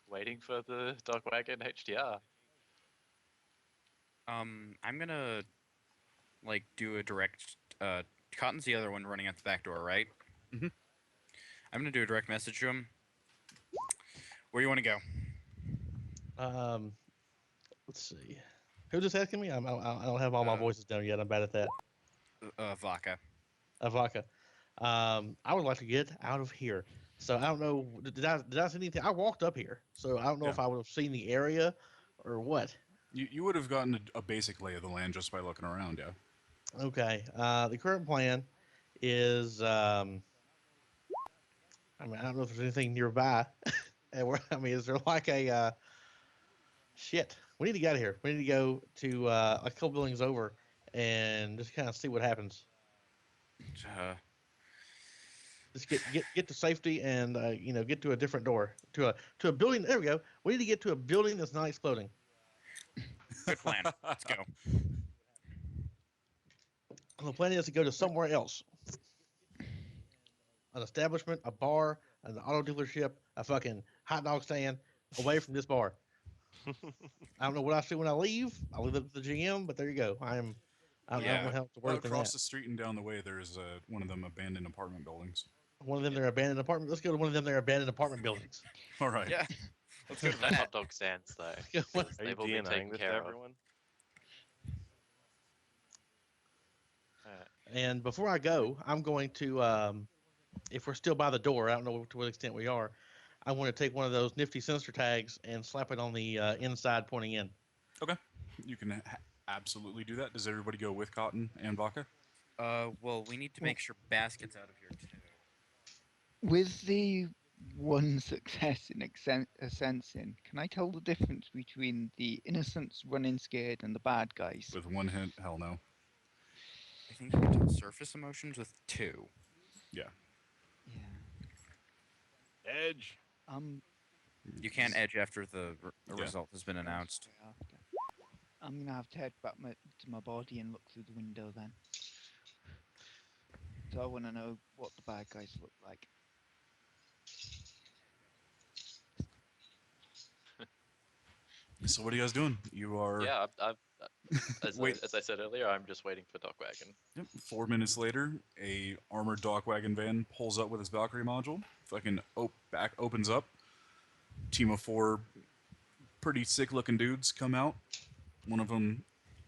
S7: waiting for the Dog Wagon HDR.
S2: I'm gonna like do a direct. Cotton's the other one running out the back door, right?
S4: Mhm.
S2: I'm gonna do a direct message to him. Where do you want to go?
S6: Let's see. Who's just asking me? I don't have all my voices down yet. I'm bad at that.
S2: Vaca.
S6: Avaka. I would like to get out of here. So I don't know. Did I see anything? I walked up here, so I don't know
S4: Yeah.
S6: if I would have seen the area or what.
S4: You would have gotten a basic lay of the land just by looking around, yeah.
S6: Okay. The current plan is. I mean, I don't know if there's anything nearby. I mean, is there like a shit? We need to get out of here. We need to go to a couple buildings over and just kind of see what happens. Just get to safety and get to a different door to a building. There we go. We need to get to a building that's not exploding.
S2: Good plan. Let's go.
S6: And the plan is to go to somewhere else, an establishment, a bar, an auto dealership, a fucking hot dog stand, away from this bar. I don't know what I see when I leave. I leave it to the GM, but there you go. I don't know how to word than
S4: Across
S6: that.
S4: the street and down the way, there's one of them abandoned apartment buildings.
S6: One of them, they're abandoned apartment. Let's go to one of them, they're abandoned apartment buildings.
S4: All right.
S2: Yeah. Let's go to
S7: No
S2: that.
S7: hot dog stands though.
S6: Yeah, what-
S7: 'Cause
S5: Are you
S7: they've all been
S5: DNIing
S7: taken
S5: this to
S7: care of.
S5: everyone? Alright.
S6: And before I go, I'm going to, if we're still by the door, I don't know to what extent we are. I want to take one of those nifty sensor tags and slap it on the inside pointing in.
S4: Okay. You can absolutely do that. Does everybody go with Cotton and Vodka?
S2: Well, we need to make sure Basket's out of here too.
S3: With the one success in sensing, can I tell the difference between the innocents running scared and the bad guys?
S4: With one hint, hell no.
S2: I think you can tell surface emotions with 2.
S3: Yeah.
S5: Edge.
S2: You can't edge after the
S4: Yeah.
S2: result has been announced.
S3: After. I'm gonna have to head back to my body and look through the window then. So I want to know what the bad guys look like.
S4: So what are you guys doing? You are
S7: Yeah, as
S4: Wait.
S7: I said earlier, I'm just waiting for Doc Wagon.
S4: Yep. 4 minutes later, a armored dock wagon van pulls up with his Valkyrie module. Fucking back opens up. Team of 4 pretty sick-looking dudes come out. One of them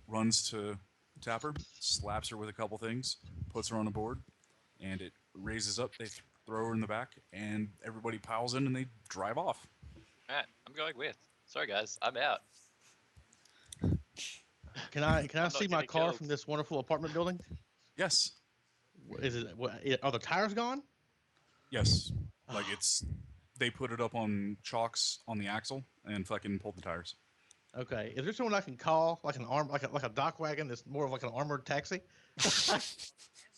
S4: runs to tap her, slaps her with a couple things, puts her on a board, and it raises up. They throw her in the back, and everybody piles in, and they drive off.
S7: Alright, I'm going with. Sorry guys, I'm out.
S6: Can I
S7: I'm
S6: see
S7: not
S6: my
S7: getting
S6: car
S7: killed.
S6: from this wonderful apartment building?
S4: Yes.
S6: Is it? Are the tires gone?
S4: Yes. Like they put it up on chocks on the axle and fucking pulled the tires.
S6: Okay. Is there someone I can call, like like a dock wagon that's more of like an armored taxi?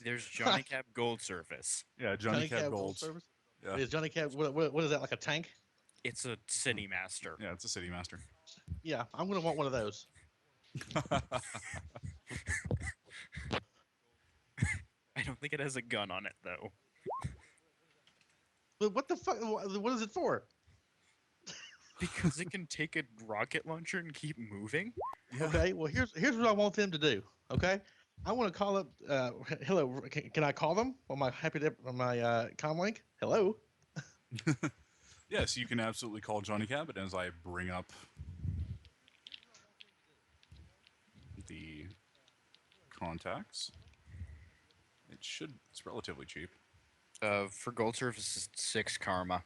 S2: There's Johnny Cab Gold Surface.
S4: Yeah, Johnny Cab
S6: Gold
S4: Gold.
S6: service.
S4: Yeah.
S6: Is Johnny Cab? What is that? Like a tank?
S2: It's a City Master.
S4: Yeah, it's a City Master.
S6: Yeah, I'm gonna want one of those.
S2: I don't think it has a gun on it though.
S6: But what the fuck? What is it for?
S2: Because it can take a rocket launcher and keep moving.
S6: Okay. Well, here's what I want them to do. Okay. I want to call up. Hello. Can I call them on my on my comlink? Hello.
S4: Yes, you can absolutely call Johnny Cab, and as I bring up the contacts, it's relatively cheap.
S2: For Gold Surface, it's 6 karma.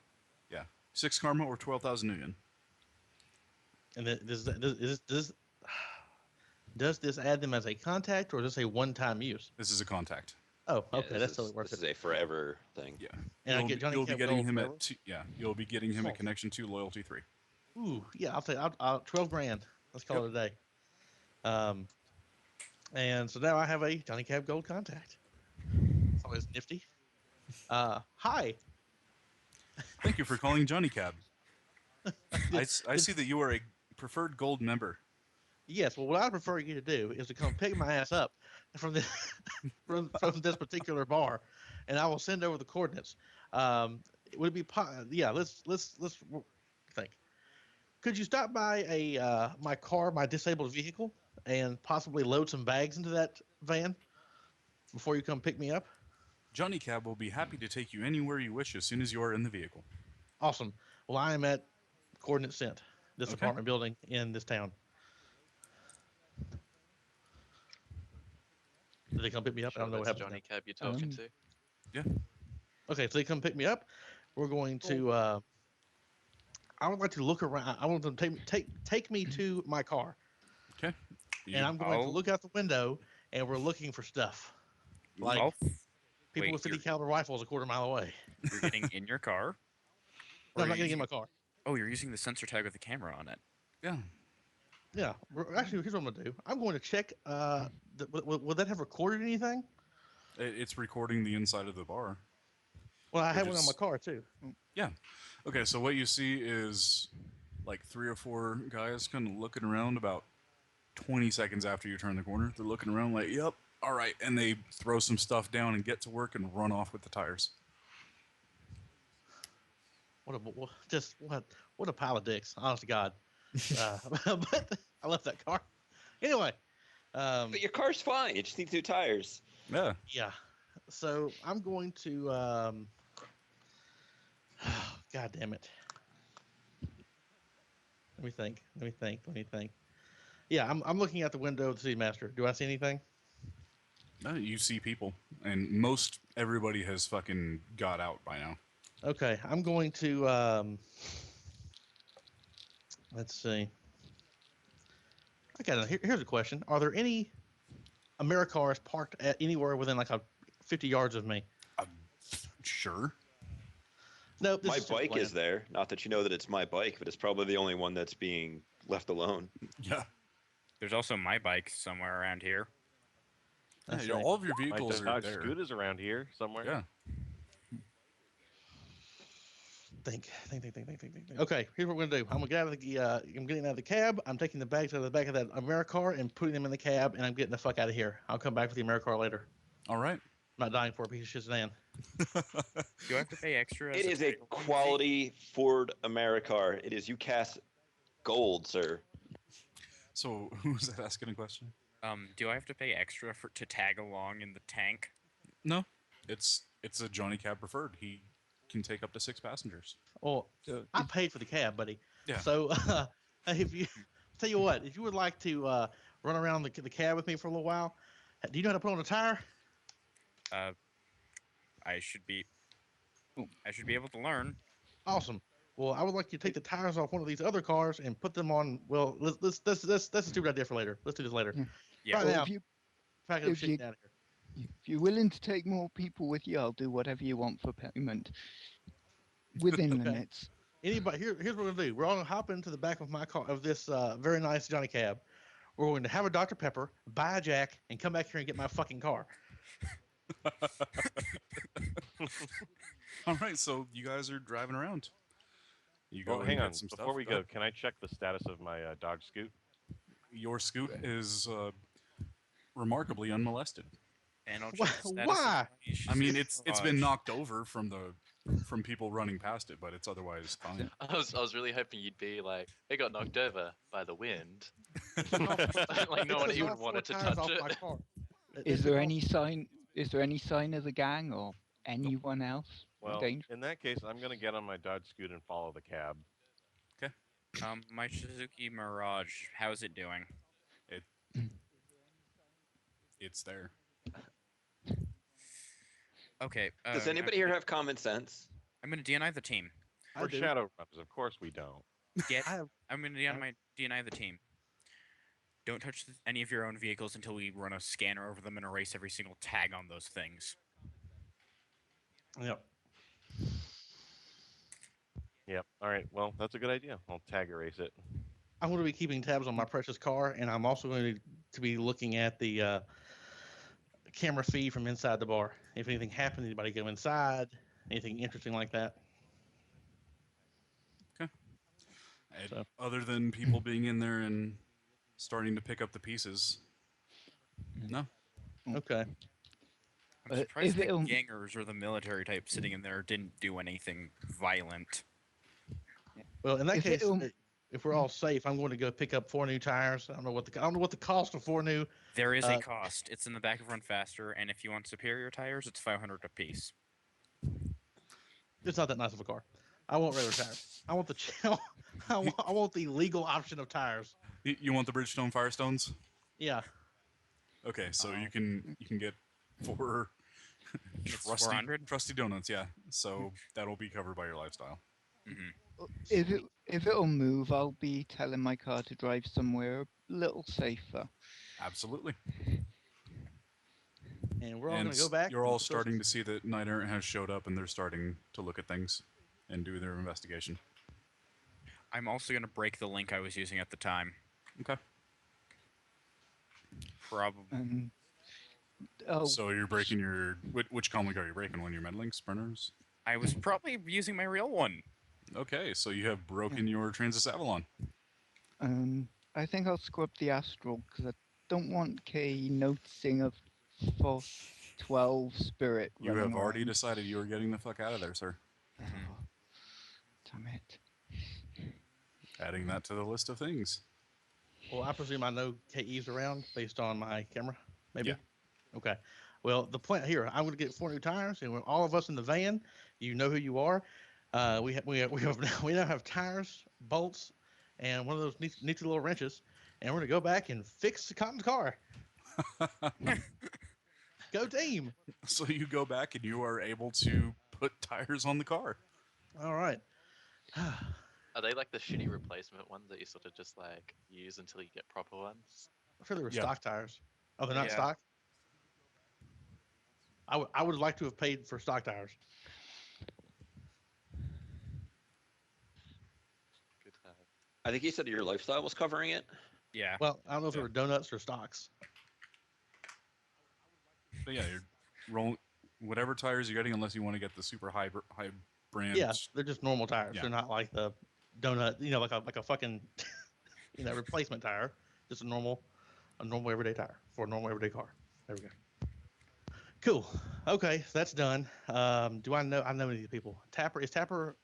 S4: Yeah, 6 karma or 12,000 yen.
S6: And then does this add them as a contact or is this a one-time use?
S4: This is a contact.
S6: Oh,
S1: Yeah,
S6: okay, that's totally worth
S1: this
S6: it.
S1: is a forever thing.
S4: Yeah,
S6: And I
S4: you'll,
S6: get Johnny
S4: you'll be
S6: Cab
S4: getting
S6: Gold
S4: him
S6: forever?
S4: at you'll be getting him
S6: Oh.
S4: at Connection 2 Loyalty 3.
S6: Ooh, yeah, I'll 12 grand. Let's call it a day. And so now I have a Johnny Cab Gold contact. It's always nifty. Hi.
S4: Thank you for calling Johnny Cab. I see that you are a preferred gold member.
S6: Yes, well, what I prefer you to do is to come pick my ass up from the from this particular bar, and I will send over the coordinates. Would it be yeah? Let's think. Could you stop by my car, my disabled vehicle, and possibly load some bags into that van before you come pick me up?
S4: Johnny Cab will be happy to take you anywhere you wish as soon as you are in the vehicle.
S6: Awesome. Well, I am at coordinate sent, this
S4: Okay.
S6: apartment building in this town. Did they come pick me up? I
S7: Sure,
S6: don't know what
S7: that's
S6: happened.
S7: Johnny Cab you're talking to.
S6: Okay, so they come pick me up. We're going to. I would like to look around. I want them to take me to my car,
S4: Okay.
S6: and I'm going to
S2: I'll-
S6: look out the window, and we're looking for stuff like
S2: I'll-
S6: people
S2: wait,
S6: with 50
S2: you're-
S6: caliber rifles a quarter mile away.
S2: You're getting in your car.
S6: No,
S2: Or
S6: I'm not
S2: you're
S6: getting in
S2: using-
S6: my car.
S2: Oh, you're using the sensor tag with the camera on it.
S4: Yeah.
S6: Yeah, actually, here's what I'm gonna do. I'm going to check. Will that have recorded anything?
S4: It's recording the inside of the bar.
S6: Well, I
S4: Or
S6: have one on my
S4: just-
S6: car too.
S4: Yeah. Okay, so what you see is like 3 or 4 guys kind of looking around about 20 seconds after you turn the corner. They're looking around like, yep, all right. And they throw some stuff down and get to work and run off with the tires.
S6: What a pile of dicks. Honest to God. But I left that car. Anyway,
S1: But your car's fine. You just need new tires.
S4: Yeah.
S6: yeah. So I'm going to. God damn it. Let me think. Yeah, I'm looking out the window of the city master. Do I see anything?
S4: You see people. And most everybody has fucking got out by now.
S6: Okay, I'm going to. Let's see. Okay, here's a question: are there any Americars parked at anywhere within like a 50 yards of me?
S4: Sure.
S6: No, this
S1: My
S6: is just
S1: bike
S6: land.
S1: is there. Not that you know that it's my bike, but it's probably the only one that's being left alone.
S4: Yeah.
S2: There's also my bike somewhere around here.
S6: That's
S4: Yeah,
S6: right.
S4: all of your
S5: My
S4: vehicles are
S5: Dodge
S4: there.
S5: Scoot is around here somewhere.
S4: Yeah.
S6: Think. Okay, here's what we're gonna do. I'm gonna get out of the. I'm getting out of the cab. I'm taking the bags out of the back of that Americar and putting them in the cab, and I'm getting the fuck out of here. I'll come back with the Americar later.
S4: All right.
S6: I'm not dying for a piece of shit sedan.
S2: Do I have to pay extra?
S1: It
S2: as
S1: is a
S2: tag along fee?
S1: quality Ford Americar. It is UCAS gold, sir.
S4: So who's that asking a question?
S2: Do I have to pay extra to tag along in the tank?
S4: No. It's a Johnny Cab preferred. He can take up to 6 passengers.
S6: Well,
S3: So
S6: I paid for the cab, buddy.
S4: Yeah.
S6: So if you tell you what, if you would like to run around the cab with me for a little while, do you know how to put on a tire?
S2: I should be able to learn.
S6: Awesome. Well, I would like you to take the tires off one of these other cars and put them on. Well, that's a stupid idea for later. Let's do this later.
S3: Yeah.
S2: Yeah.
S6: Right
S3: Well,
S6: now,
S3: if you
S6: pack up
S3: if
S6: shit
S3: you-
S6: and get out of here.
S3: if you're willing to take more people with you, I'll do whatever you want for payment. Within
S6: Okay.
S3: limits.
S6: Anybody here's what we're gonna do. We're all gonna hop into the back of my car of this very nice Johnny Cab. We're going to have a Dr. Pepper, buy a Jack, and come back here and get my fucking car.
S4: All right, so you guys are driving around. You go
S5: Well,
S4: and
S5: hang
S4: get
S5: on.
S4: some
S5: Before
S4: stuff.
S5: we go, can I check the status of my Dodge Scoot?
S4: Your Scoot is remarkably unmolested.
S2: And I'll
S6: Why-
S2: check the status of
S6: why?
S2: my
S4: I mean, it's been
S2: garage.
S4: knocked over from people running past it, but it's otherwise fine.
S7: I was really hoping you'd be like, it got knocked over by the wind. Like no
S6: It
S7: one
S6: took
S7: even
S6: all 4
S7: wanted to
S6: tires
S7: touch
S6: off
S7: it.
S6: my car.
S3: Is there any sign? Is there any sign of the gang or anyone else?
S5: Well,
S3: Danger?
S5: in that case, I'm going to get on my Dodge Scoot and follow the cab.
S2: My Suzuki Mirage, how's it doing?
S4: It's there.
S2: Okay.
S1: Does anybody here have common sense?
S2: I'm gonna DNI the team.
S6: I
S5: We're
S6: do.
S5: shadow runners. Of course we don't.
S2: Get.
S6: I have-
S2: I'm gonna DNI the team. Don't touch any of your own vehicles until we run a scanner over them and erase every single tag on those things.
S6: Yep.
S5: Yep. All right. Well, that's a good idea. I'll tag erase it.
S6: I'm going to be keeping tabs on my precious car, and I'm also going to be looking at the camera feed from inside the bar. If anything happens, anybody go inside, anything interesting like that.
S4: And
S6: So-
S4: other than people being in there and starting to pick up the pieces, no.
S6: Okay.
S2: I'm surprised
S3: if
S2: the
S3: it'll-
S2: gangers or the military type sitting in there didn't do anything violent.
S6: Well, in that
S3: If
S6: case,
S3: it'll-
S6: if we're all safe, I'm going to go pick up 4 new tires. I don't know what the cost of 4 new.
S2: There is a cost. It's in the back of Run Faster, and if you want superior tires, it's 500 a piece.
S6: It's not that nice of a car. I want regular tires. I want the I want the legal option of tires.
S4: You want the Bridgestone Firestones?
S6: Yeah.
S4: Okay, so
S2: Oh.
S4: you can get 4
S2: It's
S4: trusty
S2: 400?
S4: trusty donuts. Yeah, so that'll be covered by your lifestyle.
S2: Hmm.
S3: If it'll move, I'll be telling my car to drive somewhere a little safer.
S4: Absolutely.
S6: And we're all
S4: And
S6: going to go back.
S4: you're
S6: and
S4: all
S6: put those-
S4: starting to see that Night Errant has showed up, and they're starting to look at things and do their investigation.
S2: I'm also going to break the link I was using at the time.
S4: Okay.
S2: Probably.
S3: And oh,
S4: So you're breaking your which comlink are you breaking? One of your meddling sprinters?
S2: I was probably using my real one.
S4: Okay, so you have broken your Transys Avalon.
S3: I think I'll scrub the Astral because I don't want Kay noticing a 412 spirit.
S4: You
S3: running
S4: have already
S3: around.
S4: decided you are getting the fuck out of there, sir.
S3: Oh, damn it!
S4: Adding that to the list of things.
S6: Well, I presume I know KE's around based on my camera, maybe?
S4: Yeah.
S6: Okay. Well, the plan here, I'm going to get 4 new tires, and we're all of us in the van. You know who you are. We now have tires, bolts, and one of those neat little wrenches, and we're going to go back and fix Cotton's car. Go team!
S4: So you go back and you are able to put tires on the car.
S6: All right.
S7: Are they like the shitty replacement ones that you sort of just like use until you get proper ones?
S6: I'm sure they were
S4: Yeah.
S6: stock tires. Oh, they're not
S2: Yeah.
S6: stock? I would like to have paid for stock tires.
S7: Good to have.
S1: I think you said your lifestyle was covering it.
S2: Yeah.
S6: Well, I don't know if they
S4: Yeah.
S6: were donuts or stocks.
S4: But yeah, you're rolling whatever tires you're getting, unless you want to get the super high brand.
S6: Yeah, they're just normal tires.
S4: Yeah.
S6: They're not like the donut, like a fucking, replacement tire. Just a normal everyday tire for a normal everyday car. There we go. Cool. Okay, so that's done. Do I know any of these people? Is Tapper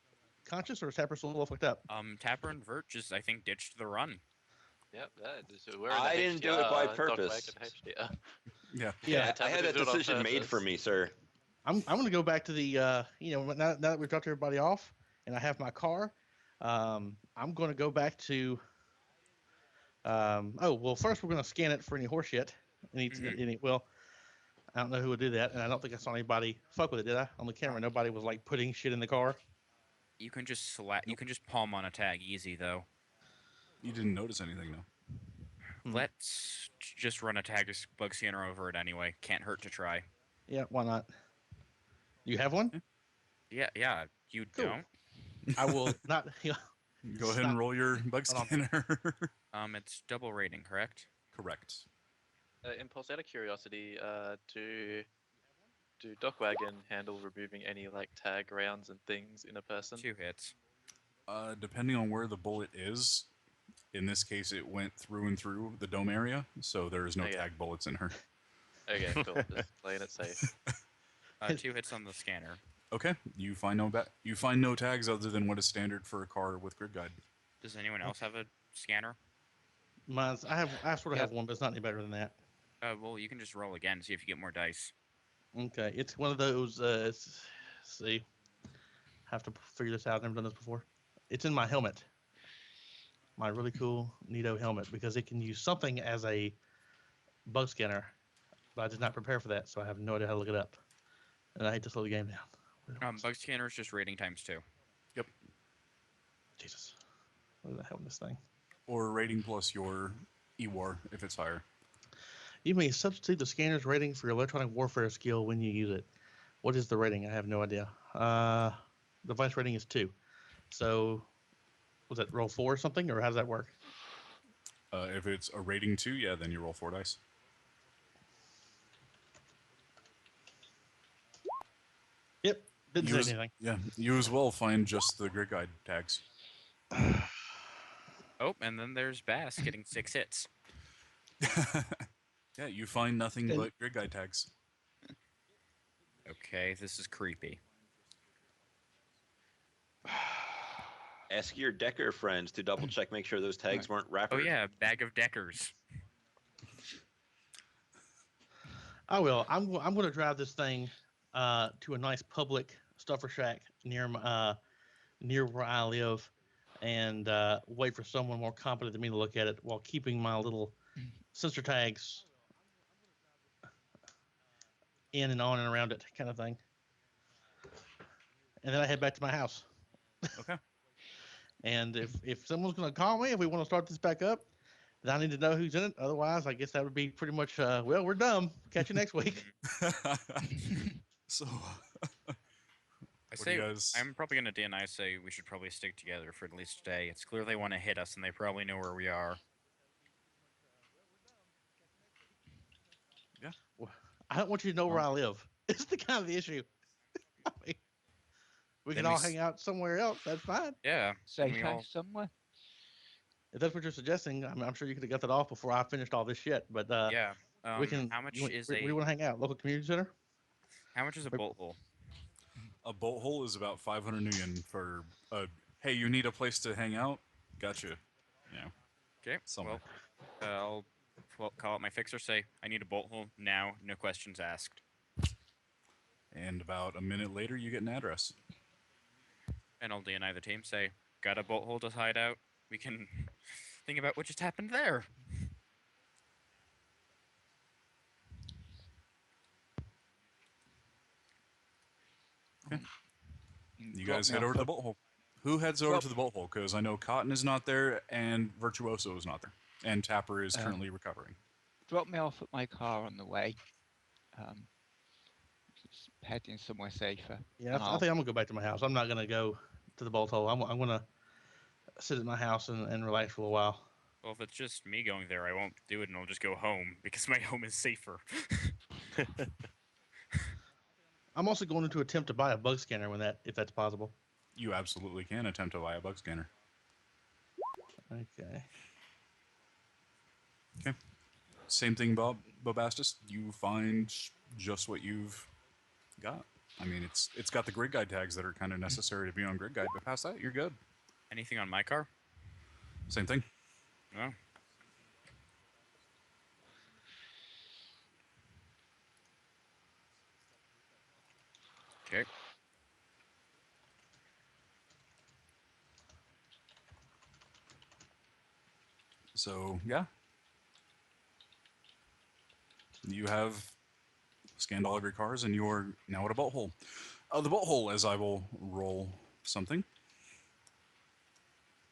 S6: conscious or is Tapper still a little fucked up?
S2: Tapper and Vert just, I think, ditched the run.
S7: Yep, so we're in the
S1: I didn't do it by
S7: HDR, dog
S1: purpose.
S7: wagon HDR.
S4: Yeah.
S6: Yeah,
S1: I had
S7: Tapper
S1: that
S7: did it on
S1: decision made for
S7: purpose.
S1: me, sir.
S6: I'm going to go back to the now that we've dropped everybody off and I have my car, I'm going to go back to first we're going to scan it for any horse shit. I don't know who would do that, and I don't think I saw anybody fuck with it, did I? On the camera, nobody was like putting shit in the car.
S2: You can just you can just palm on a tag easy though.
S4: You didn't notice anything though.
S2: Let's just run a tag bug scanner over it anyway. Can't hurt to try.
S6: Yeah, why not? You have one?
S2: Yeah, you
S6: Cool.
S2: don't.
S6: I will not.
S4: Go ahead and roll your bug
S6: Hold on.
S4: scanner.
S2: It's double rating, correct?
S4: Correct.
S7: Impulse, out of curiosity, do Dockwagon handle removing any like tag rounds and things in a person?
S2: 2 hits.
S4: Depending on where the bullet is, in this case, it went through and through the dome area, so there is no
S7: Okay.
S4: tag bullets in her.
S7: Okay, cool. Just playing it safe.
S2: 2 hits on the scanner.
S4: Okay, you find no tags other than what is standard for a car with grid guide.
S2: Does anyone else have a scanner?
S6: I sort of have one, but it's not any better than that.
S2: Well, you can just roll again, see if you get more dice.
S6: Okay, it's one of those. Let's see, have to figure this out. I've never done this before. It's in my helmet, my really cool Neato helmet, because it can use something as a bug scanner, but I did not prepare for that, so I have no idea how to look it up. And I hate to slow the game down.
S2: Bug scanner is just rating times 2.
S6: Jesus, what is the hell in this thing?
S4: Or rating plus your EWAR if it's higher.
S6: You may substitute the scanner's rating for your electronic warfare skill when you use it. What is the rating? I have no idea. Device rating is 2. So, was it roll 4 or something, or how does that work?
S4: If it's a rating 2, yeah, then you roll 4 dice.
S6: Yep, didn't
S4: You
S6: say
S4: as-
S6: anything.
S4: Yeah, you as well find just the grid guide tags.
S2: Oh, and then there's Bass getting 6 hits.
S4: Yeah, you find nothing
S6: Then-
S4: but grid guide tags.
S2: Okay, this is creepy.
S1: Ask your Decker friends to double check, make sure those tags weren't
S2: Oh
S1: wrappered.
S2: yeah, bag of Deckers.
S6: I will. I'm going to drive this thing to a nice public stuffer shack near where I live, and wait for someone more competent than me to look at it while keeping my little sensor tags in and on and around it, kind of thing. And then I head back to my house.
S4: Okay.
S6: And if someone's going to call me, if we want to start this back up, then I need to know who's in it. Otherwise, I guess that would be pretty much, well, we're done. Catch you next week.
S4: So,
S2: I
S4: What do
S2: say
S4: you guys-
S2: I'm probably gonna DNI say we should probably stick together for at least a day. It's clear they want to hit us, and they probably know where we are.
S6: I don't want you to know where I live. It's the kind of the issue. I mean, we
S2: Then
S6: can
S2: we
S6: all
S2: s-
S6: hang out somewhere else. That's fine.
S2: Yeah.
S3: Safe
S2: we
S3: house
S2: all-
S3: somewhere.
S6: If that's what you're suggesting, I'm sure you could have got that off before I finished all this shit. But
S2: Yeah.
S6: we can.
S2: How much is
S6: where do
S2: a
S6: you want to hang out? Local community center? Wait.
S2: bolt hole?
S4: a bolt hole is about 500 Nuyen for hey, you need a place to hang out? Gotcha. Yeah.
S2: Okay.
S4: Somewhere.
S2: Well, I'll call out my fixer. Say I need a bolt hole now. No questions asked.
S4: And about a minute later, you get an address.
S2: And I'll DNI the team. Say got a bolt hole to hide out. We can think about what just happened there.
S4: You
S3: Drop
S4: guys
S3: me
S4: head
S3: off
S4: over to the
S3: at-
S4: bolt hole. Who heads over
S3: Drop-
S4: to the bolt hole? Because I know Cotton is not there and Virtuoso is not there. And Tapper is currently recovering.
S3: Drop me off at my car on the way. Just heading somewhere safer.
S6: Yeah,
S3: And
S6: I
S3: I'll-
S6: think I'm gonna go back to my house. I'm not gonna go to the bolt hole. I'm gonna sit at my house and relax for a while.
S2: Well, if it's just me going there, I won't do it, and I'll just go home because my home is safer.
S6: I'm also going to attempt to buy a bug scanner if that's possible.
S4: You absolutely can attempt to buy a bug scanner.
S6: Okay.
S4: Same thing, Bobastus. You find just what you've got. I mean, it's got the grid guide tags that are kind of necessary to be on grid guide, but past that, you're good.
S2: Anything on my car?
S4: Same thing.
S2: No. Okay.
S4: So, yeah. You have scanned all of your cars, and you're now at a bolt hole. The bolt hole, as I will roll something.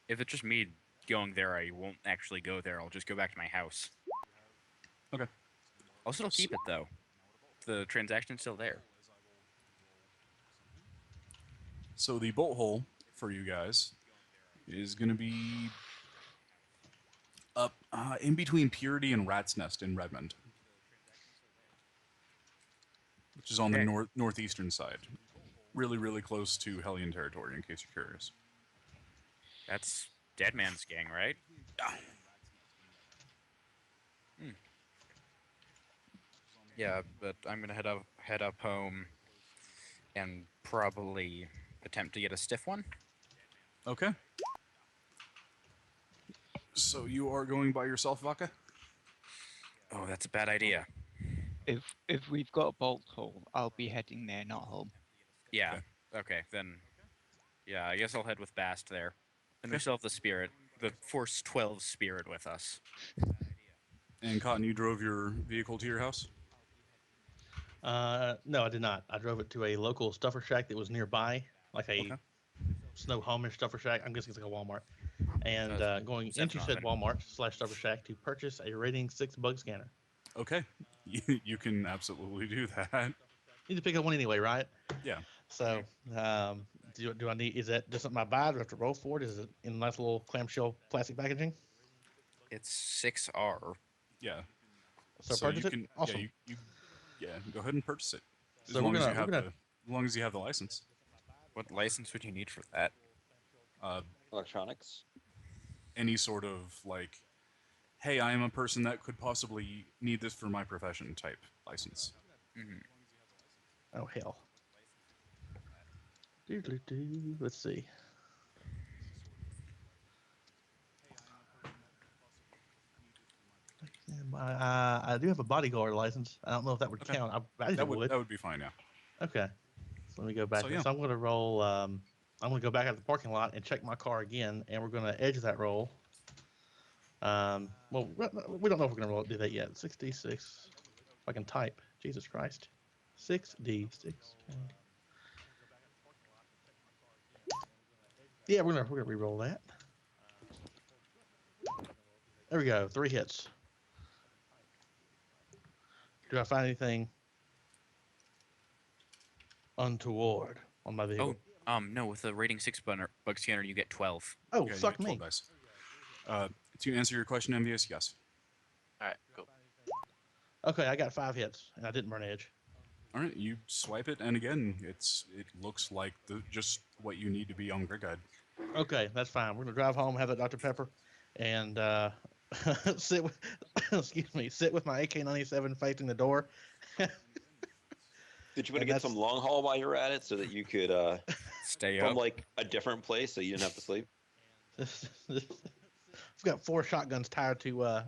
S2: If it's just me going there, I won't actually go there. I'll just go back to my house.
S4: Okay.
S2: I'll still keep it though. The transaction's still there.
S4: So the bolt hole for you guys is going to be up in between Purity and Rat's Nest in Redmond, which is on
S2: Okay.
S4: the northeastern side. Really, really close to Hellion territory, in case you're curious.
S2: That's Dead Man's gang, right?
S4: Yeah.
S2: Yeah, but I'm gonna head up home, and probably attempt to get a stiff one.
S4: Okay. So you are going by yourself, Vaca?
S2: Oh, that's a bad idea.
S3: If we've got a bolt hole, I'll be heading there, not home.
S2: Yeah. Okay, then. Yeah, I guess I'll head with Bast there. And we still have the spirit, the Force 12 spirit with us.
S4: And Cotton, you drove your vehicle to your house?
S6: No, I did not. I drove it to a local stuffer shack that was nearby, like a
S4: Okay.
S6: snow homish stuffer shack. I'm guessing it's like a Walmart. And going into said
S2: 7-Eleven.
S6: Walmart/stuffer shack to purchase a rating 6 bug scanner.
S4: Okay. You can absolutely do that.
S6: Need to pick up one anyway, right?
S4: Yeah.
S6: So, do I need? Is that just something I buy? Do I have to roll for it? Is it in nice little clamshell plastic packaging?
S2: It's 6R.
S4: Yeah.
S6: So,
S4: So
S6: purchase
S4: you
S6: it.
S4: can,
S6: Awesome.
S4: yeah, go ahead and purchase it. As
S6: So we're
S4: long as
S6: gonna-
S4: you have
S6: we're gonna-
S4: as long as you have the license.
S2: What license would you need for that?
S1: Electronics.
S4: Any sort of like, hey, I am a person that could possibly need this for my profession type license.
S6: Oh hell. Let's see. I do have a bodyguard license. I don't know if that would
S4: Okay.
S6: count. I imagine
S4: That
S6: it would.
S4: would be fine. Yeah.
S6: Okay. So let me go back.
S4: So,
S6: So,
S4: yeah.
S6: I'm going to roll. I'm going to go back out to the parking lot and check my car again, and we're going to edge that roll. Well, we don't know if we're going to do that yet. 6d6. If I can type. Jesus Christ. 6d6. Yeah, we're gonna re-roll that. There we go. 3 hits. Do I find anything untoward on my vehicle?
S2: No, with the rating 6 bug scanner, you get 12.
S6: Oh,
S4: Yeah, you
S6: fuck
S4: get 12
S6: me.
S4: dice. To answer your question, MVS, yes.
S7: All right, cool.
S6: Okay, I got 5 hits, and I didn't burn edge.
S4: All right, you swipe it, and again, it looks like just what you need to be on Grid Guide.
S6: Okay, that's fine. We're gonna drive home, have that Dr. Pepper, and sit with sit with my AK-97 facing the door.
S1: Did you want to
S6: And
S1: get some long haul while you're at it so that you could
S2: Stay
S1: from
S2: up.
S1: like a different place so you didn't have to sleep?
S6: I've got 4 shotguns tied to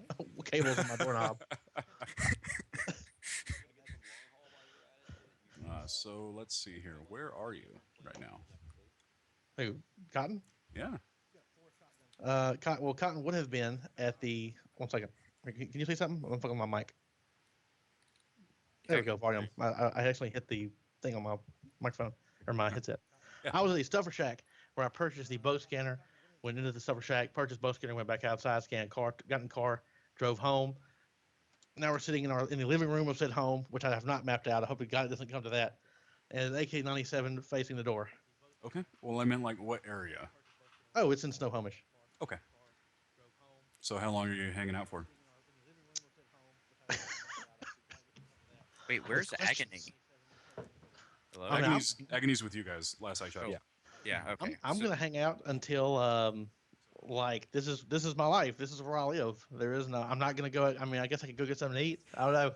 S6: cables on my doorknob.
S4: So let's see here. Where are you right now?
S6: Who? Cotton?
S4: Yeah.
S6: Cotton would have been at the. One second. Can you say something? I'm fucking my mic. There we go. Volume. I actually hit the thing on my microphone or my headset.
S4: Yeah.
S6: I was at the Stuffer Shack where I purchased the boat scanner. Went into the Stuffer Shack, purchased boat scanner, went back outside, scanned car, got in the car, drove home. Now we're sitting in the living room of said home, which I have not mapped out. I hope God it doesn't come to that. And an AK-97 facing the door.
S4: Okay. Well, I meant like what area?
S6: Oh, it's in Snohomish.
S4: Okay. So how long are you hanging out for?
S2: Wait, where's
S6: questions.
S2: Agony? Hello?
S6: I mean,
S4: Agony's with you guys. Last I checked.
S2: Oh. Yeah, okay.
S6: I'm
S2: So-
S6: gonna hang out until like this is my life. This is where I live. There is no. I'm not gonna go. I mean, I guess I could go get something to eat. I don't know.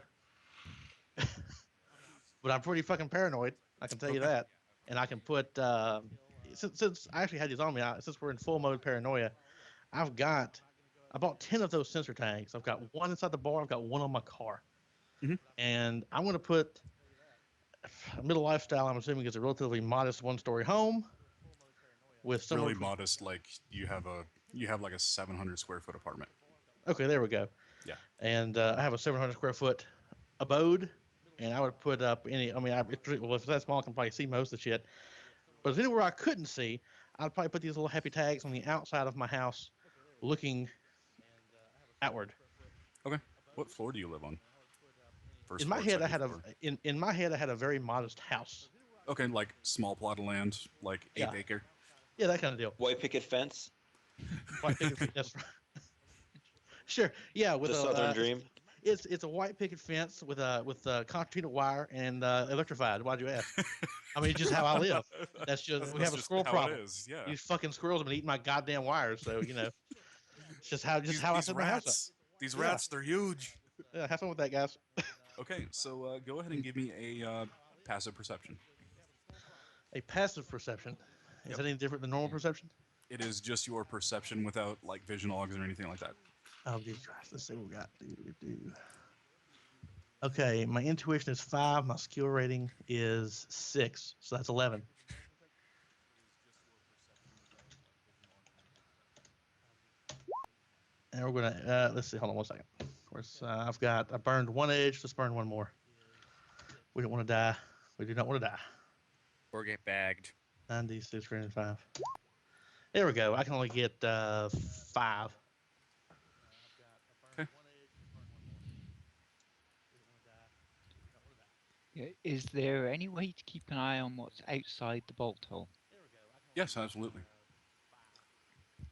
S6: But I'm pretty fucking paranoid. I can tell you that. And I can put since I actually had these on me. Since we're in full mode paranoia, I bought 10 of those sensor tags. I've got one inside the bar. I've got one on my car.
S4: Mhm.
S6: And I'm gonna put a middle lifestyle. I'm assuming is a relatively modest 1-story home with some
S4: Really modest. Like you have like a 700 square foot apartment.
S6: Okay, there we go.
S4: Yeah.
S6: And I have a 700 square foot abode, and I would put up any. I mean, well, if that's small, I can probably see most of the shit. But if anywhere I couldn't see, I'd probably put these little happy tags on the outside of my house, looking outward.
S4: Okay. What floor do you live on? First
S6: In my
S4: floor,
S6: head, I
S4: second
S6: had
S4: floor?
S6: in my head I had a very modest house.
S4: Okay, like small plot of land, like 8
S6: Yeah.
S4: acre.
S6: Yeah, that kind of deal.
S1: White picket fence,
S6: White picket fence. That's right. Sure. Yeah, with
S1: the
S6: a
S1: Southern Dream.
S6: It's a white picket fence with concertina wire and electrified. Why'd you ask? I mean, just how I live. That's just we have a
S4: just
S6: squirrel
S4: how
S6: problem.
S4: It is. Yeah.
S6: These fucking squirrels have been eating my goddamn wires, so you know, it's just how I
S4: These
S6: set my house up.
S4: rats. These
S6: Yeah.
S4: rats, they're huge.
S6: Yeah, have fun with that, guys.
S4: Okay, so go ahead and give me a passive perception.
S6: A passive perception. Is
S4: Yep.
S6: that any different than normal perception?
S4: It is just your perception without like vision logs or anything like that.
S6: Oh, Jesus Christ. Let's see what we got. Okay, my intuition is 5. My skill rating is 6, so that's 11. And we're gonna let's see. Hold on one second. Of course, I burned 1 edge. Let's burn 1 more. We don't want to die. We do not want to die.
S2: Or get bagged.
S6: 96 greater than 5. There we go. I can only get 5.
S4: Okay.
S3: Yeah, is there any way to keep an eye on what's outside the bolt hole?
S4: Yes, absolutely.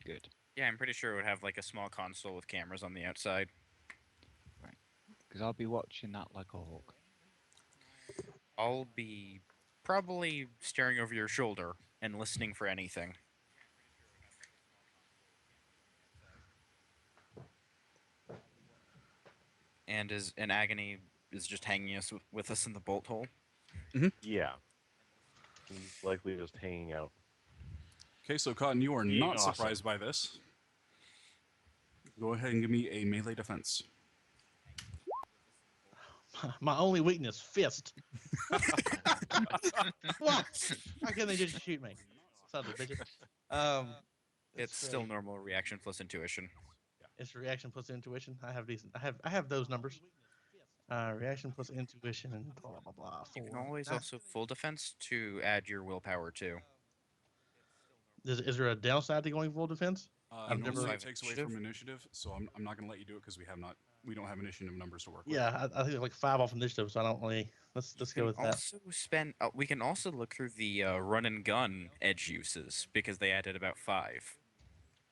S3: Good.
S2: Yeah, I'm pretty sure it would have like a small console with cameras on the outside.
S3: Because I'll be watching that like a hawk.
S2: I'll be probably staring over your shoulder and listening for anything. And Agony is just hanging us with us in the bolt hole.
S5: Yeah. He's likely just hanging out.
S4: Okay, so Cotton, you are
S5: Being
S4: not
S5: awesome.
S4: surprised by this. Go ahead and give me a melee defense.
S6: My only weakness, fist. What? How can they just shoot me? Son of a bitch.
S2: It's still normal reaction plus intuition.
S6: It's reaction plus intuition. I have decent. I have those numbers. Reaction plus intuition and blah blah blah.
S2: You can
S6: Four.
S2: always
S6: Nine.
S2: also full defense to add your willpower too.
S6: Is there a downside to going full defense? I've
S2: can also
S6: never.
S2: have
S4: It takes away
S2: initiative.
S4: from initiative, so I'm not going to let you do it because we don't have initiative numbers to work with.
S6: Yeah, I think it's like 5 off initiative, so I don't really. Let's
S2: You
S6: go
S2: can
S6: with that.
S2: also spend. We can also look through the run and gun edge uses because they added about 5.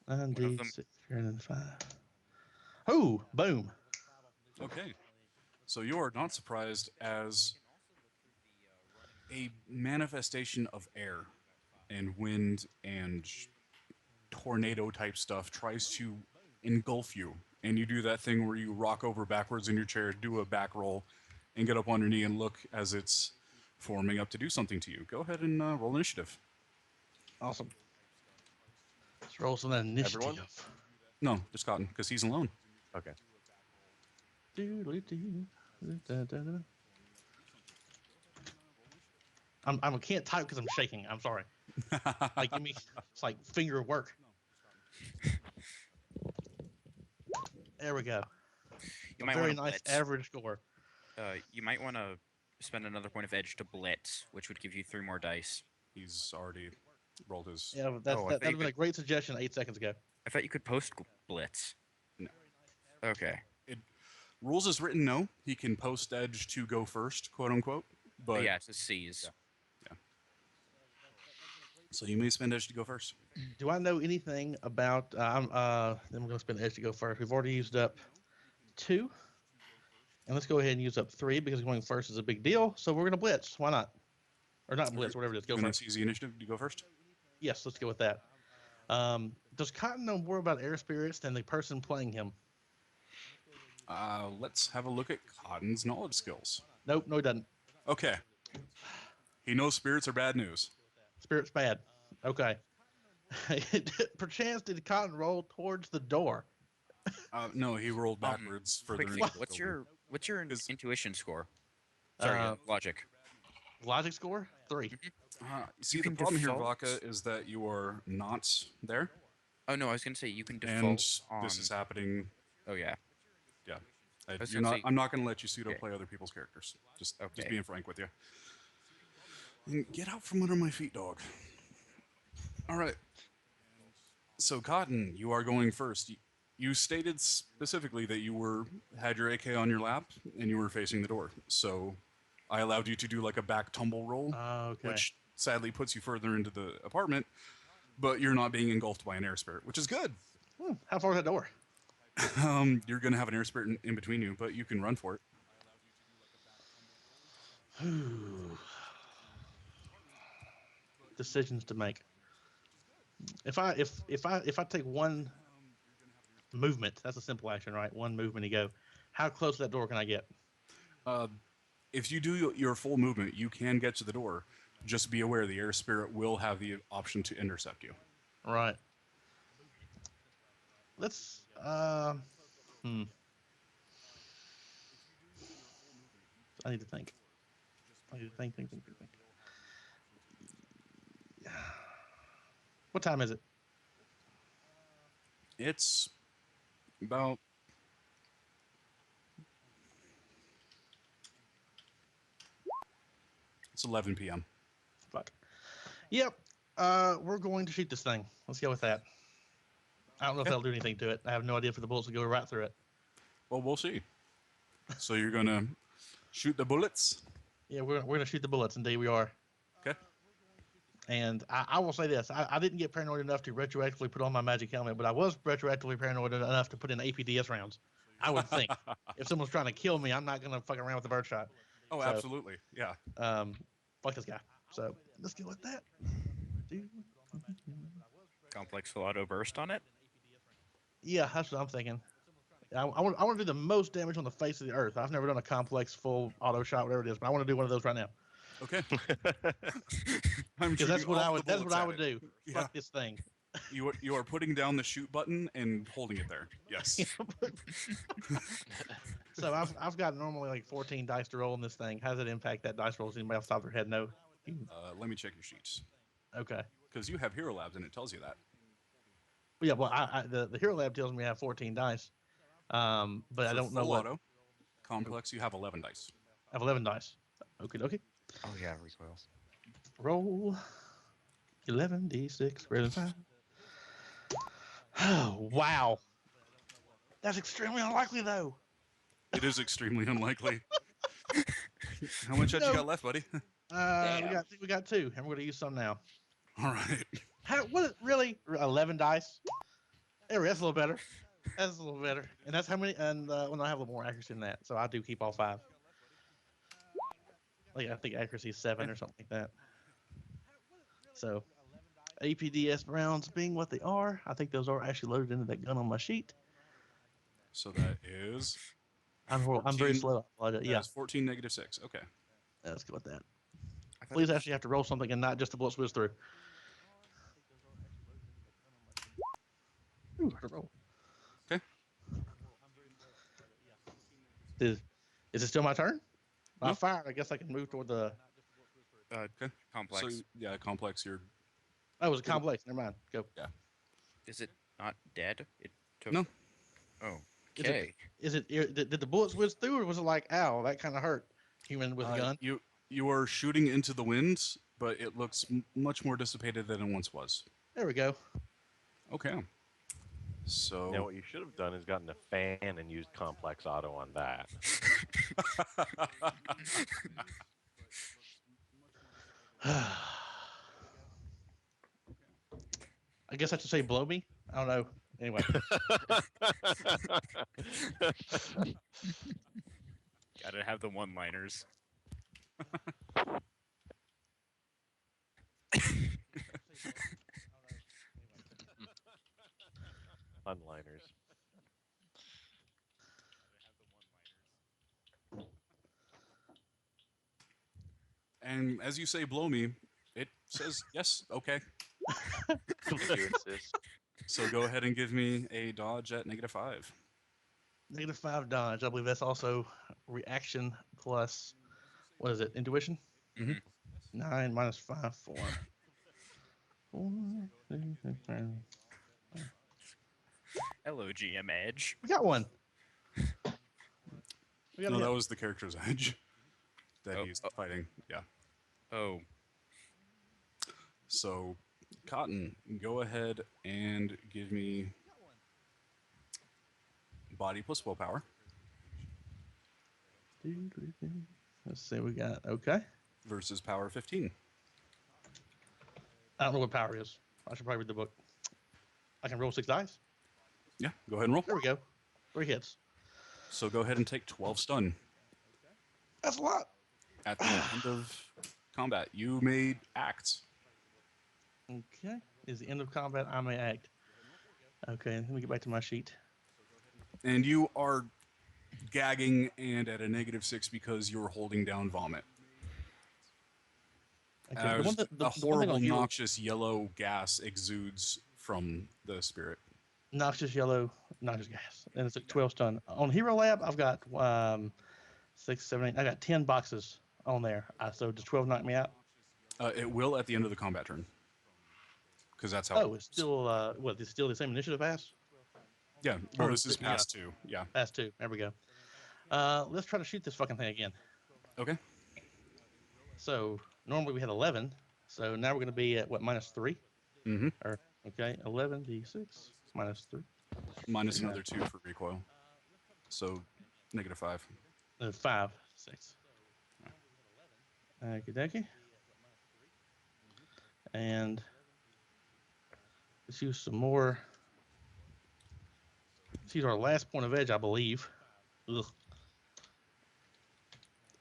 S6: 9D,
S2: them-
S6: 6, and then 5. Oh, boom.
S4: Okay. So you are not surprised as a manifestation of air and wind and tornado type stuff tries to engulf you. And you do that thing where you rock over backwards in your chair, do a back roll, and get up on your knee and look as it's forming up to do something to you. Go ahead and roll initiative.
S6: Awesome. Let's roll some initiative.
S5: Everyone?
S4: No, just Cotton, because he's alone.
S5: Okay.
S6: I can't type because I'm shaking. I'm sorry. Like give me it's like finger work. There we go.
S2: You
S6: A
S2: might
S6: very
S2: want to
S6: nice
S2: blitz.
S6: average score.
S2: You might want to spend another point of edge to blitz, which would give you 3 more dice.
S4: He's already rolled his.
S6: Yeah,
S2: Oh, I
S6: that
S2: thought
S6: would
S2: you
S6: have been a
S2: could-
S6: great suggestion 8 seconds ago.
S2: I thought you could post blitz.
S4: No.
S2: Okay.
S4: Rules is written, no. He can post edge to go first, quote unquote. But
S2: Yeah, it's a C's.
S4: So you may spend edge to go first.
S6: Do I know anything about? Then we're going to spend edge to go first. We've already used up 2, and let's go ahead and use up 3 because going first is a big deal. So we're going to blitz. Why not? Or not blitz, whatever it is. Go
S4: You're going
S6: first.
S4: to seize the initiative to go first?
S6: Yes, let's go with that. Does Cotton know more about air spirits than the person playing him?
S4: Let's have a look at Cotton's knowledge skills.
S6: Nope, no, he doesn't.
S4: Okay. He knows spirits are bad news.
S6: Spirit's bad. Okay. Perchance did Cotton roll towards the door?
S4: No, he rolled backwards further
S2: Quick
S4: into
S2: thing,
S4: the building.
S2: what's your
S4: Is-
S2: intuition score? Sorry, logic.
S6: Logic score 3.
S4: See,
S2: You
S4: the
S2: can
S4: problem here,
S2: default-
S4: Vaca, is that you are not there,
S2: Oh no, I was gonna say you can
S4: and
S2: default on.
S4: this is happening.
S2: Oh yeah.
S4: Yeah,
S2: was
S4: you're
S2: gonna
S4: not.
S2: say-
S4: I'm not going to let you pseudo
S2: Okay.
S4: play other people's characters. Just
S2: Okay.
S4: being frank with you. And get out from under my feet, dog. All right. So, Cotton, you are going first. You stated specifically that you had your AK on your lap and you were facing the door. So, I allowed you to do like a back tumble roll,
S6: Okay.
S4: which sadly puts you further into the apartment, but you're not being engulfed by an air spirit, which is good.
S6: How far is that door?
S4: You're going to have an air spirit in between you, but you can run for it.
S6: Decisions to make. If I take one movement, that's a simple action, right? One movement to go. How close to that door can I get?
S4: If you do your full movement, you can get to the door. Just be aware the air spirit will have the option to intercept you.
S6: Right. Let's I need to think. Think. What time is it?
S4: It's about it's 11 p.m.
S6: Fuck. Yep. We're going to shoot this thing. Let's go with that. I don't know if that'll do anything to it. I have no idea if the bullets will go right through it.
S4: Well, we'll see. So you're gonna shoot the bullets.
S6: Yeah, we're gonna shoot the bullets. Indeed, we are.
S4: Okay.
S6: And I will say this: I didn't get paranoid enough to retroactively put on my magic helmet, but I was retroactively paranoid enough to put in APDS rounds. I would think if someone's trying to kill me, I'm not gonna fuck around with the birdshot.
S4: Oh,
S6: So-
S4: absolutely. Yeah.
S6: Fuck this guy. So let's go with that. Dude.
S2: Complex full auto burst on it.
S6: Yeah, that's what I'm thinking. I want to do the most damage on the face of the earth. I've never done a complex full auto shot, whatever it is, but I want to do one of those right now
S4: Okay.
S6: because that's what I would. That's what I would do.
S4: Yeah.
S6: Fuck this thing.
S4: You are putting down the shoot button and holding it there. Yes.
S6: So I've got normally like 14 dice to roll in this thing. How does it impact that dice roll? Does anybody off the top of their head know?
S4: Let me check your sheets.
S6: Okay.
S4: Because you have Hero Labs and it tells you that.
S6: Well, yeah. Well, the Hero Lab tells me I have 14 dice. But I
S4: For
S6: don't know
S4: full
S6: what.
S4: auto, complex, you have 11 dice.
S6: I have 11 dice. Okay.
S2: Oh yeah, recoils.
S6: Roll 11d6 greater than 5. Wow. That's extremely unlikely, though.
S4: It is extremely unlikely. How much had you
S6: No.
S4: got left, buddy?
S6: I think we got 2, and we're gonna use some now.
S4: All right.
S6: Really 11 dice? There, that's a little better. That's a little better. And that's how many? And well, I have a little more accuracy than that, so I do keep all 5. Like I think accuracy is 7 or something like that. So APDS rounds being what they are, I think those are actually loaded into that gun on my sheet.
S4: So that is.
S6: I'm very slow. Yeah,
S4: That's 14 negative 6. Okay.
S6: let's go with that.
S2: I thought
S6: Please
S2: it was-
S6: actually have to roll something and not just the bullets whiz through. Ooh, hard to roll.
S4: Okay.
S6: Is it still my turn? I fired. I guess I can move toward the.
S4: Okay.
S2: complex.
S4: So, yeah, complex, you're.
S6: Oh, it was a complex. Never mind. Go.
S2: Is it not dead? It took.
S4: No.
S2: Oh.
S6: Is
S2: Okay.
S6: Did the bullets whiz through, or was it like, ow, that kind of hurt? Human with a gun.
S4: You are shooting into the wind, but it looks much more dissipated than it once was.
S6: There we go.
S4: Okay. So.
S5: Now, what you should have done is gotten a fan and used complex auto on that.
S6: I guess I should say blow me. I don't know. Anyway,
S2: Gotta have the one-liners.
S5: Unliners.
S4: And as you say, blow me, it says, yes, okay.
S7: You insist.
S4: So go ahead and give me a dodge at -5.
S6: -5 dodge. I believe that's also reaction plus. What is it? Intuition.
S4: Mhm.
S6: 9 minus 5, 4. 4.
S2: Hello, GM Edge.
S6: We got one.
S4: No, that was the character's edge that
S2: Oh,
S4: he's fighting. Yeah.
S2: Oh.
S4: So, Cotton, go ahead and give me body plus willpower.
S6: Let's see. We got okay.
S4: Versus power 15.
S6: I don't know what power is. I should probably read the book. I can roll 6 dice.
S4: Yeah, go ahead and roll.
S6: There we go. 3 hits.
S4: So go ahead and take 12 stun.
S6: That's a lot.
S4: At the end of combat, you may act.
S6: Okay. Is the end of combat, I may act. Okay, let me get back to my sheet.
S4: And you are gagging and at a -6 because you're holding down vomit.
S6: Okay,
S4: As
S6: the
S4: a
S6: one thing
S4: horrible,
S6: on Hero-
S4: noxious yellow gas exudes from the spirit.
S6: noxious gas, and it's a 12 stun. On Hero Lab, I've got 6, 7, 8. I got 10 boxes on there. So does 12 knock me out?
S4: It will at the end of the combat turn. Because that's how.
S6: Oh, it's still it's still the same initiative pass?
S4: Yeah.
S6: or
S4: Oh, this is
S6: yeah.
S4: past 2. Yeah.
S6: Pass 2. There we go. Let's try to shoot this fucking thing again.
S4: Okay.
S6: So normally we had 11. So now we're going to be at what, -3?
S4: Mm-hmm.
S6: Or okay, 11d6 -3.
S4: Minus another 2 for recoil. So -5.
S6: 5, 6. Okie dokie. And let's use some more. Let's use our last point of edge, I believe. Ugh.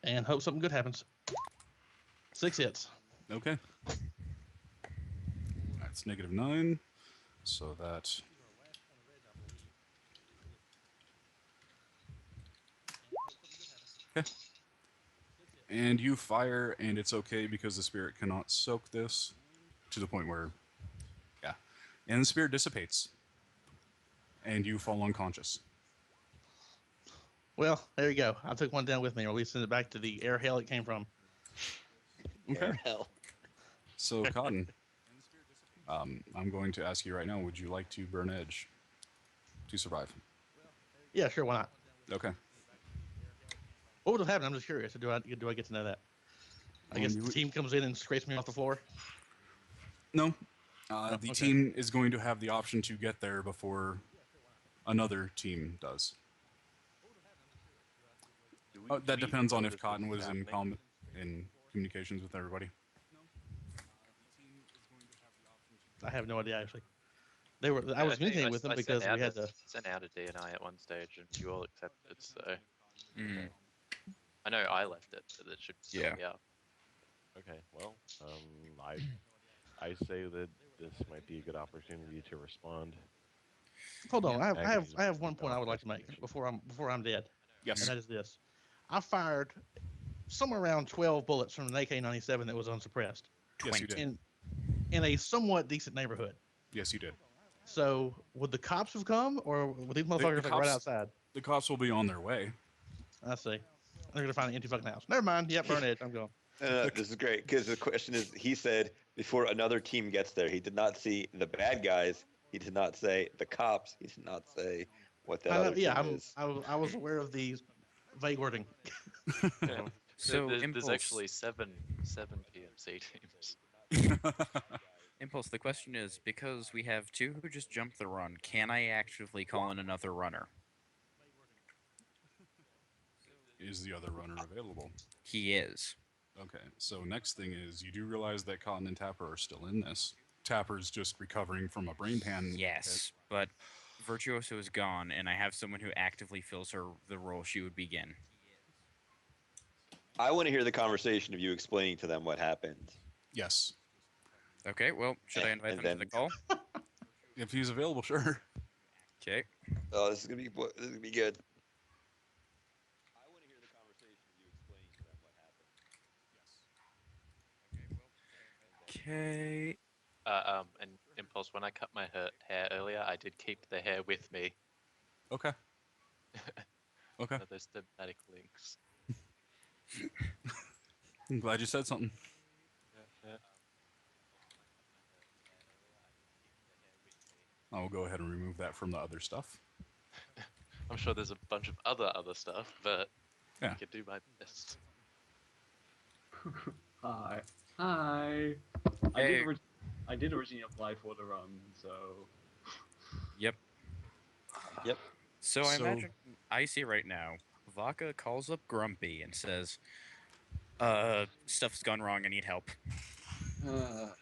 S6: And hope something good happens. 6 hits.
S4: Okay. That's -9. So that. Okay. And you fire, and it's okay because the spirit cannot soak this to the point where. Yeah. And the spirit dissipates. And you fall unconscious.
S6: Well, there you go. I took one down with me, or we send it back to the air hell it came from.
S4: Okay.
S1: Hell.
S4: So, Cotton, I'm going to ask you right now, would you like to burn edge to survive?
S6: Yeah, sure. Why not?
S4: Okay.
S6: What would have happened? I'm just curious. Do I get to know that? I guess
S4: you
S6: the
S4: would-
S6: team comes in and scrapes me off the floor.
S4: No.
S6: Oh,
S4: The
S6: okay.
S4: team is going to have the option to get there before another team does.
S5: Do we-
S4: Oh,
S5: do
S4: that
S5: we
S4: depends
S5: know
S4: on
S5: this
S4: if Cotton
S5: is
S4: was
S5: happening?
S4: in communications with everybody.
S6: I have no idea actually. They were. I
S7: Yeah,
S6: was
S7: think
S6: communicating with them
S7: I
S6: because we had to.
S7: sent out a DNI at one stage, and you all accepted. So
S2: Mm,
S7: I know I left it, but it should still
S2: Yeah.
S7: be up.
S5: Okay, well, I say that this might be a good opportunity to respond.
S6: Hold on.
S2: Yeah.
S6: I have one point I would like to make before I'm dead,
S4: Yes.
S6: and that is this: I fired somewhere around 12 bullets from an AK-97 that was unsuppressed
S4: Yes, you did.
S6: in a somewhat decent neighborhood.
S4: Yes, you did.
S6: So would the cops have come, or would these motherfuckers
S4: the
S6: like right
S4: cops-
S6: outside?
S4: The cops will be on their way.
S6: I see. They're gonna find an empty fucking house. Never mind. Yep, burn edge. I'm going.
S1: This is great because the question is, he said before another team gets there, he did not see the bad guys. He did not say the cops. He did not say what that
S6: I know.
S1: other
S6: Yeah,
S1: team is.
S6: I was aware of the vague wording.
S7: Yeah.
S2: So
S7: there's
S2: Impulse,
S7: actually seven PMC teams.
S2: Impulse. The question is, because we have two who just jumped the run, can I actively call in another runner?
S4: Is the other runner available?
S2: He is.
S4: Okay, so next thing is you do realize that Cotton and Tapper are still in this. Tapper's just recovering from a brain pan.
S2: Yes, but Virtuoso is gone, and I have someone who actively fills her the role she would begin.
S1: I want to hear the conversation of you explaining to them what happened.
S4: Yes.
S2: Okay, well, should I invite
S1: And
S2: them to the call?
S4: If he's available, sure.
S2: Okay.
S1: Oh, this is gonna be good. I want to hear the conversation of you explaining to them what happened.
S2: Okay.
S7: And Impulse, when I cut my hair earlier, I did keep the hair with me.
S4: Okay. Okay.
S7: So there's thematic links.
S4: I'm glad you said something. I'll go ahead and remove that from the other stuff.
S7: I'm sure there's a bunch of other stuff, but
S4: Yeah.
S7: I can do my best.
S8: Hi. Hi.
S2: Hey.
S8: I did originally apply for the run, so.
S2: Yep.
S1: Yep.
S2: So I
S4: So-
S2: imagine I see right now, Vaca calls up Grumpy and says, stuff's gone wrong, I need help.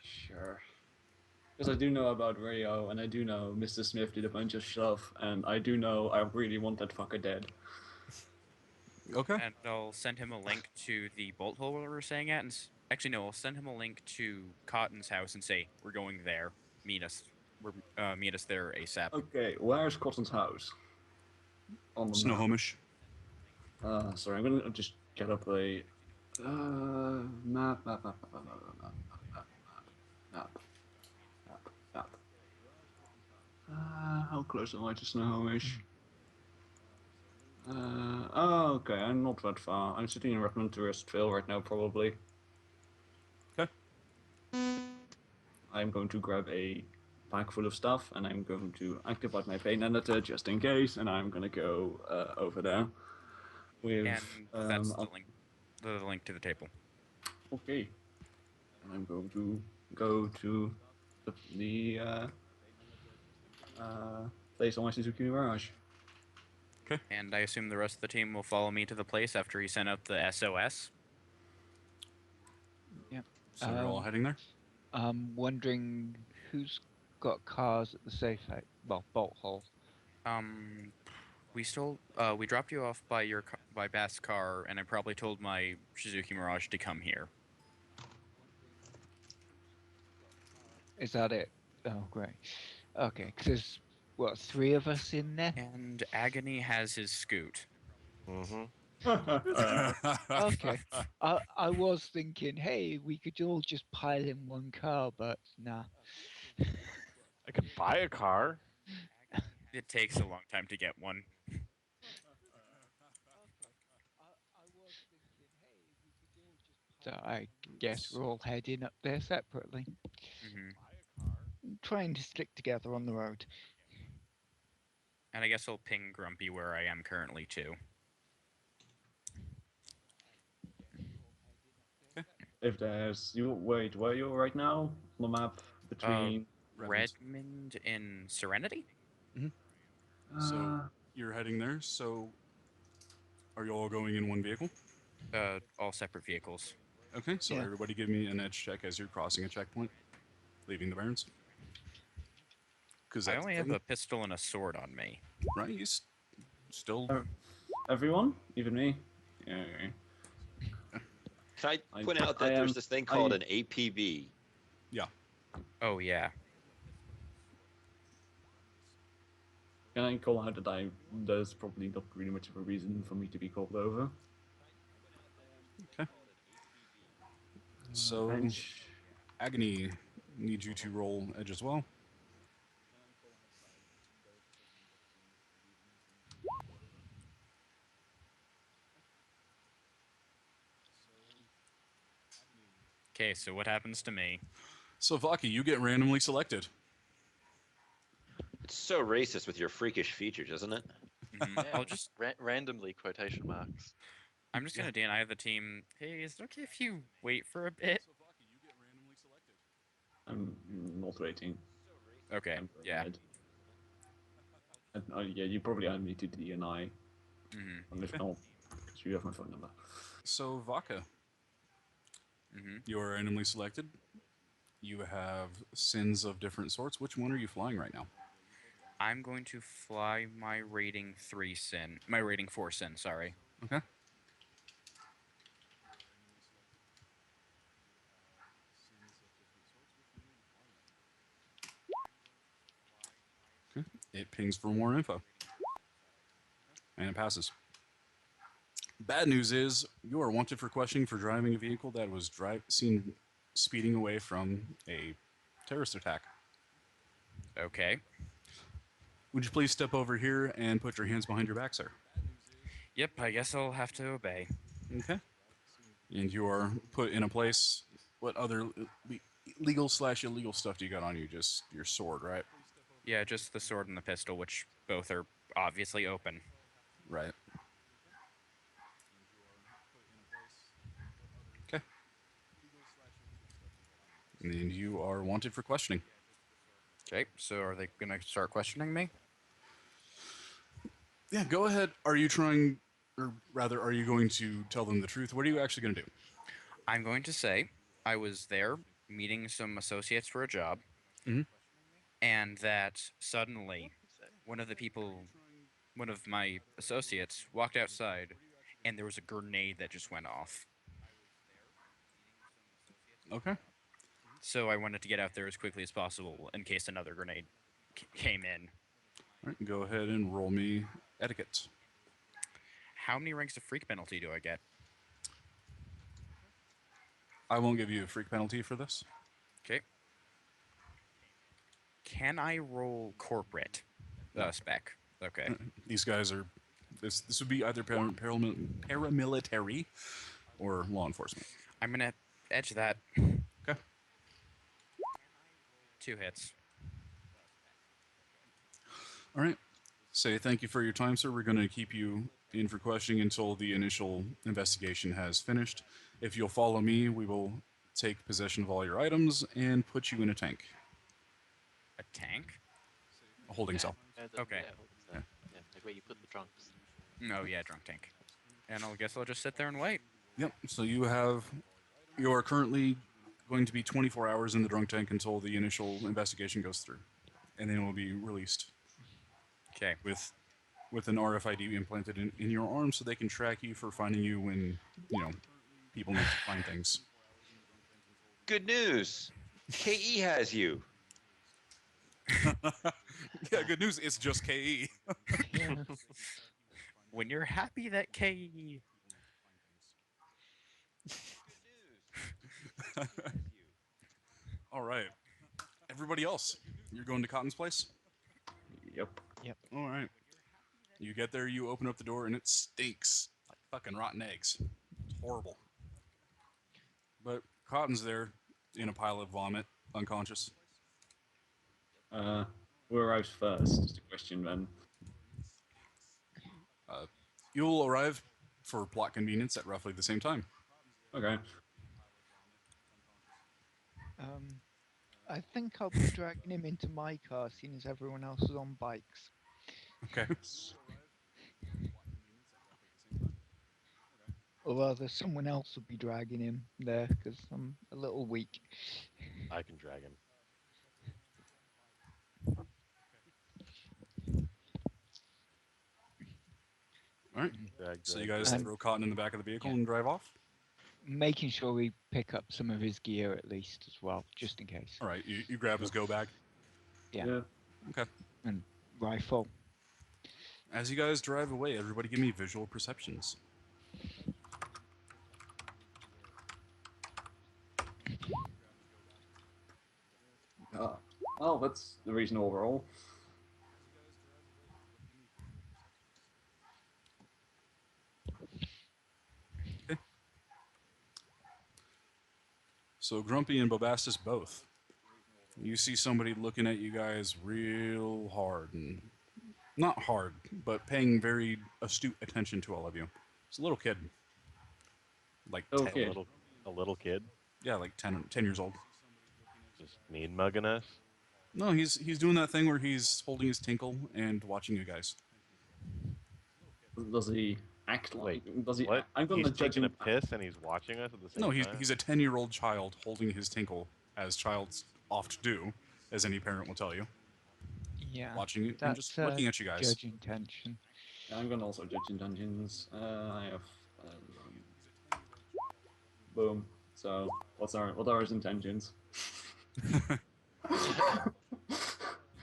S8: Sure. Because I do know about Rio, and I do know Mr. Smith did a bunch of stuff, and I do know I really want that fucker dead.
S4: Okay.
S2: And I'll send him a link to the bolt hole we were staying at, and actually no, I'll send him a link to Cotton's house and say, we're going there, meet us there ASAP.
S8: Okay, where's Cotton's house? On the map.
S4: Snohomish.
S8: Sorry, I'm gonna just get up a map. How close am I to Snohomish? Oh, okay, I'm not that far. I'm sitting in Redmond Touristville right now, probably.
S4: Okay.
S8: I'm going to grab a bag full of stuff, and I'm going to activate my pain editor just in case, and I'm gonna go over there with.
S2: And that's the link to the table.
S8: Okay. And I'm going to go to the place on my Suzuki Mirage.
S2: And I assume the rest of the team will follow me to the place after he sent out the SOS.
S4: So you're all heading there?
S3: I'm wondering who's got cars at the safe house. Well, bolt hole.
S2: We dropped you off by by Bath's car, and I probably told my Suzuki Mirage to come here.
S3: Is that it? Oh, great. Okay, 'cause there's, what, 3 of us in there?
S2: And Agony has his scoot.
S5: Mm-hmm.
S3: Okay. I was thinking, hey, we could all just pile in one car, but nah.
S5: I could buy a car.
S2: It takes a long time to get one.
S3: So I guess we're all heading up there separately,
S2: Hmm.
S3: trying to stick together on the road.
S2: And I guess I'll ping Grumpy where I am currently too.
S8: If there's you wait, where are you right now on the map between?
S4: Redmond.
S2: Redmond in Serenity?
S4: So
S8: Uh,
S4: you're heading there. So are you all going in one vehicle?
S2: All separate vehicles.
S4: Okay, so
S3: Yeah.
S4: everybody give me an edge check as you're crossing a checkpoint, leaving the Barrens. Because
S2: I
S4: that's
S2: only
S4: the
S2: have
S4: thing,
S2: a pistol and a sword on me.
S4: right? You still.
S8: everyone, even me. Yeah.
S1: Can I
S8: I-
S1: point out
S8: I
S1: that there's
S8: am-
S1: this thing
S8: I-
S1: called an APB?
S4: Yeah.
S2: Oh yeah.
S8: Can I call out that there's probably not really much of a reason for me to be called over.
S4: So,
S8: Bench.
S4: Agony, need you to roll edge as well.
S2: Okay, so what happens to me?
S4: So, Vaki, you get randomly selected.
S1: It's so racist with your freakish features, isn't it?
S2: Mhm. I'll just.
S7: randomly quotation marks.
S2: I'm just gonna DNI the team. Hey, is it okay if you wait for a bit?
S4: So, Vaki, you get randomly selected.
S8: I'm not waiting.
S2: Okay.
S8: I'm going
S2: Yeah.
S8: ahead. Yeah, you probably add me to DNI.
S2: Mm-hmm.
S8: And if not, because you have my phone number.
S4: So, Vaka,
S2: Mm-hmm.
S4: you are randomly selected. You have sins of different sorts. Which one are you flying right now?
S2: I'm going to fly my rating 3 sin. My rating 4 sin. Sorry.
S4: Okay. Okay. It pings for more info. And it passes. Bad news is you are wanted for questioning for driving a vehicle that was seen speeding away from a terrorist attack.
S2: Okay.
S4: Would you please step over here and put your hands behind your back, sir?
S2: Yep. I guess I'll have to obey.
S4: Okay. And you are put in a place. What other legal / illegal stuff do you got on you? Just your sword, right?
S2: Yeah, just the sword and the pistol, which both are obviously open.
S4: Right. Okay. And you are wanted for questioning.
S2: Okay. So are they gonna start questioning me?
S4: Yeah, go ahead. Are you trying, or rather, are you going to tell them the truth? What are you actually going to do?
S2: I'm going to say I was there meeting some associates for a job,
S4: Mhm.
S2: and that suddenly one of the people, one of my associates, walked outside, and there was a grenade that just went off.
S4: Okay.
S2: So I wanted to get out there as quickly as possible in case another grenade came in.
S4: All right, go ahead and roll me etiquette.
S2: How many ranks of freak penalty do I get?
S4: I won't give you a freak penalty for this.
S2: Okay. Can I roll corporate
S4: No.
S2: spec? Okay.
S4: These guys are. This would be either paramilitary or law enforcement.
S2: I'm gonna edge that.
S4: Okay.
S2: 2 hits.
S4: All right. Say thank you for your time, sir. We're going to keep you in for questioning until the initial investigation has finished. If you'll follow me, we will take possession of all your items and put you in a tank,
S2: A tank?
S4: a holding cell.
S2: Okay.
S7: Yeah, like where you put the trunks.
S2: Oh yeah, drunk tank. And I guess I'll just sit there and wait.
S4: Yep. So you are currently going to be 24 hours in the drunk tank until the initial investigation goes through, and then it will be released
S2: Okay.
S4: with an RFID implanted in your arm, so they can track you for finding you when people need to find things.
S1: Good news. KE has you.
S4: Yeah. Good news. It's just KE.
S3: Yeah.
S2: When you're happy that K.
S4: All right. Everybody else, you're going to Cotton's place?
S8: Yep.
S4: All right. You get there, you open up the door, and it stinks like fucking rotten eggs. It's horrible. But Cotton's there in a pile of vomit, unconscious.
S8: Who arrives first? Just a question then.
S4: You'll arrive for plot convenience at roughly the same time.
S8: Okay.
S3: I think I'll be dragging him into my car, seeing as everyone else is on bikes.
S4: Okay.
S3: Or rather, someone else will be dragging him there, because I'm a little weak.
S5: I can drag him.
S4: All right.
S5: Drag,
S4: So you
S5: drag,
S4: guys
S5: drag.
S4: throw Cotton in the back of the vehicle
S3: Yeah.
S4: and drive off?
S3: Making sure we pick up some of his gear at least as well, just in case.
S4: All right. You grab his go bag.
S3: Yeah.
S4: Okay.
S3: And rifle.
S4: As you guys drive away, everybody give me visual perceptions.
S8: Oh, that's the reason overall.
S4: So Grumpy and Bobastus both. You see somebody looking at you guys real hard, and not hard, but paying very astute attention to all of you. It's a little kid, like
S8: Oh,
S4: 10,
S8: kid.
S5: A little kid,
S4: yeah, like 10 years old.
S5: just mean mugging us.
S4: No, he's doing that thing where he's holding his tinkle and watching you guys.
S8: Does he act like?
S5: Wait,
S8: Does he?
S5: what?
S8: I'm gonna
S5: He's
S8: judge
S5: taking a
S8: him.
S5: piss and he's watching us at the same
S4: No,
S5: time.
S4: he's a 10-year-old child holding his tinkle, as childs oft do, as any parent will tell you,
S3: Yeah.
S4: watching you and
S3: That's
S4: just looking at you guys.
S3: judge intention.
S8: I'm gonna also judge in dungeons. I have. Boom. So, what are his intentions?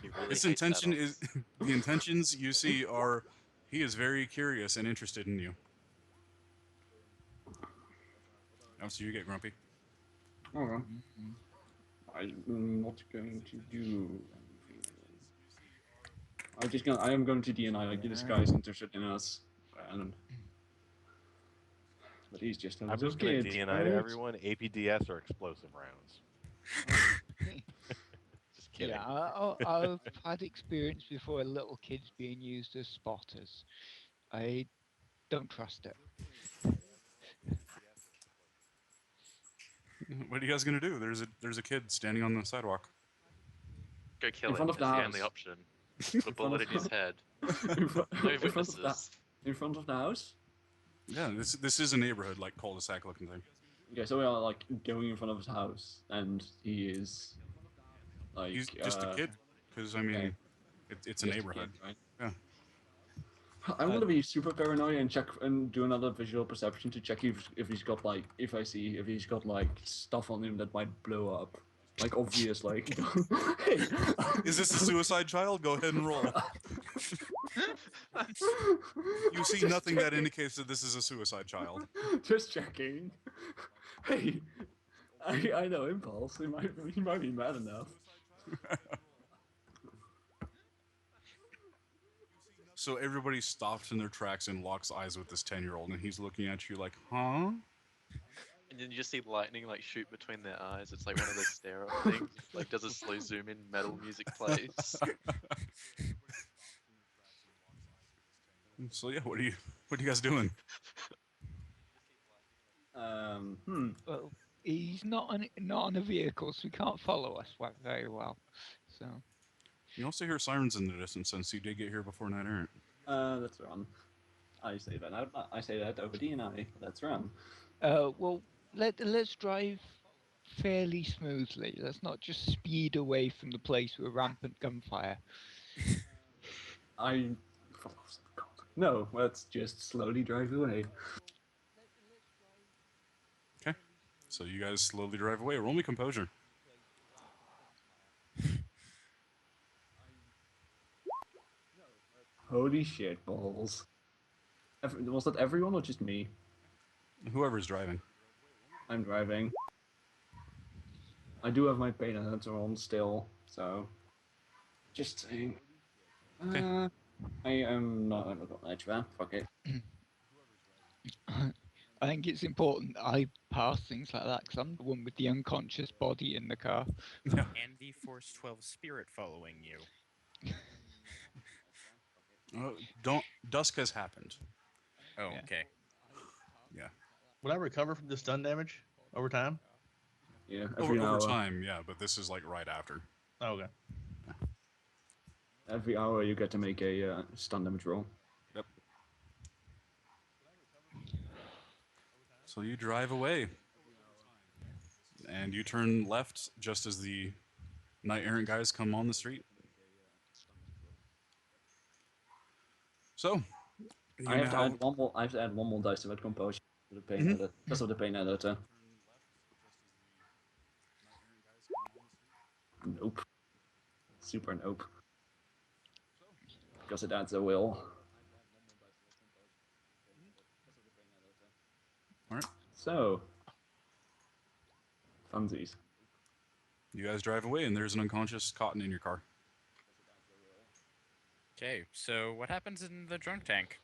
S7: He really
S4: His
S7: hates
S4: intention
S7: adults.
S4: is the intentions you see are he is very curious and interested in you. Oh, so you get grumpy.
S8: Okay. I'm not going to do anything. I am going to deny like this guy's interested in us, and but he's just a
S5: I'm
S8: little
S5: just gonna
S8: kid.
S5: DNI to everyone. APDS or explosive rounds. Just kidding.
S3: Yeah, I've had experience before little kids being used as spotters. I don't trust it.
S4: What are you guys gonna do? There's a kid standing on the sidewalk.
S7: Go kill
S8: In
S7: him.
S8: front
S7: It's
S8: of the
S7: the only
S8: house.
S7: option. Put a bullet in his head.
S8: in, front,
S7: No
S8: in, front of the,
S7: witnesses.
S8: in front of the house.
S4: Yeah, this is a neighborhood like cul-de-sac looking thing.
S8: Okay, so we are like going in front of his house, and he is like
S4: He's just a kid, because I mean,
S8: okay.
S4: it's a
S8: just
S4: neighborhood.
S8: kid, right?
S4: Yeah.
S8: I'm gonna be super paranoid and check and do another visual perception to check if he's got like if he's got like stuff on him that might blow up, like obvious like. Hey,
S4: Is this a suicide child? Go ahead and roll. You see
S8: Just
S4: nothing that
S8: checking.
S4: indicates that this is a suicide child.
S8: Just checking. Hey, I know Impulse. He might be mad enough.
S4: So everybody stops in their tracks and locks eyes with this 10-year-old, and he's looking at you like, huh?
S7: And then you just see lightning like shoot between their eyes. It's like one of those stare up things. Like does a slow zoom in, metal music plays.
S4: So yeah, what are you guys doing?
S3: Well, he's not on a vehicle, so he can't follow us very well. So
S4: You also hear sirens in the distance since you did get here before Night Errant.
S8: Let's run. I say that out. I say that over DNI. Let's run.
S3: well, let's drive fairly smoothly. Let's not just speed away from the place with rampant gunfire.
S8: No, let's just slowly drive away.
S4: Okay. So you guys slowly drive away. Roll me composure.
S8: Holy shit balls! Was that everyone or just me?
S4: Whoever's driving.
S8: I'm driving. I do have my bayonets on still, so just saying. I am not gonna go edge that. Fuck it.
S3: I think it's important that I pass things like that because I'm the one with the unconscious body in the car.
S4: Yeah.
S2: And the Force 12 spirit following you.
S4: Don't. Dusk has happened.
S2: Oh,
S3: Yeah.
S2: okay.
S4: Yeah.
S6: Would I recover from the stun damage over time?
S8: Yeah,
S4: Over,
S8: every
S4: over
S8: hour.
S4: time, yeah, but this is like right after.
S6: Oh, okay.
S8: Every hour you get to make a stun damage roll.
S4: Yep. So you drive away, and you turn left just as the knight errant guys come on the street. So you
S8: I have to
S4: now.
S8: add one more. I have to add one more dice to that composure. To the pain
S4: Mhm.
S8: edit. Because of the pain editor. Nope. Super nope. Because it adds a will.
S4: Alright.
S8: So. Funsies.
S4: You guys drive away, and there's an unconscious Cotton in your car.
S2: Okay, so what happens in the drunk tank?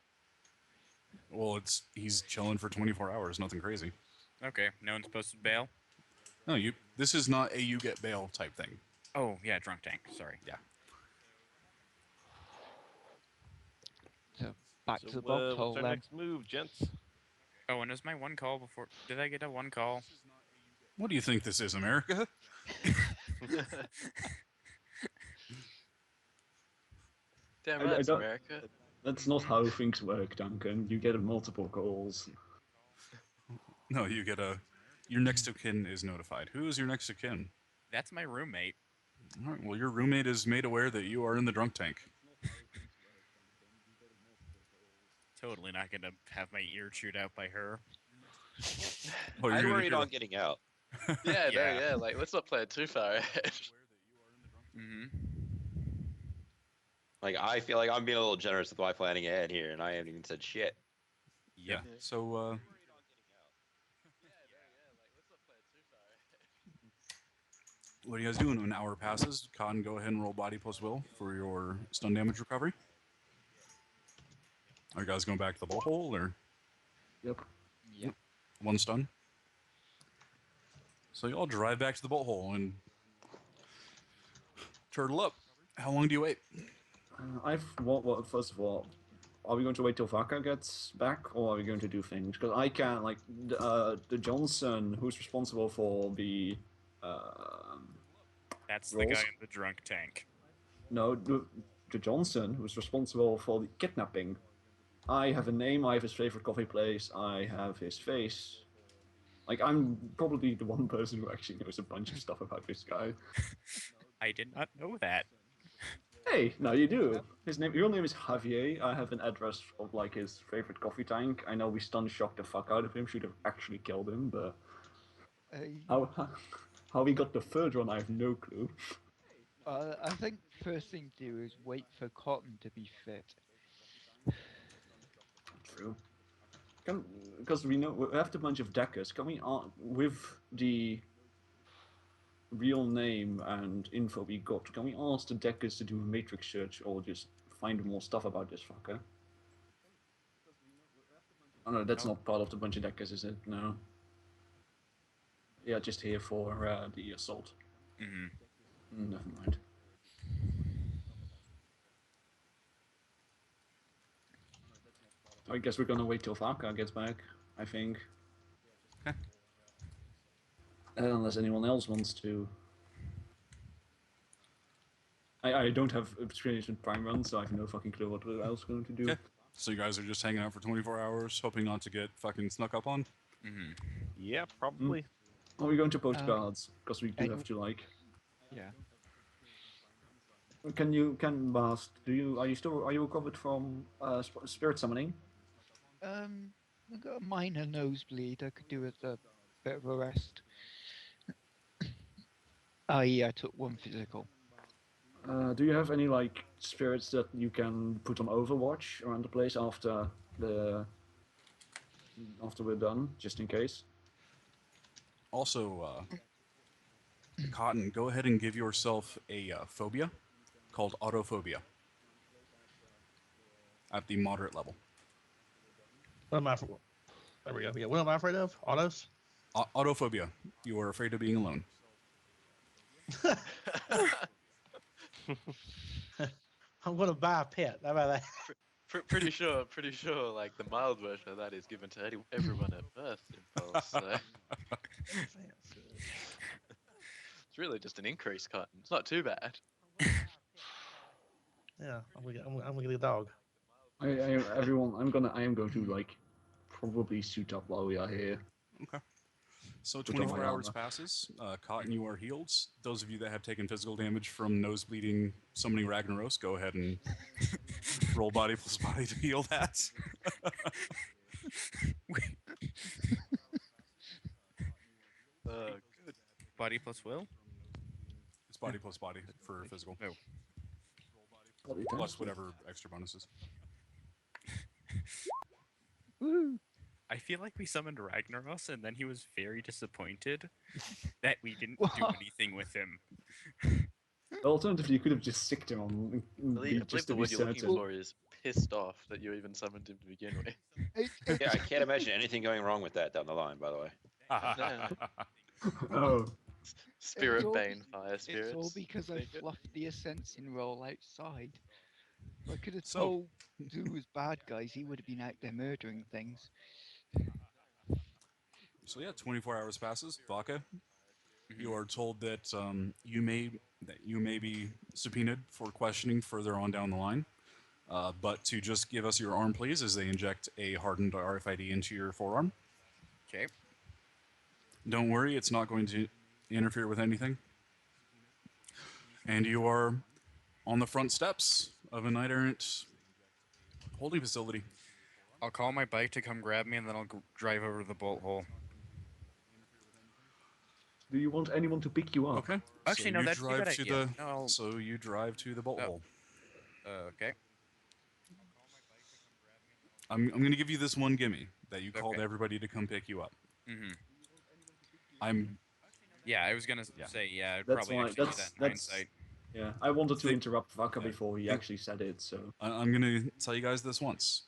S4: Well, he's chilling for 24 hours. Nothing crazy.
S2: Okay, no one's posted bail?
S4: No, you. This is not a you get bail type thing.
S2: Oh, yeah, drunk tank. Sorry.
S4: Yeah.
S3: So back
S5: So
S3: to the box hole
S5: what's our
S3: then.
S5: next move, gents?
S2: Oh, and is my one call before... Did I get a one call?
S4: What do you think this is, America?
S7: Damn
S8: I
S7: right, it's
S8: don't-
S7: America.
S8: That's not how things work, Duncan. You get multiple calls.
S4: No, you get a. Your next of kin is notified. Who is your next of kin?
S2: That's my roommate.
S4: All right. Well, your roommate is made aware that you are in the drunk tank.
S2: Totally not gonna have my ear chewed out by her.
S4: Oh,
S1: I
S4: you're gonna
S1: worried
S4: hear-
S1: on getting out.
S7: Yeah, no,
S2: Yeah.
S7: yeah. Like, let's not play it too far ahead.
S2: Mm-hmm.
S1: Like, I feel like I'm being a little generous with my planning ahead here, and I haven't even said shit.
S4: Yeah. So, what are you guys doing? When an hour passes, Con, go ahead and roll body plus will for your stun damage recovery. Are you guys going back to the bolt hole or
S8: Yep.
S3: Yep.
S4: one stun? So you all drive back to the bolt hole and turtle up. How long do you wait?
S8: First of all, are we going to wait till Vaka gets back, or are we going to do things? Because I can't, like, the Johnson who's responsible for the,
S2: That's the
S8: Rolls?
S2: guy in the drunk tank.
S8: no, the Johnson who's responsible for the kidnapping. I have a name, I have his favorite coffee place, I have his face. Like, I'm probably the one person who actually knows a bunch of stuff about this guy.
S2: I did not know that.
S8: Hey, no, you do. His real name is Javier. I have an address of like his favorite coffee tank. I know we stun shocked the fuck out of him. Should have actually killed him, but how he got the third one, I have no clue.
S3: I think first thing to do is wait for Cotton to be fit.
S8: True. Because we know we have a bunch of deckers. Can we with the real name and info we got? Can we ask the deckers to do a matrix search or just find more stuff about this fucker? Oh no, that's not part of the bunch of deckers, is it? No. Yeah, just here for the assault.
S2: Mm-hmm.
S8: Never mind. I guess we're gonna wait till Vaka gets back, I think.
S4: Okay.
S8: Unless anyone else wants to. I don't have experience with Prime Run, so I have no fucking clue what else going to do.
S4: Okay. So you guys are just hanging out for 24 hours, hoping not to get fucking snuck up on?
S2: Mm-hmm.
S5: Yeah, probably.
S8: Are we going to post
S3: Um,
S8: guards? Because we do
S3: I-
S8: have to, like.
S3: Yeah.
S8: Can Bast, are you recovered from spirit summoning?
S3: I got a minor nosebleed. I could do with a bit of a rest. I took one physical.
S8: Do you have any like spirits that you can put on Overwatch around the place after we're done, just in case?
S4: Also, Cotton, go ahead and give yourself a phobia called autophobia at the moderate level.
S6: What am I for? There we go. Yeah, what am I afraid of? Autos?
S4: Autophobia. You are afraid of being alone.
S6: I'm going to buy a pet. How about that?
S7: Pretty sure. Like the mild version of that is given to everyone at birth. Impulse. So it's really just an increased cut. It's not too bad.
S6: Yeah, I'm gonna get a dog.
S8: I am going to like probably suit up while we are here.
S4: Okay. So
S8: Put on
S4: 24
S8: my
S4: hours
S8: armor.
S4: passes. Cotton, you are healed. Those of you that have taken physical damage from nose bleeding, summoning Ragnaros, go ahead and roll body plus body to heal that.
S7: Good.
S2: Body plus will.
S4: It's body plus body for physical,
S2: Oh.
S4: plus whatever extra bonuses.
S3: Woo!
S2: I feel like we summoned Ragnaros, and then he was very disappointed that we didn't do
S3: What?
S2: anything with him.
S8: Alternatively, you could have just sicked him on.
S7: I believe
S8: Just
S7: the
S8: to be
S7: word you're looking
S8: certain.
S7: for is pissed off that you even summoned him to begin with.
S1: Yeah, I can't imagine anything going wrong with that down the line. By the way.
S8: Oh,
S7: Spirit
S3: all
S7: Bane, fire spirits.
S3: It's all because I
S7: Take it.
S3: fluffed the assassin roll outside. If I could have
S4: So-
S3: told who was bad guys, he would have been out there murdering things.
S4: So yeah, 24 hours passes. Vodka,
S2: Mhm.
S4: you are told that you may be subpoenaed for questioning further on down the line. But to just give us your arm, please, as they inject a hardened RFID into your forearm.
S2: Okay.
S4: Don't worry, it's not going to interfere with anything. And you are on the front steps of a knight errant holding facility.
S2: I'll call my bike to come grab me, and then I'll drive over to the bolt hole.
S8: do you want anyone to pick you up?
S4: Okay.
S2: Actually, no,
S4: you
S2: that's a
S4: drive
S2: good
S4: to
S2: idea.
S4: the.
S2: No, I'll-
S4: So you drive to the bolt
S2: Oh.
S4: hole.
S2: Okay.
S4: I'm going to give you this one gimme that you called
S2: Okay.
S4: everybody to come pick you up.
S2: Mm-hmm.
S4: I'm
S2: Yeah, I was gonna
S4: Yeah.
S2: say, yeah, I'd
S8: That's
S2: probably
S8: fine.
S2: actually do
S8: That's-
S2: that in
S8: that's-
S2: hindsight.
S8: Yeah, I wanted to
S4: Think-
S8: interrupt Vaka
S4: yeah,
S8: before he
S4: think-
S8: actually said it, so.
S4: I'm going to tell you guys this once.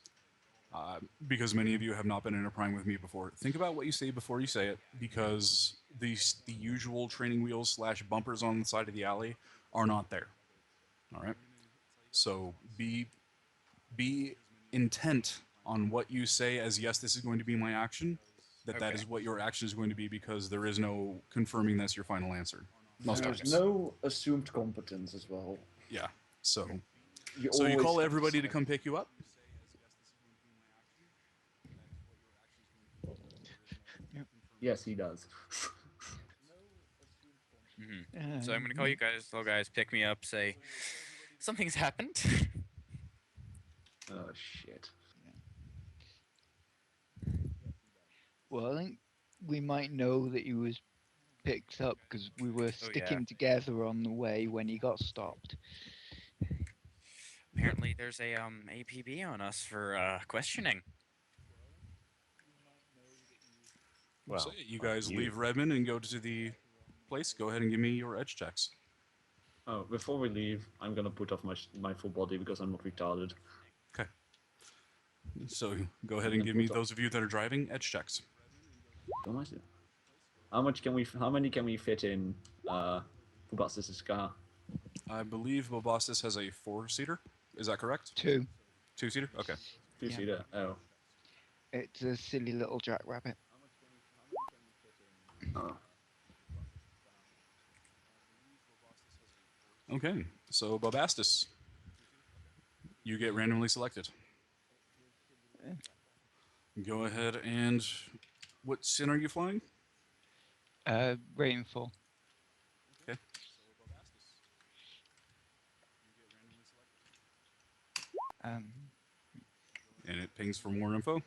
S4: Because many of you have not been in a prime with me before. Think about what you say before you say it, because the usual training wheels / bumpers on the side of the alley are not there. All right? So be intent on what you say as, yes, this is going to be my action, that
S2: Okay.
S4: is what your action is going to be, because there is no confirming that's your final answer. Most
S8: There's
S4: times.
S8: no assumed competence as well.
S4: Yeah. So
S8: You
S4: you
S8: always
S4: call
S8: have
S4: everybody to
S8: say.
S4: come pick you up?
S8: Yes, he does.
S2: Mm-hmm. So I'm gonna call you guys, little guys, pick me up, say something's happened.
S8: Oh shit.
S3: Well, I think we might know that he was picked up because we were
S2: Oh,
S3: sticking together on the way when he got stopped.
S2: Apparently, there's a APB on us for questioning.
S5: Well,
S4: So you
S5: fuck
S4: guys
S5: you.
S4: leave Redmond and go to the place. Go ahead and give me your edge checks.
S8: Oh, before we leave, I'm gonna put off my full body because I'm not retarded.
S4: Okay. So go ahead and give me those of you that are driving edge checks.
S8: Don't I see? How many can we fit in Bubastis' car?
S4: I believe Bobastis has a 4-seater. Is that correct?
S3: 2.
S4: 2-seater? Okay.
S8: Two-seater. Oh.
S3: It's a silly little jackrabbit.
S8: Oh.
S4: Okay. So Bobastis, you get randomly selected. Go ahead and what sin are you flying?
S3: Rainfall.
S4: Okay.
S3: Um,
S4: And it pings for more info.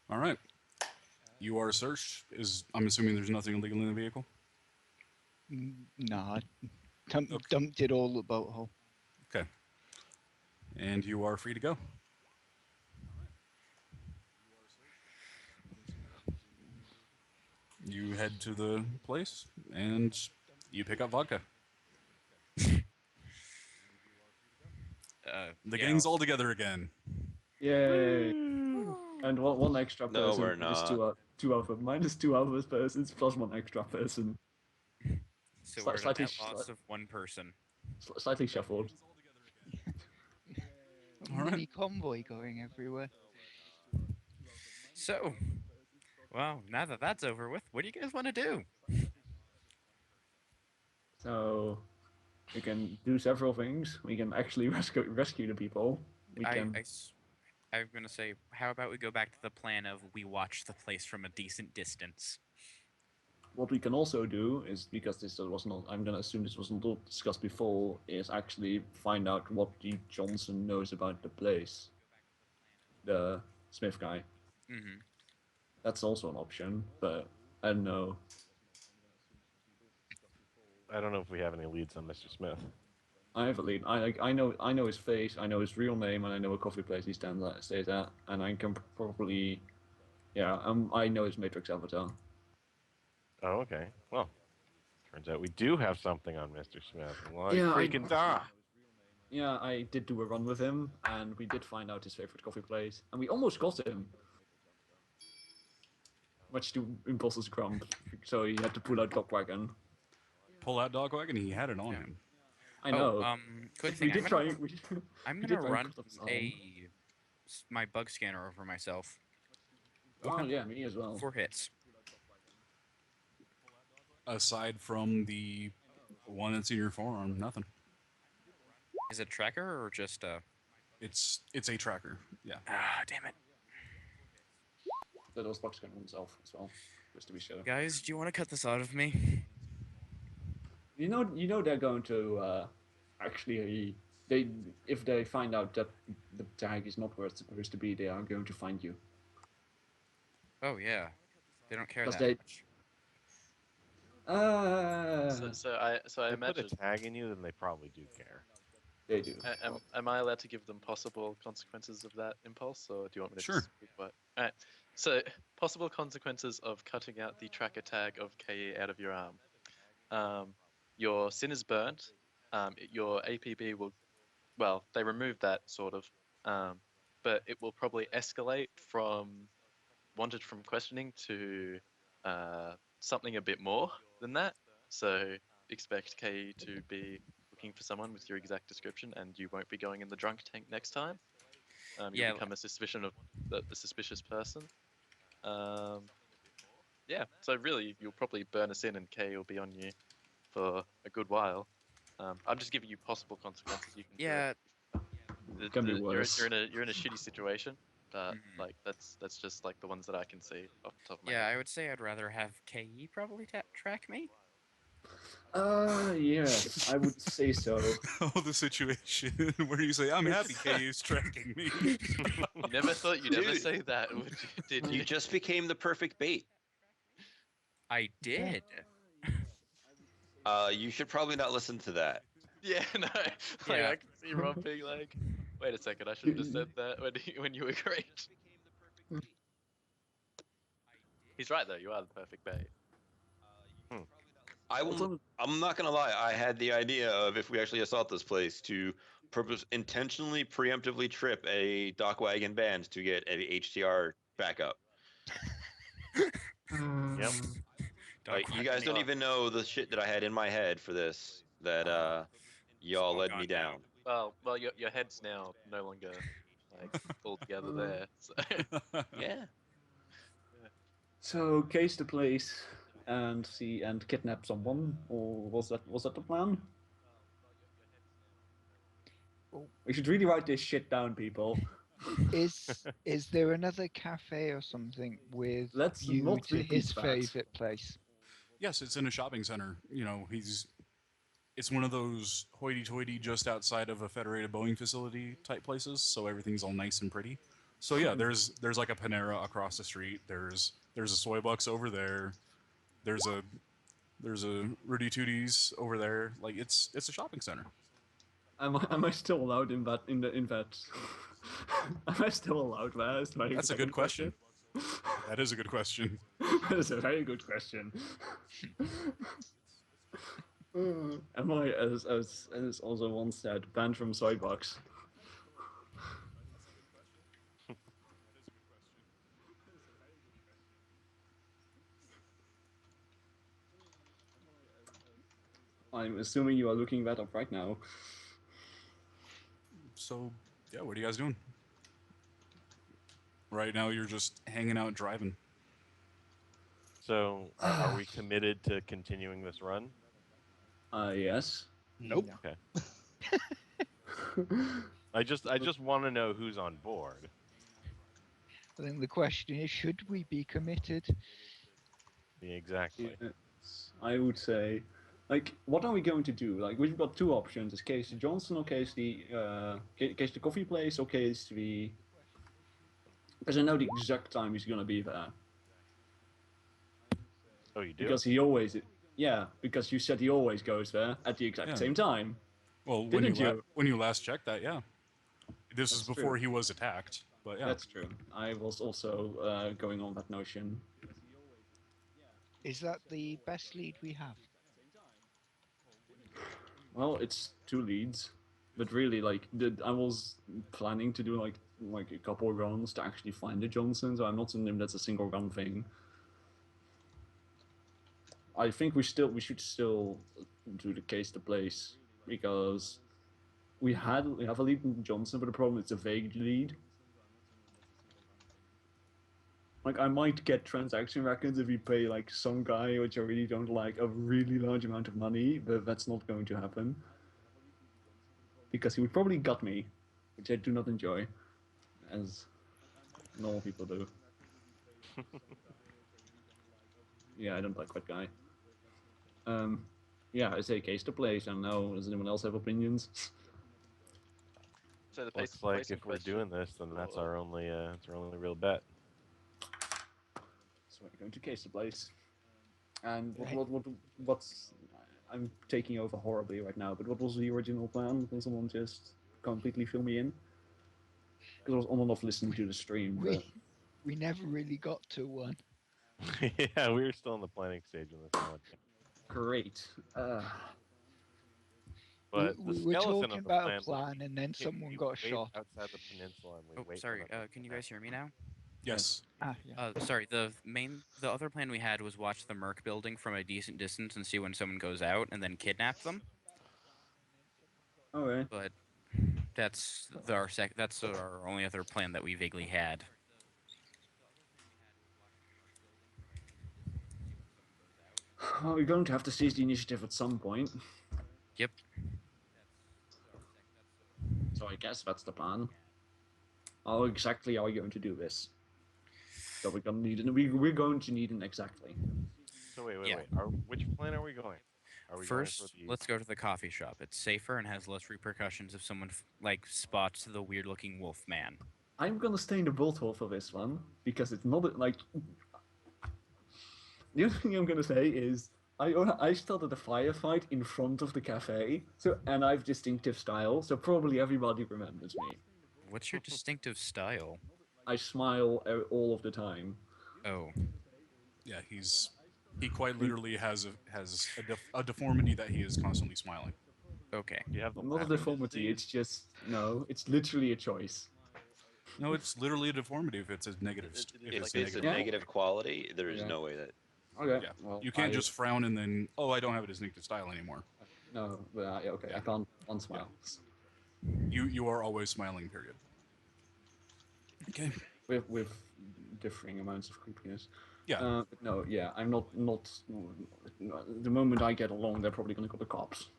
S4: All right. You are searched. I'm assuming there's nothing illegal in the vehicle.
S3: nah,
S4: Okay.
S3: dumped it all at the boat hole.
S4: Okay. And you are free to go. You head to the place and you pick up vodka. The
S2: Yeah,
S4: gang's all together again.
S8: Yay! And one extra
S1: No,
S8: person.
S1: we're
S8: Two alpha minus two alpha persons plus one extra person.
S2: So
S8: Sli-
S2: we're at a
S8: slightly
S2: net
S8: sh-
S2: loss of one person.
S8: Slightly shuffled.
S4: All right.
S3: Mini convoy going everywhere.
S2: So, well, now that that's over with, what do you guys want to do?
S8: So we can do several things. We can actually rescue the people. We can.
S2: I'm gonna say, how about we go back to the plan of we watch the place from a decent distance.
S8: What we can also do is, because this was not, I'm gonna assume this was not discussed before, is actually find out what the Johnson knows about the place. The Smith guy.
S2: Mm-hmm.
S8: That's also an option, but I don't know.
S5: I don't know if we have any leads on Mr. Smith.
S8: I have a lead. I know his face. I know his real name, and I know a coffee place he stays at, and I can probably, yeah. I know his Matrix avatar.
S5: Oh, okay. Well, turns out we do have something on Mr. Smith. Like
S8: Yeah,
S5: freaking da!
S8: Yeah, I did do a run with him, and we did find out his favorite coffee place, and we almost got him. Much to Impulse's grump, so he had to pull out Dogwagon.
S4: Pull out dog wagon. He had it on him.
S8: I know.
S2: Quick
S8: we
S2: thing.
S8: did try.
S2: I'm
S8: we
S2: gonna
S8: did try
S2: run
S8: cut off his arm.
S2: my bug scanner over myself
S8: Oh yeah, me as well.
S2: 4 hits.
S4: Aside from the one that's in your forearm, nothing.
S2: Is it tracker or just
S4: It's a tracker. Yeah.
S2: Ah, damn it.
S8: That was Buck Scanner himself as well, just to be sure.
S2: Guys, do you want to cut this out of me?
S8: You know they're going to actually if they find out that the tag is not where it's supposed to be, they are going to find you.
S2: Oh yeah. They don't care
S8: 'Cause
S2: that
S8: they-
S2: much.
S7: So I
S5: If they
S7: imagine.
S5: put a tag in you, then they probably do care.
S8: They do.
S7: Am I allowed to give them possible consequences of that impulse, or do you want me to
S4: Sure.
S7: just be quiet? All right. So, possible consequences of cutting out the tracker tag of KE out of your arm. Your sin is burnt. Your APB will, well, they removed that sort of, but it will probably escalate from wanted from questioning to something a bit more than that. So expect KE to be looking for someone with your exact description, and you won't be going in the drunk tank next time. You'll
S2: Yeah.
S7: become a suspicion of the suspicious person. Yeah, so really, you'll probably burn us in, and KE will be on you for a good while. I'm just giving you possible consequences. You can
S2: Yeah.
S8: Can be worse.
S7: You're in a shitty situation, but
S2: Mhm.
S7: like that's just like the ones that I can see off the top of my
S2: Yeah,
S7: head.
S2: I would say I'd rather have KE probably track me.
S8: Yes, I would say so.
S4: Oh, the situation where you say, "I'm happy KU's tracking me."
S7: You never thought you'd ever
S1: Dude.
S7: say that, would you? Did
S1: You
S7: you?
S1: just became the perfect bait.
S2: I did.
S1: You should probably not listen to that.
S7: Yeah, no. Like,
S2: Yeah.
S7: I can see Rob being like, "Wait a second, I should have just said that when you agreed." He's right though. You are the perfect bait.
S1: I'm not gonna lie. I had the idea of, if we actually assault this place, to intentionally preemptively trip a dock wagon band to get a HTR backup.
S5: Yep.
S1: Like, you guys don't even know the shit that I had in my head for this. That y'all
S2: all
S1: led
S2: gone
S1: me
S2: now.
S1: down.
S7: Well, your head's now no longer like all together there. So.
S1: Yeah.
S8: So case the place and kidnap someone, or was that the plan?
S3: Oh.
S8: We should really write this shit down, people.
S3: Is there another cafe or something with
S8: Let's
S3: view
S8: not
S3: to
S8: repeat
S3: his
S8: that.
S3: favorite place?
S4: Yes, it's in a shopping center. You know, it's one of those hoity-toity just outside of a Federated Boeing facility type places, so everything's all nice and pretty. So yeah, there's like a Panera across the street. There's a Soy Bucks over there. There's a Rudy Tooties over there. Like, it's a shopping center.
S8: Am I still allowed in that? Am I still allowed there?
S4: That's a good question. That is a good question.
S8: That is a very good question. Am I, as also once said, banned from Soybox? I'm assuming you are looking that up right now.
S4: So, yeah, what are you guys doing? Right now, you're just hanging out driving.
S5: So, are we committed to continuing this run?
S8: Yes.
S6: Nope.
S2: Yeah.
S5: Okay. I just want to know who's on board.
S3: I think the question is, should we be committed?
S5: Yeah, exactly.
S8: Yes, I would say, like, what are we going to do? Like, we've got two options: is Casey Johnson or Casey, Casey the coffee place or Casey? Because I know the exact time he's gonna be there.
S5: Oh, you do?
S8: Because he always, yeah, because you said he always goes there at the exact
S4: Yeah.
S8: same time.
S4: Well,
S8: Didn't you?
S4: when you last checked that, yeah. This is
S8: That's
S4: before
S8: true.
S4: he was attacked, but yeah.
S8: That's true. I was also going on that notion.
S3: Is that the best lead we have?
S8: Well, it's two leads, but really, like, I was planning to do like a couple of runs to actually find the Johnson, so I'm not saying that's a single run thing. I think we should still do the case to place because we have a lead in Johnson, but the problem is a vague lead. Like, I might get transaction records if we pay like some guy, which I really don't like, a really large amount of money, but that's not going to happen because he would probably gut me, which I do not enjoy, as normal people do. Yeah, I don't like that guy. Yeah, I say case to place. I don't know. Does anyone else have opinions?
S7: So the
S5: Looks like
S7: place in
S5: if we're
S7: question-
S5: doing this, then that's our only real bet.
S8: So we're going to case to place. And
S3: Right.
S8: what's I'm taking over horribly right now. But what was the original plan? Can someone just completely fill me in? Because I was on and off listening to the stream. But
S3: We never really got to one.
S5: Yeah, we were still in the planning stage on this one.
S8: great.
S5: But
S3: we
S5: the
S3: were
S5: skeleton
S3: talking
S5: of the
S3: about
S5: plan
S3: a
S5: was
S3: plan, and then
S5: we-
S3: someone
S5: we
S3: got
S5: wait
S3: shot.
S5: outside the peninsula and we
S2: Oh,
S5: wait. for
S2: sorry.
S5: them to
S2: Can you
S5: come
S2: guys hear me now?
S4: Yes.
S3: Ah, yeah.
S2: Sorry. The other plan we had was watch the Merc building from a decent distance and see when someone goes out, and then kidnap them.
S8: Okay.
S2: But that's That's our only other plan that we vaguely had.
S8: Well, we're going to have to seize the initiative at some point.
S2: Yep.
S8: So I guess that's the plan. How exactly are we going to do this? So we're going to need we're going to need an exactly.
S5: So wait.
S2: Yeah.
S5: Which plan are we going? Are we
S2: First,
S5: going for the?
S2: let's go to the coffee shop. It's safer and has less repercussions if someone spots the weird-looking wolf man.
S8: I'm gonna stay in the bolt hole for this one because it's not like. The only thing I'm gonna say is I started a firefight in front of the cafe, and I have distinctive style, so probably everybody remembers me.
S2: What's your distinctive style?
S8: I smile all of the time.
S2: Oh,
S4: Yeah, he quite literally has a deformity that he is constantly smiling.
S2: okay.
S5: Do you have the
S8: Not a
S5: laughing
S8: deformity.
S5: disease?
S8: It's just no. It's literally a choice.
S4: No, it's literally a deformity if it's a negative.
S1: If it's a
S8: Yeah.
S1: negative quality, there is
S8: Yeah.
S1: no way that.
S8: Okay.
S4: Yeah,
S8: Well,
S4: you can't just frown and then, oh, I don't have a distinctive style anymore.
S8: No. But, okay. I can't unsmile.
S4: You are always smiling. Period. Okay.
S8: With differing amounts of creepiness.
S4: Yeah.
S8: But no, yeah, I'm not. The moment I get along, they're probably gonna call the cops.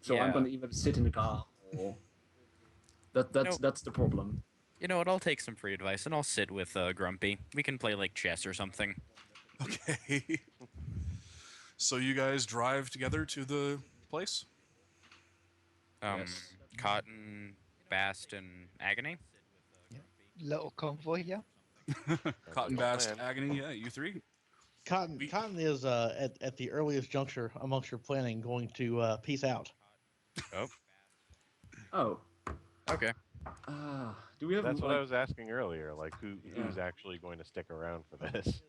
S8: So I'm
S2: Yeah.
S8: gonna either sit in the car or. That's the problem.
S2: You know what? I'll take some free advice and I'll sit with Grumpy. We can play like chess or something.
S4: Okay. So you guys drive together to the place?
S8: Yes.
S2: Cotton, Bast, and Agony.
S3: Little convoy, yeah.
S4: Cotton
S5: like a
S4: Bast,
S5: plan.
S4: Agony, yeah, you three.
S6: Cotton is at the earliest juncture amongst your planning going to peace out.
S8: Oh.
S2: Okay.
S8: Do we have?
S5: That's what I
S8: like,
S5: was asking earlier. Like, who's actually going to stick around for this?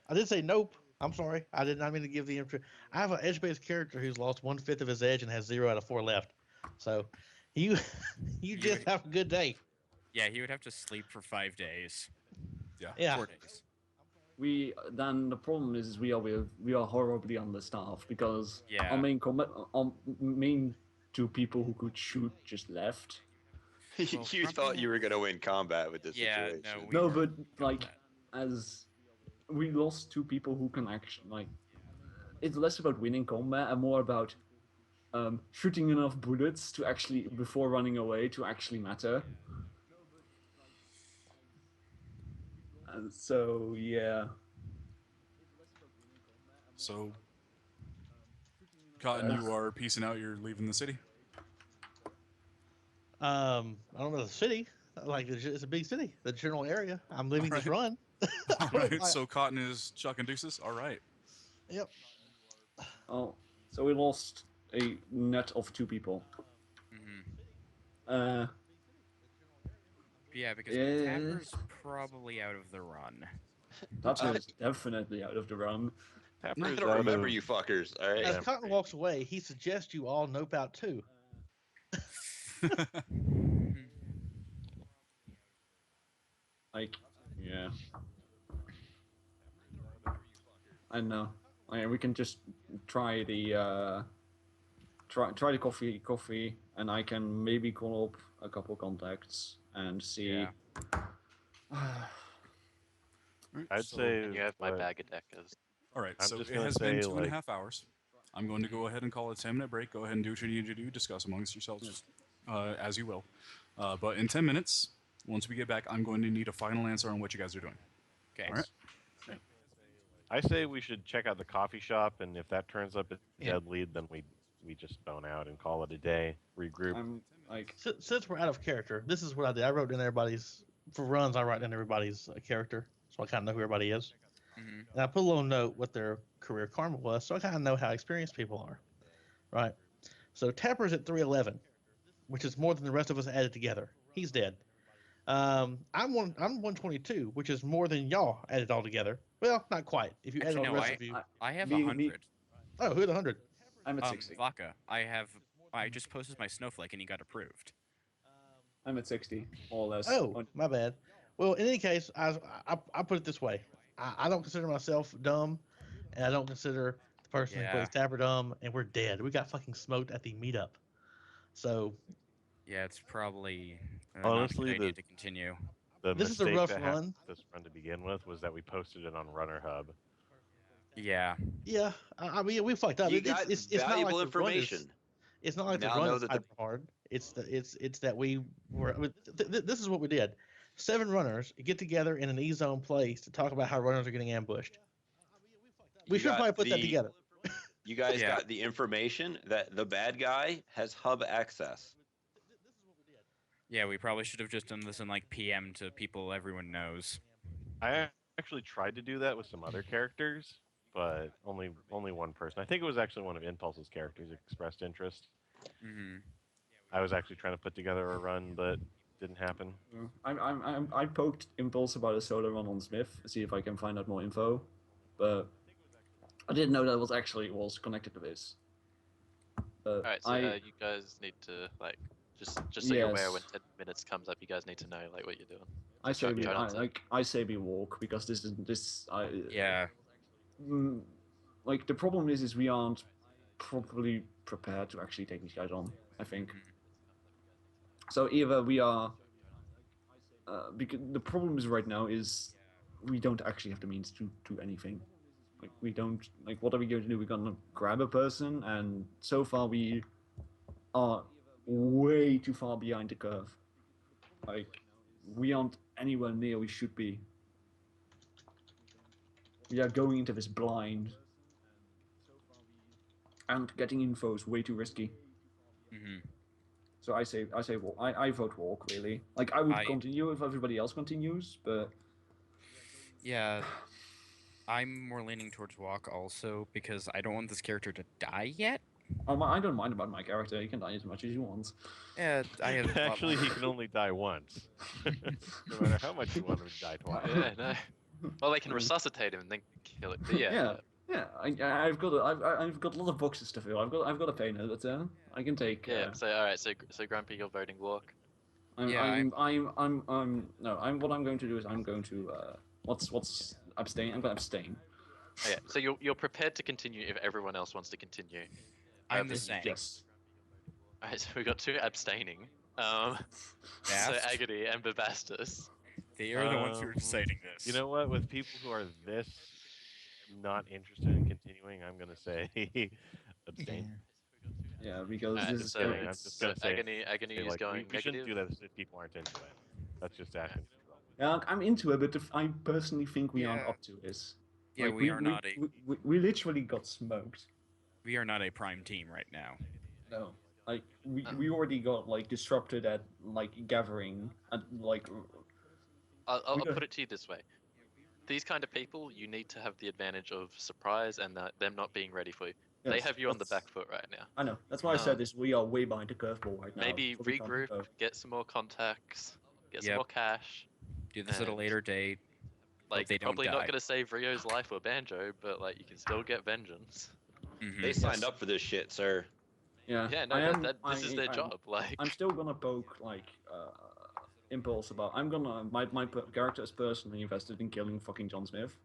S6: I did say nope. I'm sorry. I did not mean to give the intro. I have an edge-based character who's lost 1/5 of his edge and has 0 out of 4 left. So, you just have a good day.
S2: Yeah, he would have to sleep for 5 days.
S4: Yeah.
S6: Yeah.
S2: 4 days.
S8: then the problem is we are horribly understaffed because
S2: Yeah.
S8: our main two people who could shoot just left.
S2: Well,
S1: You thought
S2: Grumpy
S1: you were gonna win combat with this
S2: Yeah,
S1: situation.
S2: no, we
S8: No,
S2: weren't
S8: but
S2: doing
S8: like
S2: that.
S8: as we lost two people who can actually like, it's less about winning combat and more about shooting enough bullets to actually before running away to actually matter. And so yeah.
S4: So, Cotton, you are peacing out. You're leaving the city.
S6: I don't know the city. Like it's a big city, the general area. I'm leaving this run.
S4: All right. So Cotton is chucking deuces. All right.
S6: Yep.
S8: Oh, so we lost a net of two people.
S2: Hmm. Yeah, because
S8: Yeah.
S2: Tapper's probably out of the run.
S8: That is definitely out of the run.
S1: I
S5: Tapper's
S1: don't
S5: out
S1: remember
S5: of-
S1: you fuckers. All right.
S6: As Cotton walks away, he suggests you all nope out too.
S8: Like, yeah. I know. I mean, we can just try the try the coffee, and I can maybe call up a couple contacts and see.
S2: Yeah.
S5: I'd say
S7: You have my
S5: uh,
S7: bag of deckers.
S4: All right.
S5: I'm
S4: So
S5: just
S4: it
S5: gonna
S4: has been
S5: say,
S4: 2.5
S5: like-
S4: hours. I'm going to go ahead and call a 10-minute break. Go ahead and do what you need to do. Discuss amongst yourselves as you will. But in 10 minutes, once we get back, I'm going to need a final answer on what you guys are doing.
S2: Okay.
S4: All right.
S5: I say we should check out the coffee shop, and if that turns up a
S3: Yeah.
S5: dead lead, then we just bone out and call it a day. Regroup.
S8: I'm like,
S6: Since we're out of character, this is what I did. I wrote in everybody's for runs. I write in everybody's character, so I kind of know who everybody is.
S2: Hmm.
S6: And I put a little note what their career karma was, so I kind of know how experienced people are, right? So Tapper's at 311, which is more than the rest of us added together. He's dead. I'm 122, which is more than y'all added all together. Well, not quite. If you added
S2: Actually,
S6: the
S2: no,
S6: rest of you.
S2: I have
S8: Me- me-
S2: 100.
S6: Oh, who's 100?
S8: I'm at 60.
S2: Vodka. I just posted my snowflake and he got approved.
S8: I'm at 60, more or less.
S6: Oh, my bad. Well, in any case, I put it this way: I don't consider myself dumb, and I don't consider the person who
S2: Yeah.
S6: plays Tapper dumb, and we're dead. We got fucking smoked at the meetup. So
S2: Yeah, it's probably
S5: Honestly,
S2: not a good idea
S5: the-
S2: to continue.
S5: The
S6: this is a
S5: mistake
S6: rough
S5: that
S6: run.
S5: happened with this run to begin with was that we posted it on RunnerHub.
S2: Yeah.
S6: Yeah, I mean we fucked up.
S1: You got
S6: it's
S1: valuable
S6: not like the run is-
S1: information.
S6: It's not like the
S1: Now
S6: run
S1: know
S6: is
S1: that
S6: hyper hard. It's that we were. This is what we did. 7 runners get together in an E-zone place to talk about how runners are getting ambushed. We
S1: You
S6: should
S1: got
S6: probably put that
S1: the-
S6: together.
S1: You guys
S2: Yeah.
S1: got the information that the bad guy has hub access.
S2: Yeah, we probably should have just done this in like PM to people everyone knows.
S5: I actually tried to do that with some other characters, but only one person. I think it was actually one of Impulse's characters expressed interest.
S2: Hmm.
S5: I was actually trying to put together a run, but didn't happen.
S8: I poked Impulse about a solo run on Smith, see if I can find out more info, but I didn't know that was connected to this.
S7: All right, so you guys need to like just so you're aware when
S8: Yes.
S7: 10 minutes comes up, you guys need to know like what you're doing.
S8: I say
S7: Try-
S8: we
S7: try not to-
S8: I say we walk because this is this I
S2: Yeah.
S8: like the problem is we aren't properly prepared to actually take these guys on. I think. So either we are, because the problem is right now is we don't actually have the means to do anything. Like we don't like what are we going to do? We're gonna grab a person, and so far we are way too far behind the curve. Like we aren't anywhere near we should be. We are going into this blind, and getting info is way too risky.
S2: Hmm.
S8: So I say walk. I vote walk really. Like I would
S2: I-
S8: continue if everybody else continues, but
S2: Yeah. I'm more leaning towards walk also because I don't want this character to die yet.
S8: I don't mind about my character. He can die as much as he wants.
S2: Yeah, I have a lot
S5: Actually,
S2: more-
S5: he can only die once. No matter how much you want him to die twice.
S7: Yeah, no. Well, they can resuscitate him and then kill it. But yeah.
S8: Yeah. I've got a lot of boxes to fill. I've got a pain editor. I can take.
S7: Yeah. So all right. So Grumpy, you're voting walk.
S8: What I'm going to do is I'm going to what's abstain. I'm gonna abstain.
S7: Okay, so you're prepared to continue if everyone else wants to continue.
S2: I'm the
S7: If-
S2: same.
S8: Yes.
S7: Alright, so we got 2 abstaining. So
S2: Bast.
S7: Agony and Bubastis.
S2: They are the ones who are deciding this.
S5: You know what? With people who are this not interested in continuing, I'm gonna say abstain.
S8: Yeah, because
S7: Alright,
S8: this is
S5: so
S8: gonna,
S5: I'm
S8: it's,
S5: just gonna say,
S7: Agony is
S5: like,
S7: going
S5: we shouldn't
S7: negative.
S5: do this if people aren't into it. That's just asking for trouble.
S8: yeah, I'm into it, but I personally think we aren't
S2: Yeah.
S8: up to this.
S2: Yeah,
S8: Like,
S2: we are not a
S8: we literally got smoked.
S2: we are not a prime team right now.
S8: No, like we already got like disrupted at like gathering and like.
S7: I'll
S8: We don't-
S7: put it to you this way. These kind of people, you need to have the advantage of surprise and them not being ready for you. They
S8: yes,
S7: have you on the
S8: that's-
S7: back foot right now.
S8: I know. That's why I said
S7: Um,
S8: this. We are way behind the curveball right now.
S7: Maybe
S8: so we can't
S7: regroup,
S8: go.
S7: get some more contacts, get some
S2: Yep.
S7: more cash.
S2: Do this at a
S7: And-
S2: later date.
S7: Like,
S2: they don't
S7: probably
S2: die.
S7: not going to save Rio's life or Banjo, but like you can still get vengeance.
S2: Mhm.
S1: They signed up for this shit, sir.
S8: Yeah.
S7: Yeah, no,
S8: I am,
S7: this is their job. Like,
S8: I'm still gonna poke like impulse about. I'm gonna my character is personally invested in killing fucking John Smith,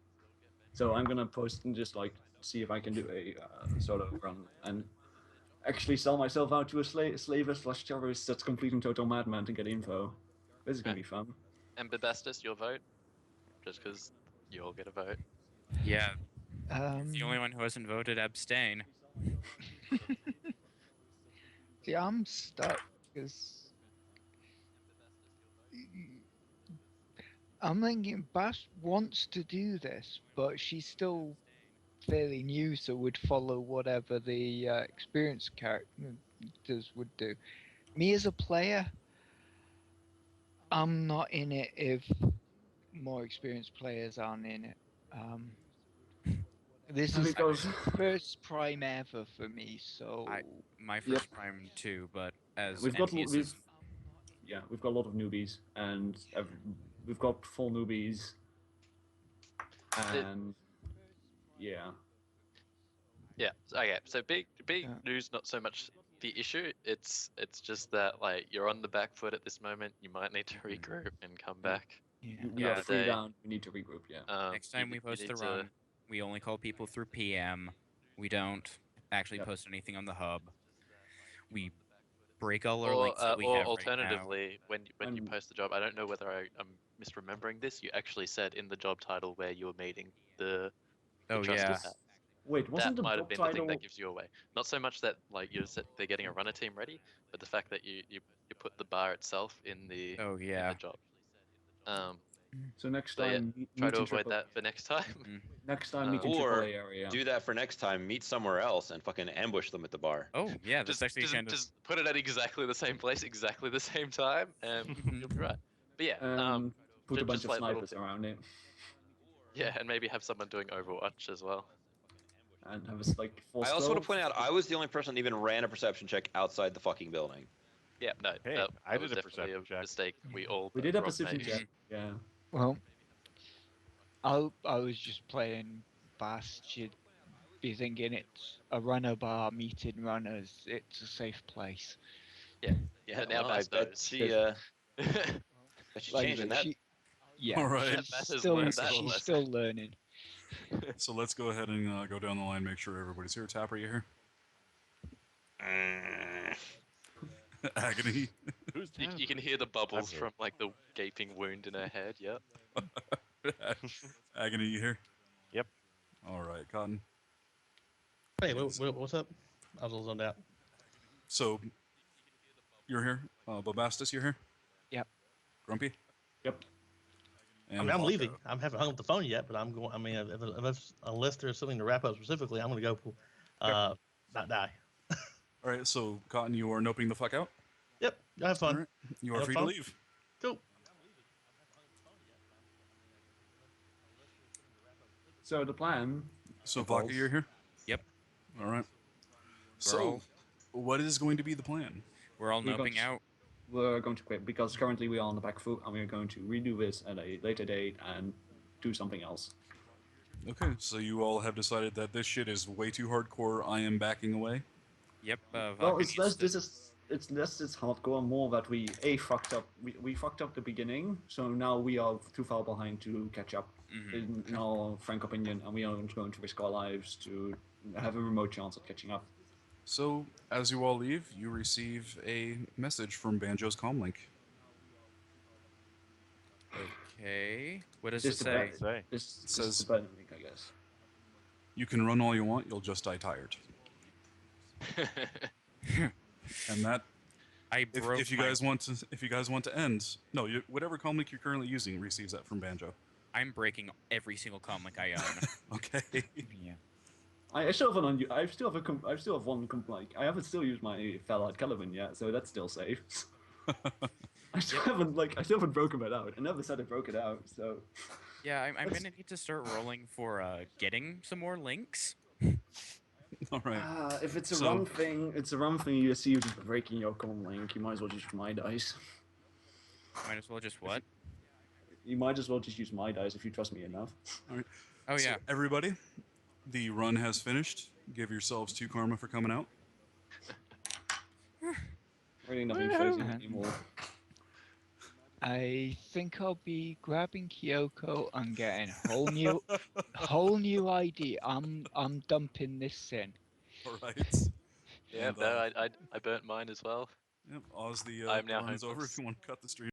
S8: so I'm gonna post and just like see if I can do a sort of run and actually sell myself out to a slaver/terrorist that's completing total madman to get info. This is gonna be fun.
S7: and Bubastis, your vote, just because you all get a vote.
S2: Yeah,
S3: Um,
S2: the only one who hasn't voted abstain.
S3: See, I'm stuck because I'm thinking Bash wants to do this, but she's still fairly new, so would follow whatever the experienced characters would do. Me as a player, I'm not in it if more experienced players aren't in it. This is
S8: Because
S3: first prime ever for me, so
S2: My first prime too, but as
S8: we've got
S2: NPCs,
S8: we've got a lot of newbies and we've got full newbies and yeah.
S7: Yeah. Okay. So big
S3: Yeah.
S7: news, not so much the issue. It's just that like you're on the back foot at this moment. You might need to regroup and come back.
S3: yeah.
S8: We
S2: Yeah.
S8: are 3
S7: They-
S8: down. We need to regroup. Yeah.
S2: next time
S7: you-
S2: we
S7: you
S2: post
S7: need
S2: the
S7: to-
S2: run, we only call people through PM. We don't actually
S8: Yep.
S2: post anything on the hub. We break all our
S7: Or,
S2: links that we
S7: or
S2: have
S7: alternatively, when you
S8: I'm-
S7: post the job, I don't know whether I'm misremembering this. You actually said in the job title where you were meeting the
S2: right now. Oh
S7: trusted
S2: yeah,
S7: hat.
S8: Wait, wasn't
S7: That
S8: the
S7: might
S8: job
S7: have been the thing
S8: title?
S7: that gives you away. Not so much that like they're getting a runner team ready, but the fact that you put the bar itself in the
S2: oh
S7: in
S2: yeah.
S7: the job. Um,
S8: So next
S7: So, yeah,
S8: time,
S7: try
S8: meet
S7: to
S8: in
S7: avoid
S8: triple-
S7: that for next time.
S8: Next time, meet in
S1: Or
S8: AAA area.
S1: Do that for next time. Meet somewhere else and fucking ambush them at the bar.
S2: Oh yeah, that's actually kind of
S7: just put it at exactly the same place, exactly the same time, and you'll be right. But yeah,
S8: Put a
S7: ju-
S8: bunch
S7: just
S8: of
S7: like little
S8: snipers around it,
S7: yeah, and maybe have someone doing Overwatch as well.
S8: and have us like.
S1: I also want to point out I was the only person that even ran a perception check outside the fucking building.
S7: Yeah, no,
S5: Hey,
S7: that
S5: I
S7: was
S5: did a
S7: definitely
S5: perception check.
S7: mistake. We all
S8: We did a
S7: Rob
S8: perception
S7: made.
S8: check. Yeah.
S3: Well, I was just playing fast. You'd be thinking it's a runner bar meeting runners. It's a safe place.
S7: Yeah, now
S1: well, I
S7: Bass
S1: bet
S7: knows.
S1: she bet she's
S3: Like,
S1: changing that.
S3: Yeah,
S4: All right.
S3: she's
S7: Bass has
S3: still,
S7: learned that
S3: she's
S7: lesson.
S3: still learning.
S4: So let's go ahead and go down the line, make sure everybody's here. Tapper, you here? Agony.
S5: Who's
S7: You can hear the bubbles
S5: here.
S7: from like the gaping wound in her head. Yep.
S4: Agony, you here?
S5: Yep.
S4: All right, Cotton.
S6: Hey, what's up? I was a little zoned out.
S4: So, you're here? Bobastis, you're here?
S3: Yep.
S4: Grumpy?
S8: Yep.
S4: And
S6: I mean, I'm
S4: Falco.
S6: leaving. I haven't hung up the phone yet, but I'm going. I mean, unless there's something to wrap up specifically, I'm going to go. Not die.
S4: All right, so Cotton, you are noping the fuck out?
S6: Yep. Go have fun.
S4: All right. You are
S6: Have
S4: free
S6: fun.
S4: to leave.
S6: Cool.
S8: So the plan.
S4: So,
S8: Evolve.
S4: Vodka, you're here?
S2: Yep.
S4: All right. So,
S2: all-
S4: what is going to be the plan?
S2: we're all
S8: We're going
S2: noping
S8: to-
S2: out.
S8: We're going to quit because currently we are on the back foot, and we're going to redo this at a later date and do something else.
S4: Okay, so you all have decided that this shit is way too hardcore. I am backing away.
S2: Yep.
S8: Well,
S2: Vodka
S8: it's
S2: needs
S8: less.
S2: to-
S8: This is it's less it's hardcore, more that we fucked up. We fucked up the beginning, so now we are too far behind to catch up. In our frank opinion, and we aren't going to risk our lives to have a remote chance at catching up.
S4: So, as you all leave, you receive a message from Banjo's comlink.
S2: Okay. What does
S8: Just
S2: it
S8: the
S2: say?
S5: Say.
S8: This
S4: Says-
S8: is the burning link, I guess.
S4: You can run all you want, you'll just die tired. And that,
S2: I broke
S4: if you
S2: my-
S4: guys want to end, no, whatever comlink you're currently using receives that from Banjo.
S2: I'm breaking every single comic I own.
S4: Okay.
S2: Yeah.
S8: I still have one. I still have one. Like I haven't still used my Fellard Caliban yet, so that's still safe. I still haven't broken it out. I never said I broke it out. So
S2: Yeah, I'm
S8: That's-
S2: gonna need to start rolling for getting some more links.
S4: All right.
S8: if it's a
S4: So-
S8: run thing, You see you just breaking your common link. You might as well just use my dice.
S2: Might as well just what?
S8: You might as well just use my dice if you trust me enough.
S2: Oh
S4: So
S2: yeah.
S4: everybody, the run has finished. Give yourselves 2 karma for coming out.
S8: Really nothing crazy anymore.
S3: I think I'll be grabbing Kyoko and getting whole new ID. I'm dumping this in.
S4: All right.
S7: Yeah,
S4: And,
S7: no, I burnt mine as well.
S4: Yep, Oz, the
S7: I'm now
S4: run is over.
S7: homeless.
S4: If you want to cut the stream.